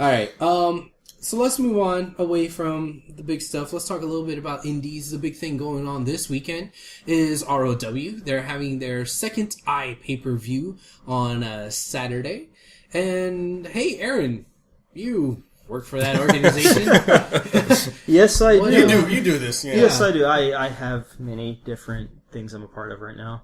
Alright, so let's move on away from the big stuff. Let's talk a little bit about indies. The big thing going on this weekend is ROW. They're having their second pay-per-view on Saturday. And, hey, Aaron, you work for that organization. Yes, I do. You do this, yeah. Yes, I do. I have many different things I'm a part of right now.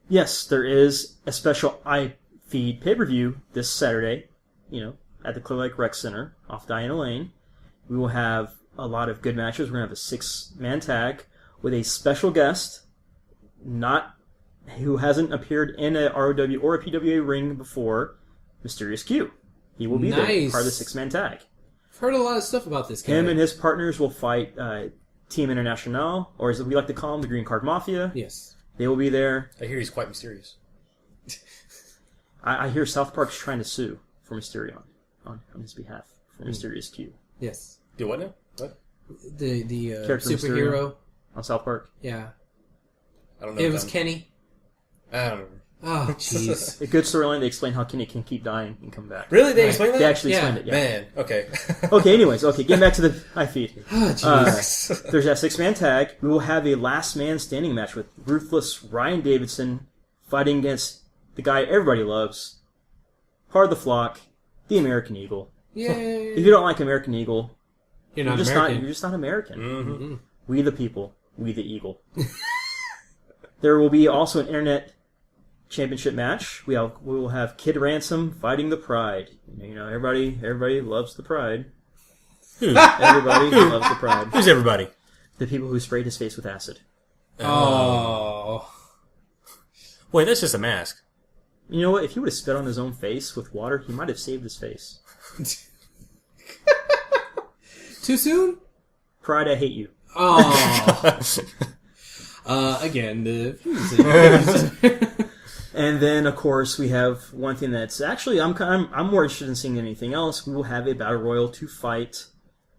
Yes, there is a special iFeed pay-per-view this Saturday, you know, at the Clear Lake Rec Center off Diana Lane. We will have a lot of good matches. We're going to have a 6-man tag with a special guest, who hasn't appeared in a ROW or a PWA ring before, Mysterious Q. He will be there, part of the 6-man tag. I've heard a lot of stuff about this guy. Him and his partners will fight Team International, or as we like to call them, the Green Card Mafia. Yes. They will be there. I hear he's quite mysterious. I hear South Park's trying to sue for Mysterio on his behalf for Mysterious Q. Yes. Do what now? What? The Character superhero. Mysterio on South Park. Yeah. I don't know. It was Kenny. I don't know. Oh, jeez. A good storyline. They explain how Kenny can keep dying and come back. Really? They explained that? They actually Yeah. explained it. Yeah. Man, okay. Okay. Anyways, getting back to the iFeed. Oh, jeez. There's that 6-man tag. We will have a last man standing match with ruthless Ryan Davidson fighting against the guy everybody loves, part of the flock, the American Eagle. Yay. If you don't like American Eagle, You're not just American. you're just not American. Mm-hmm. We the people, we the Eagle. There will be also an internet championship match. We will have Kid Ransom fighting the Pride. You know, everybody loves the Pride. Who? Everybody loves the Pride. Who's everybody? The people who sprayed his face with acid. Oh. Wait, that's just a mask. You know what? If he would have spit on his own face with water, he might have saved his face. Too soon? Pride, I hate you. Oh. Again, And then, of course, we have one thing that's actually I'm more interested in seeing than anything else. We will have a battle royal to fight.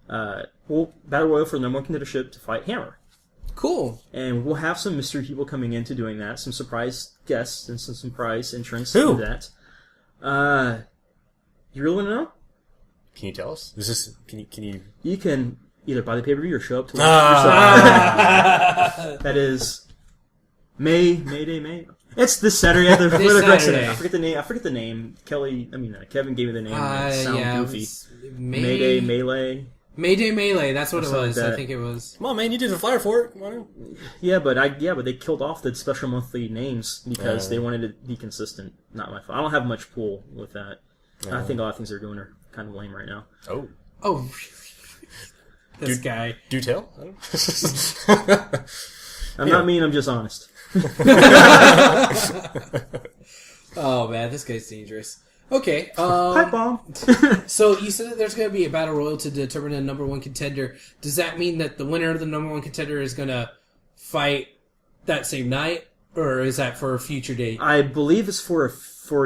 Battle royal for the number 1 contendership to fight Hammer. Cool. And we'll have some mystery people coming into doing that. Some surprise guests and some surprise entrants Who? to that. You really want to know? Can you tell us? Is this? Can you? You can either buy the pay-per-view or show up to watch yourself. That is May. It's this Saturday at the Rec Center. I forget the name. Kevin gave me the name. Goofy. Melee. Mayday Melee. That's what it was. Like I think it was. Come on, man! You did the flyer for it. Come on. Yeah, but they killed off the special monthly names because they wanted to be consistent. Not my fault. I don't have much pull with that. I think a lot of things they're doing are kind of lame right now. Oh. This guy. Do tell. I'm not mean. I'm just honest. Oh man, this guy's dangerous. Okay. Pipe bomb. So you said that there's going to be a battle royal to determine a number one contender. Does that mean that the winner of the number one contender is going to fight that same night, or is that for a future date? I believe it's for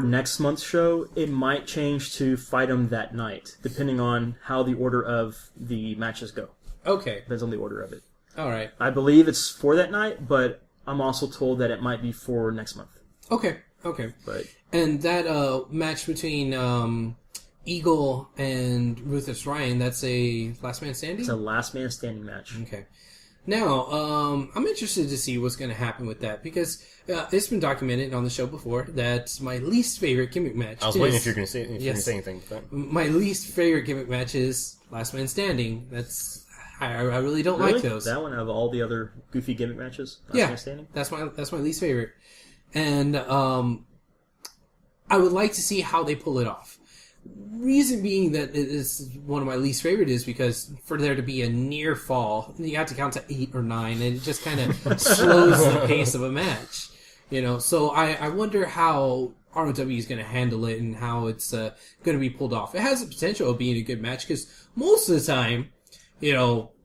next month's show. It might change to fight them that night, depending on how the order of the matches go. Okay. Depends on the order of it. All right. I believe it's for that night, but I'm also told that it might be for next month. Okay. But and that match between Eagle and Ruthless Ryan, that's a last man standing? it's a last man standing match. Okay. Now, I'm interested to see what's going to happen with that, because it's been documented on the show before that my least favorite gimmick match I was waiting if you're going to say anything. But my least favorite gimmick match is last man standing. I really don't like those. That one out of all the other goofy gimmick matches? Last man standing? That's my least favorite. And I would like to see how they pull it off. Reason being that it is one of my least favorite is because for there to be a near fall, you have to count to 8 or 9, and it just kind of slows the pace of a match. So I wonder how ROW is going to handle it and how it's going to be pulled off. It has the potential of being a good match because most of the time,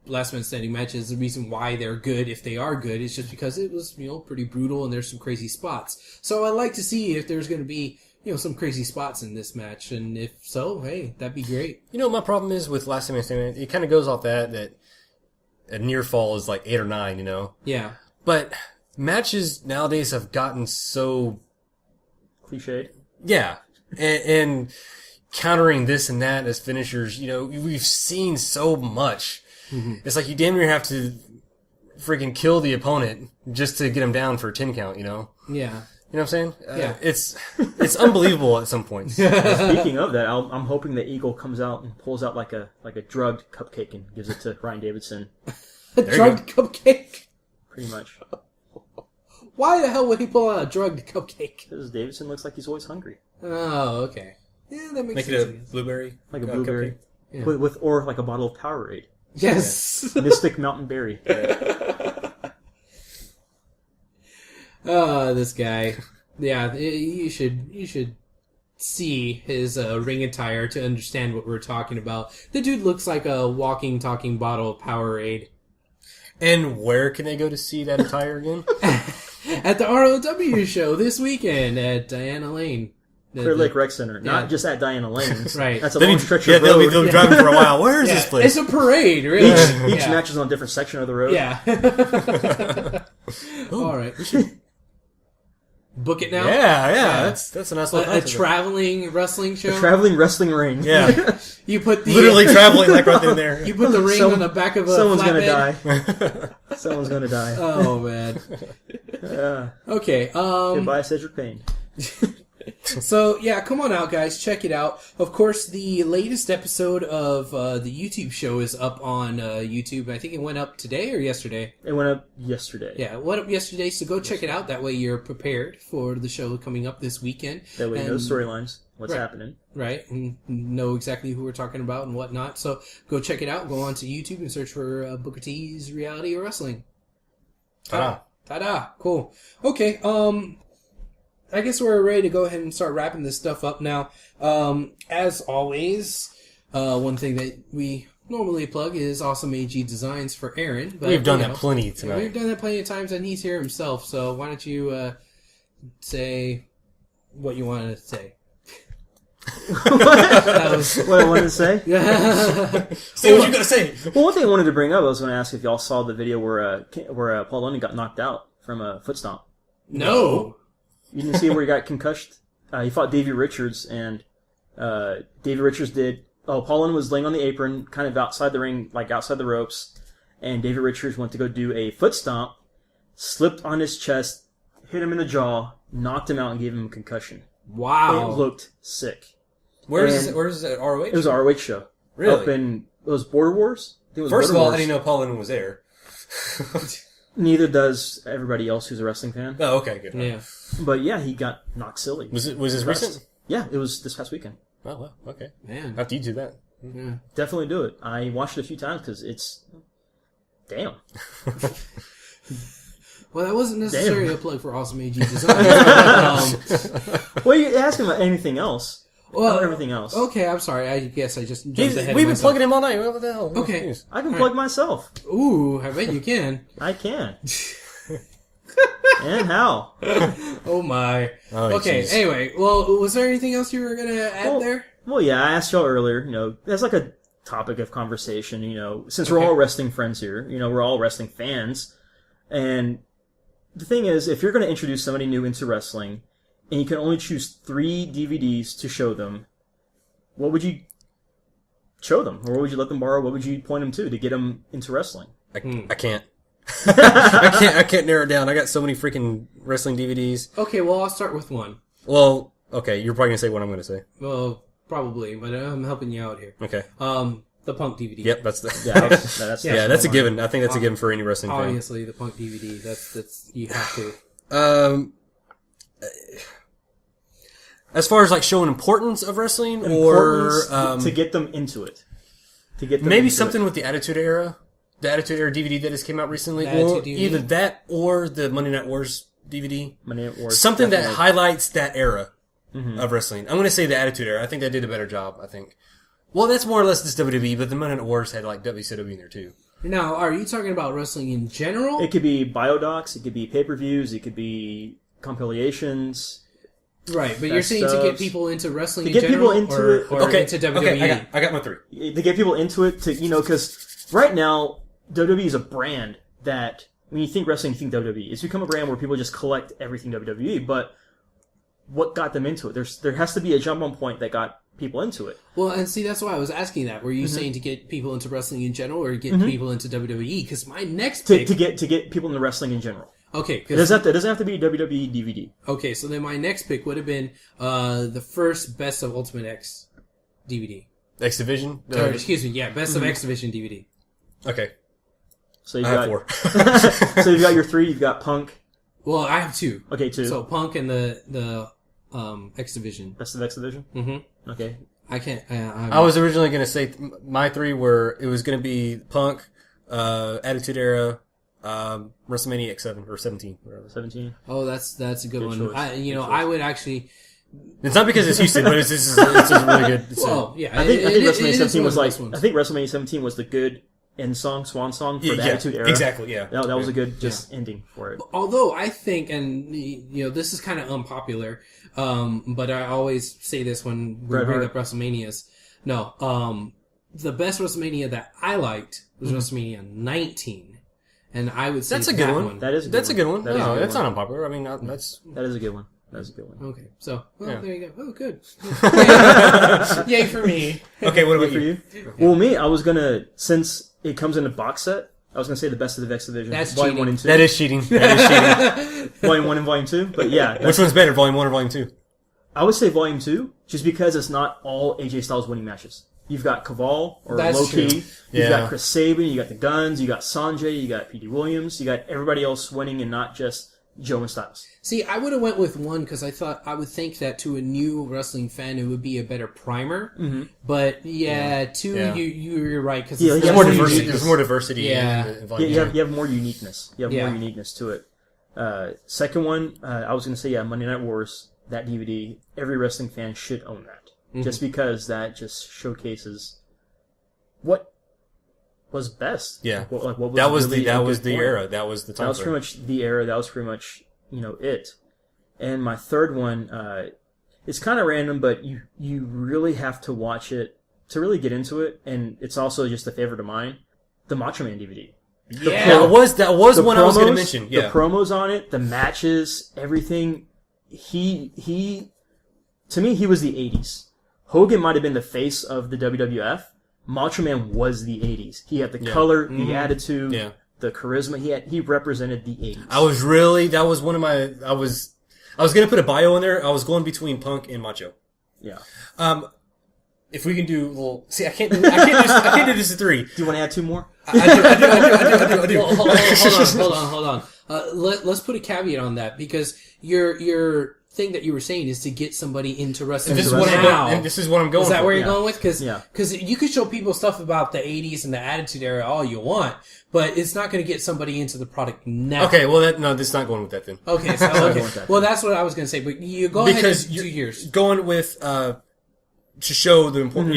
last man standing matches, the reason why they're good, if they are good, is just because it was, pretty brutal and there's some crazy spots. So I'd like to see if there's going to be, some crazy spots in this match, and if so, hey, that'd be great. My problem is with last man standing, it kind of goes off that a near fall is like 8 or 9, Yeah. But matches nowadays have gotten so Cliched. Yeah, and countering this and that as finishers, we've seen so much. Mm-hmm. It's like you damn near have to freaking kill the opponent just to get him down for a 10 count, Yeah. You know what I'm saying? Yeah. It's unbelievable at some points. Speaking of that, I'm hoping that Eagle comes out and pulls out like a drugged cupcake and gives it to Ryan Davidson. A drugged cupcake? Pretty much. Why the hell would he pull out a drugged cupcake? Because Davidson looks like he's always hungry. Oh, okay. Yeah, that makes Make sense. it a blueberry. Like a blueberry. Yeah. Or like a bottle of Powerade. Yes. Mystic Mountain Berry. This guy. Yeah, you should see his ring attire to understand what we're talking about. The dude looks like a walking, talking bottle of Powerade. And where can they go to see that attire again? At the ROW show this weekend at Diana Lane. Clear Lake Rec Center, not just at Diana Lane's. Right. That's a long stretch of road. They'll be driving for a while. Where is this place? It's a parade, really. Each match is on a different section of the road. Yeah. All right. We should book it now. Yeah. That's a nice little a traveling wrestling show. A traveling wrestling ring. Yeah. You put the literally traveling like right in there. You put the ring on the back of a Someone's gonna flatbed. die. Someone's gonna die. Oh man. Okay. Goodbye, Cedric Payne. So, yeah, come on out, guys. Check it out. Of course, the latest episode of the YouTube show is up on YouTube. I think it went up today or yesterday. It went up yesterday. Yeah, it went up yesterday, so go check it out. That way you're prepared for the show coming up this weekend. That way, no storylines. What's happening. Right, and know exactly who we're talking about and whatnot. So, go check it out. Go on to YouTube and search for Booker T's Reality of Wrestling. Ta-da. Ta-da. Cool. Okay, I guess we're ready to go ahead and start wrapping this stuff up now. As always, one thing that we normally plug is Awesome AG Designs for Aaron. But, we've done that plenty tonight. We've done that plenty of times, and he's here himself. So why don't you say what you wanted to say? That was what I wanted to say. Say what you gotta say. Well, one thing I wanted to bring up, I was going to ask if y'all saw the video where Paul London got knocked out from a foot stomp. No. You didn't see where he got concussed? He fought Davey Richards, and Davey Richards did Paul London was laying on the apron, kind of outside the ring, like outside the ropes, and David Richards went to go do a foot stomp, slipped on his chest, hit him in the jaw, knocked him out, and gave him a concussion. Wow. It looked sick. Where is it at ROH? It was an ROH show. Really? Up in, it was Border Wars? I think it was First of Border all, I Wars. didn't know Paul London was there. Neither does everybody else who's a wrestling fan. Oh, okay, good. Yeah. But yeah, he got knocked silly. Was this recent? Yeah, it was this past weekend. Oh, well, okay. Man. After you do that. Yeah. Definitely do it. I watched it a few times because it's... Damn. Well, that wasn't necessarily a plug for Awesome AG Design. Well, you ask him about anything else. Well, About everything else. Okay, I'm sorry. I guess I just jumped ahead. We've of been myself. plugging him all night. What the hell? Okay. I can plug myself. Ooh, I bet you can. I can. And how? Oh my. Oh, Okay. geez. Anyway, well, was there anything else you were gonna add there? Well, yeah, I asked y'all earlier, that's like a topic of conversation, since we're all wrestling friends here, we're all wrestling fans. And the thing is, if you're going to introduce somebody new into wrestling, and you can only choose 3 DVDs to show them, what would you show them? Or what would you let them borrow? What would you point them to get them into wrestling? I can't. I can't narrow it down. I got so many freaking wrestling DVDs. Okay, well, I'll start with one. Well, okay, you're probably gonna say what I'm gonna say. Well, probably, but I'm helping you out here. Okay. The Punk DVD. Yep, that's the. That's a given. I think that's a given for any wrestling fan. Obviously, the Punk DVD. That's you have to. As far as like showing importance of wrestling, or to get them into it. To get them maybe into something it. with the Attitude Era. The Attitude Era DVD that has came out recently, The or Attitude DVD? either that or the Monday Night Wars DVD. Monday Night Wars, Something that definitely. highlights that era of wrestling. I'm going to say the Attitude Era. I think they did a better job. I think. Well, that's more or less just WWE, but the Monday Night Wars had like WCW in there too. Now, are you talking about wrestling in general? It could be biodocs, it could be pay-per-views, it could be compilations. Right, but you're saying to get people into wrestling To in get general, people into or, it- or Okay, into WWE? okay, I got my 3. To get people into it, because right now, WWE is a brand that, when you think wrestling, you think WWE. It's become a brand where people just collect everything WWE, but what got them into it? There has to be a jump-on point that got people into it. Well, and see, that's why I was asking that. Were you saying to get people into wrestling in general, or get people into WWE? Because my next pick... To get people into wrestling in general. Okay, It doesn't have to be a WWE DVD. okay, so then my next pick would have been the first Best of Ultimate X DVD. X Division. Or, excuse me, yeah, Best of X Division DVD. Okay, So you've I have got 4. so you've got your 3. You've got Punk. Well, I have 2. Okay, 2. So Punk and the X Division. Best of X Division. Mm-hmm. Okay. I can't. I was originally going to say my 3 were it was going to be Punk, Attitude Era, WrestleMania X7 or 17, whatever. 17. Oh, that's a good one. choice. I would actually. It's not because it's Houston, but it's just really good. It's Well, yeah, I think WrestleMania it is 17 one was of the like. best ones. I think WrestleMania 17 was the good end song, swan song for the Attitude Era. exactly, yeah. That was a good ending for it. Although I think, and this is kind of unpopular, but I always say this when we Bret bring Hart. up WrestleManias. No, the best WrestleMania that I liked was WrestleMania 19, and I would say That's a good that one. That is a good That's one. a good one. That is a No, good that's one. not unpopular. I mean, that's That is a good one. That is a good one. Okay, so Yeah. there you go. Oh, good. Yay for me. okay. What about For you? you? Well, me, I was gonna, since it comes in a box set, I was gonna say the best of the X Division. That's Volume cheating. 1 and 2. That is cheating. That is cheating. Volume 1 and Volume 2. But yeah, Which one's better, Volume 1 or Volume 2? I would say Volume 2, just because it's not all AJ Styles winning matches. You've got Caval, or That's Low-Key. true. You've Yeah. got Chris Sabin, you got the Guns, you got Sanjay, you got P.D. Williams, you got everybody else winning and not just Joe and Styles. See, I would have went with 1 because I would think that to a new wrestling fan it would be a better primer. Mm-hmm. But 2, Yeah. you're right because Yeah, it's yeah, There's more more diversity. uniqueness. There's more diversity. Yeah. In Yeah, Volume you 2. have more uniqueness. You have Yeah. more uniqueness to it. Second one, I was going to say, Monday Night Wars, that DVD. Every wrestling fan should own that. Mm-hmm. Just because that just showcases what was best. Yeah. What was That was really the a was good the point. era. That was the time. That was frame. pretty much the era. That was pretty much, it. And my third one, it's kind of random, but you really have to watch it to really get into it. And it's also just a favorite of mine, the Macho Man DVD. Yeah. That was The one I was going to promos- mention. Yeah. The promos on it, the matches, everything. He to me, he was the 80s. Hogan might have been the face of the WWF. Macho Man was the 80s. He had the color, the attitude, the charisma. He represented the 80s. That was one of my, I was going to put a bio in there. I was going between Punk and Macho. Yeah. If we can do a little, see, I can't do this at 3. Do you want to add 2 more? I do. Well, hold on. Let's put a caveat on that, because your thing that you were saying is to get somebody into wrestling. This is what I'm going. Is that for. where you're going with? Because you could show people stuff about the 80s and the Attitude Era all you want, but it's not going to get somebody into the product now. Okay, well, this is not going with that then. Okay, well, that's what I was going to say. But you go ahead and 2 years. Going with to show the important,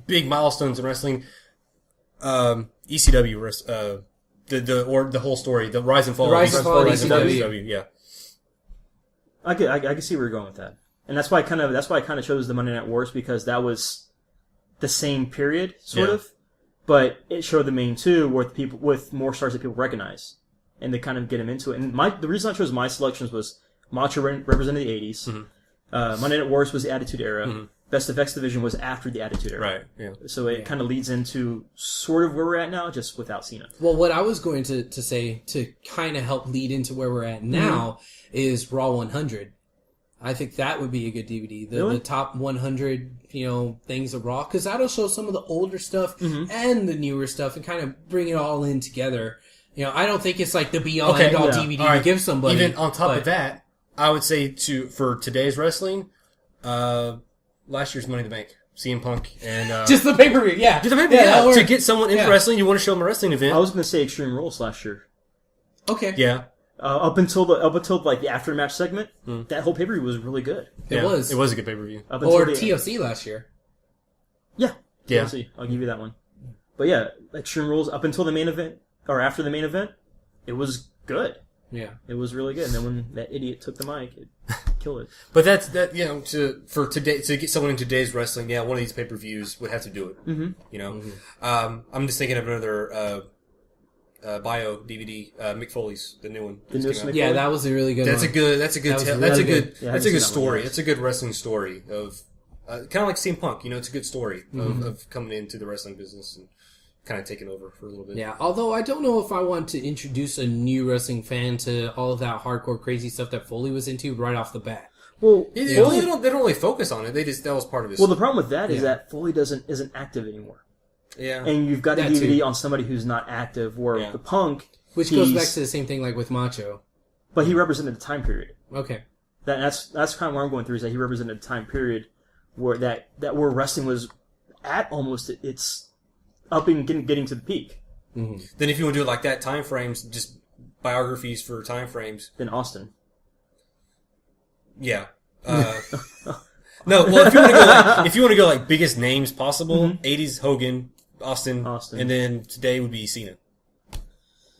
big milestones in wrestling. ECW, the whole story, the rise and fall of ECW. Yeah. I can see where you're going with that, and that's why I kind of chose the Monday Night Wars, because that was the same period, sort of, but it showed the main 2 with more stars that people recognize, and they kind of get them into it. And the reason I chose my selections was Macho represented the 80s, Monday Night Wars was the Attitude Era, Best of X Division was after the Attitude Era, right? Yeah. So it kind of leads into sort of where we're at now, just without Cena. Well, what I was going to say to kind of help lead into where we're at now is Raw 100. I think that would be a good DVD. The top 100, things of Raw, because that'll show some of the older stuff and the newer stuff and kind of bring it all in together. I don't think it's like the be-all end-all DVD to give somebody. Even on top of that, I would say for today's wrestling, last year's Money in the Bank, CM Punk, and just the pay-per-view, just the pay-per-view. To get someone into wrestling, you want to show them a wrestling event. I was going to say Extreme Rules last year. Okay. Yeah. Up until the after match segment, that whole pay per view was really good. It was a good pay per view. Or TLC last year. Yeah. TLC. I'll give you that one. But yeah, Extreme Rules up until the main event or after the main event, it was good. Yeah, it was really good. And then when that idiot took the mic, it killed it. But to get someone in today's wrestling, one of these pay per views would have to do it. I'm just thinking of another. Bio DVD, Mick Foley's, the new one. That was a really good one. That's a good story. It's a good wrestling story of, kind of like CM Punk, it's a good story of coming into the wrestling business and kind of taking over for a little bit. Yeah, although I don't know if I want to introduce a new wrestling fan to all of that hardcore crazy stuff that Foley was into right off the bat. Well, they don't really focus on it. That was part of his. Well, the problem with that is that Foley isn't active anymore. Yeah, and you've got a DVD on somebody who's not active, where the Punk, which goes back to the same thing like with Macho, but he represented the time period. Okay, that's kind of where I'm going through, is that he represented a time period where where wrestling was at almost its up and getting to the peak. Mm-hmm. Then if you want to do it like that, time frames, just biographies for time frames. Then Austin. Yeah. No, well, if you want to go like biggest names possible, 80s Hogan, Austin, and then today would be Cena.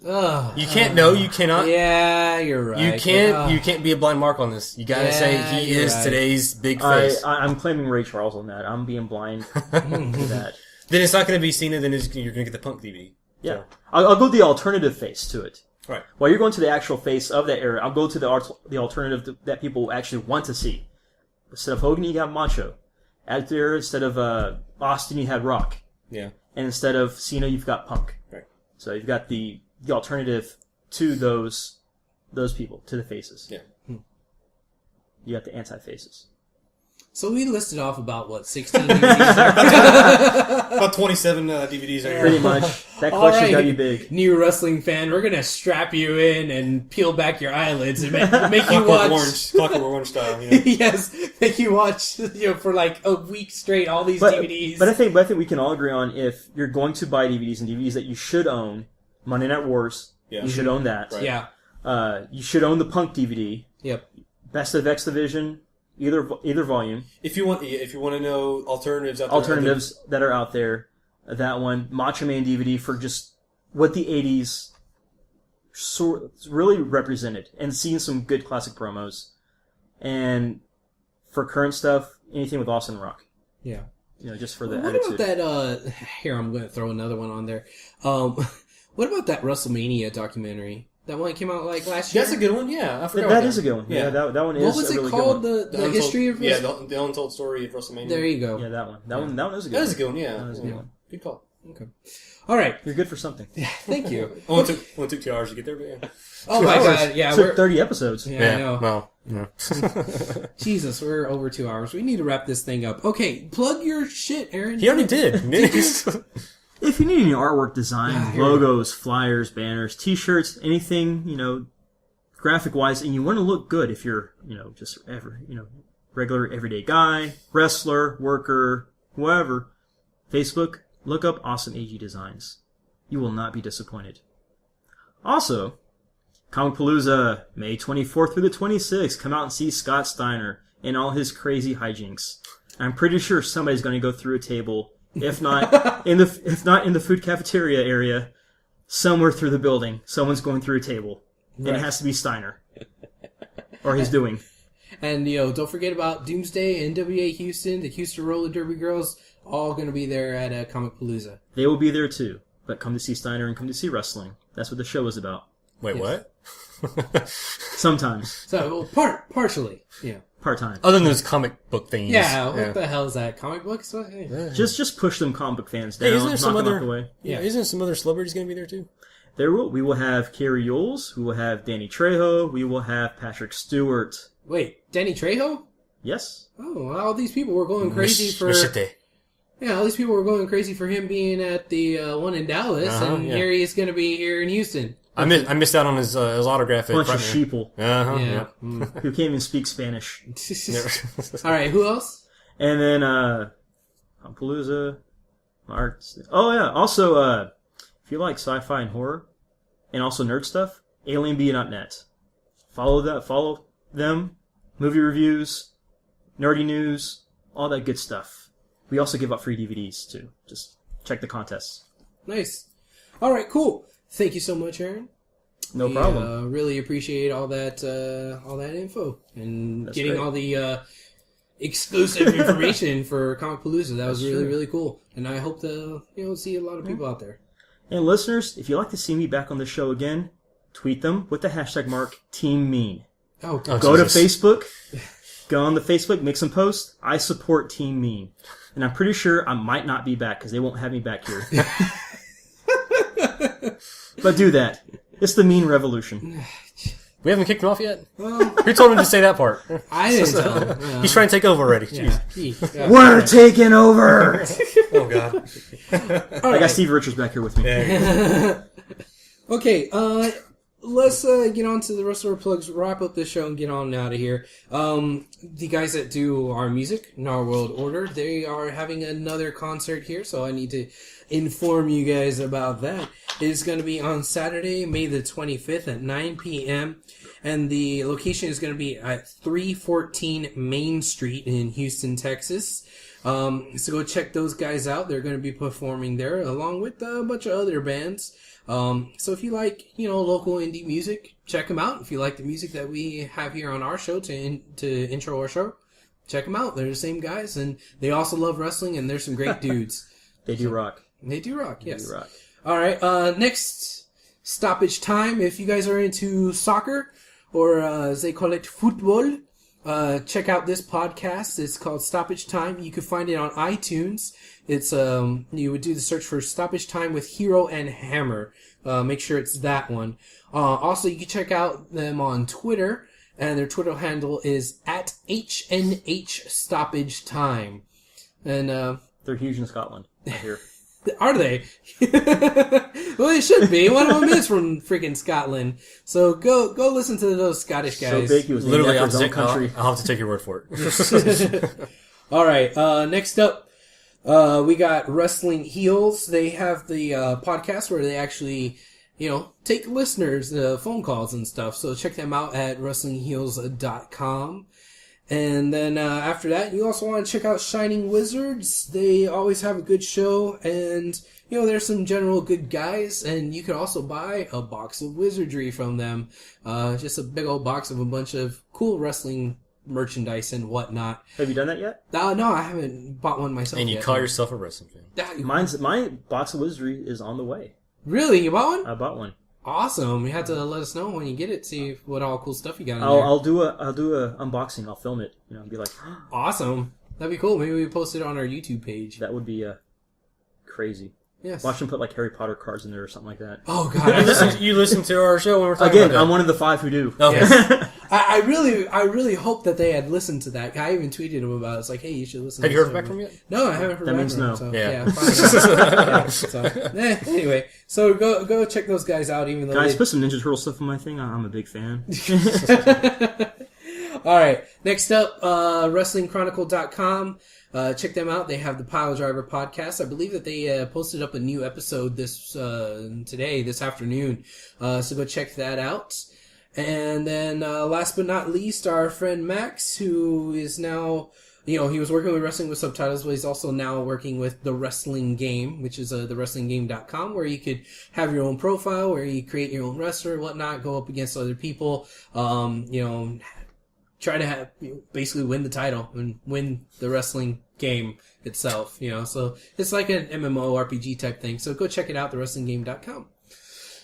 You cannot. Yeah, you're right. You can't be a blind mark on this. You gotta say he is today's big face. I'm claiming Ray Charles on that. I'm being blind to that. Then it's not going to be Cena. Then you're going to get the Punk DVD. Yeah, so. I'll go the alternative face to it. Right. While you're going to the actual face of that era, I'll go to the alternative that people actually want to see. Instead of Hogan, you got Macho. Out there, instead of Austin, you had Rock. Yeah. And instead of Cena, you've got Punk. Right. So you've got the alternative to those people, to the faces. Yeah. You got the anti-faces. So we listed off about 16 DVDs? About 27 DVDs. Pretty much. That collection got you big. New wrestling fan, we're gonna strap you in and peel back your eyelids and make you watch Clockwork Orange style. Yes, make you watch for like a week straight all these DVDs. But I think we can all agree on, if you're going to buy DVDs and DVDs that you should own, Monday Night Wars. Yeah. You should own that. Right. Yeah. You should own the Punk DVD. Yep. Best of X Division. Either volume. If you want to know alternatives that are out there, that one, Macho Man DVD, for just what the 80s really represented, and seeing some good classic promos. And for current stuff, anything with Austin Rock. Yeah. Just for the what attitude. About that, here, I'm going to throw another one on there. What about that WrestleMania documentary? That one came out like last year. That's a good one. Yeah, I forgot. That is a good one. Yeah. Yeah, that one is. What was a it really called? Good one. The history of Yeah, the untold story of WrestleMania. There you go. Yeah, that one. That one is a good. That one. is a good one. Yeah, That is a good one. Good call. Okay. All right. You're good for something. Thank you. Only took 2 hours to get there, but yeah. Oh my god. Yeah, Took we're 30 episodes. Yeah, I know. Well, yeah. Jesus, we're over 2 hours. We need to wrap this thing up. Okay, plug your shit, Aaron. He already did. If you need any artwork design, here we logos, flyers, banners, T-shirts, anything, graphic-wise, and you want to look good if you're, just regular everyday guy, wrestler, worker, whoever, Facebook, look up Awesome AG Designs. You will not be disappointed. Also, Comicpalooza, May 24th through the 26th. Come out and see Scott Steiner and all his crazy hijinks. I'm pretty sure somebody's going to go through a table, if not in the food cafeteria area, somewhere through the building. Someone's going through a table, and it has to be Steiner, or he's doing. And don't forget about Doomsday, NWA Houston, the Houston Roller Derby Girls, all going to be there at Comicpalooza. They will be there too, but come to see Steiner and come to see wrestling. That's what the show is about. Wait, what? Sometimes. So, well, partially, yeah. Part-time. Other than those comic book things. Yeah, what the hell is that? Comic books? What? Hey. Just push them comic book fans down. Hey, isn't there some knock them other? out the way. Yeah, isn't there some other celebrities going to be there too? We will have Kerry Yules. We will have Danny Trejo. We will have Patrick Stewart. Wait, Danny Trejo? Yes. Oh, all these people were going crazy for... Machete. Yeah, all these people were going crazy for him being at the one in Dallas, and yeah. here he is going to to be here in Houston. I missed out on his autograph. Bunch of sheeple Yeah. who can't even speak Spanish. All right, who else? And then, Palooza, March. Oh yeah. Also, if you like sci-fi and horror, and also nerd stuff, alienbee.net. Follow them. Movie reviews, nerdy news, all that good stuff. We also give out free DVDs too. Just check the contests. Nice. All right, cool. Thank you so much, Aaron. No problem. Really appreciate all that info and That's getting great. all the exclusive information for Comicpalooza. That was really, really cool. And I hope to see a lot of people out there. And listeners, if you'd like to see me back on the show again, tweet them with the hashtag mark TeamMean. Oh, Go to Facebook, go on the Facebook, make some posts. I support Team Mean. And I'm pretty sure I might not be back because they won't have me back here. But do that. It's the Mean Revolution. We haven't kicked him off yet? well, Who told him to say that part? I didn't tell him. He's trying to take over already. Yeah. Jeez. We're taking over! Oh, God. I got Steve Richards back here with me. Okay, let's get on to the rest of our plugs, wrap up this show, and get on out of here. The guys that do our music, in our World Order, they are having another concert here, so I need to inform you guys about that. It is going to be on Saturday, May the 25th at 9 p.m., and the location is going to be at 314 Main Street in Houston, Texas. So go check those guys out. They're going to be performing there along with a bunch of other bands. So if you like, local indie music, check them out. If you like the music that we have here on our show to intro our show, check them out. They're the same guys, and they also love wrestling, and they're some great dudes. They do rock. They do rock, yes. They do rock. All right, next stoppage time. If you guys are into soccer, or as they call it, football, check out this podcast. It's called Stoppage Time. You can find it on iTunes. It's you would do the search for Stoppage Time with Hero and Hammer. Make sure it's that one. Also, you can check out them on Twitter, and their Twitter handle is at HNH Stoppage Time. And They're huge in Scotland. I hear. are they? Well, they should be. One of them is from freaking Scotland. So go listen to those Scottish guys. So big he was Literally, named I'll after his own country. have to take your word for it. All right. Next up, we got Wrestling Heels. They have the podcast where they actually, take listeners, phone calls and stuff. So check them out at WrestlingHeels.com. And then after that, you also want to check out Shining Wizards. They always have a good show, and there's some general good guys. And you can also buy a box of wizardry from them, just a big old box of a bunch of cool wrestling merchandise and whatnot. Have you done that yet? No, I haven't bought one myself. And you yet. call yourself a wrestling fan. My box of wizardry is on the way. Really? You bought one? I bought one. Awesome. You have to let us know when you get it. See what all cool stuff you got in there. I'll do a unboxing. I'll film it. And be like, Awesome. That'd be cool. Maybe we post it on our YouTube page. that would be crazy. Yes. Watch them put like Harry Potter cards in there or something like that. Oh God. You listen to our show when we're talking Again, about that. I'm one of the 5 who do. Okay. Yes. I really hope that they had listened to that. I even tweeted them about it. It's like, hey, you should listen. Have to you heard this back from him yet? No, I haven't heard That back means from no. them. So, Yeah. fine. Anyway, so go check those guys out. Even though Guys, put some Ninja Turtle stuff on my thing. I'm a big fan. All right. Next up, WrestlingChronicle.com. Check them out. They have the Pile Driver podcast. I believe that they posted up a new episode this afternoon. So go check that out. And then last but not least, our friend Max, who is now, he was working with Wrestling with Subtitles, but he's also now working with The Wrestling Game, which is thewrestlinggame.com, where you could have your own profile, where you create your own wrestler, whatnot, go up against other people, try to basically win the title and win the wrestling game itself, So it's like an MMO RPG type thing. So go check it out, thewrestlinggame.com.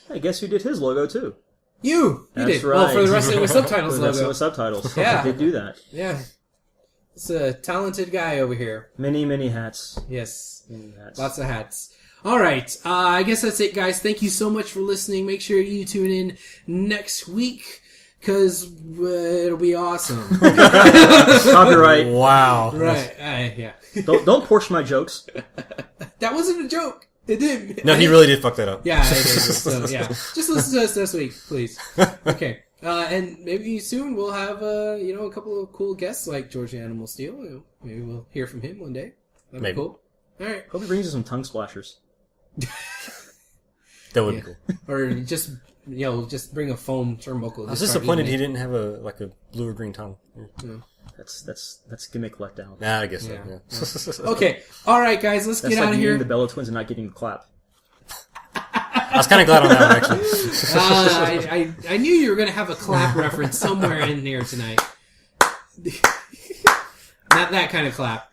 I guess who did his logo too? You That's did. right. Well, for the Wrestling with Subtitles For the Wrestling logo. with Subtitles. Yeah. They do that. Yeah. It's a talented guy over here. Many, many hats. Yes. Many hats. Lots of hats. All right. I guess that's it, guys. Thank you so much for listening. Make sure you tune in next week, because it'll be awesome. Copyright. Wow. Right. Yeah. Don't Porsche my jokes. That wasn't a joke. It did. No, he really did fuck that up. Yeah, I did. So, yeah. Just listen to us this week, please. Okay. And maybe soon we'll have, a couple of cool guests like George Animal Steel. Maybe we'll hear from him one day. That'd Maybe. be cool. All right. Hope he brings you some tongue splashers. That would be cool. Or just bring a foam turnbuckle. I was disappointed he didn't have a blue or green tongue. That's gimmick letdown. Nah, I guess so. Yeah. Yeah. Okay. All right, guys. Let's That's get like out of meeting here. the Bella Twins and not getting the clap. I was kind of glad on that one, actually. I knew you were going to have a clap reference somewhere in here tonight. Not that kind of clap.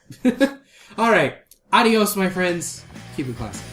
All right. Adios, my friends. Keep it classy.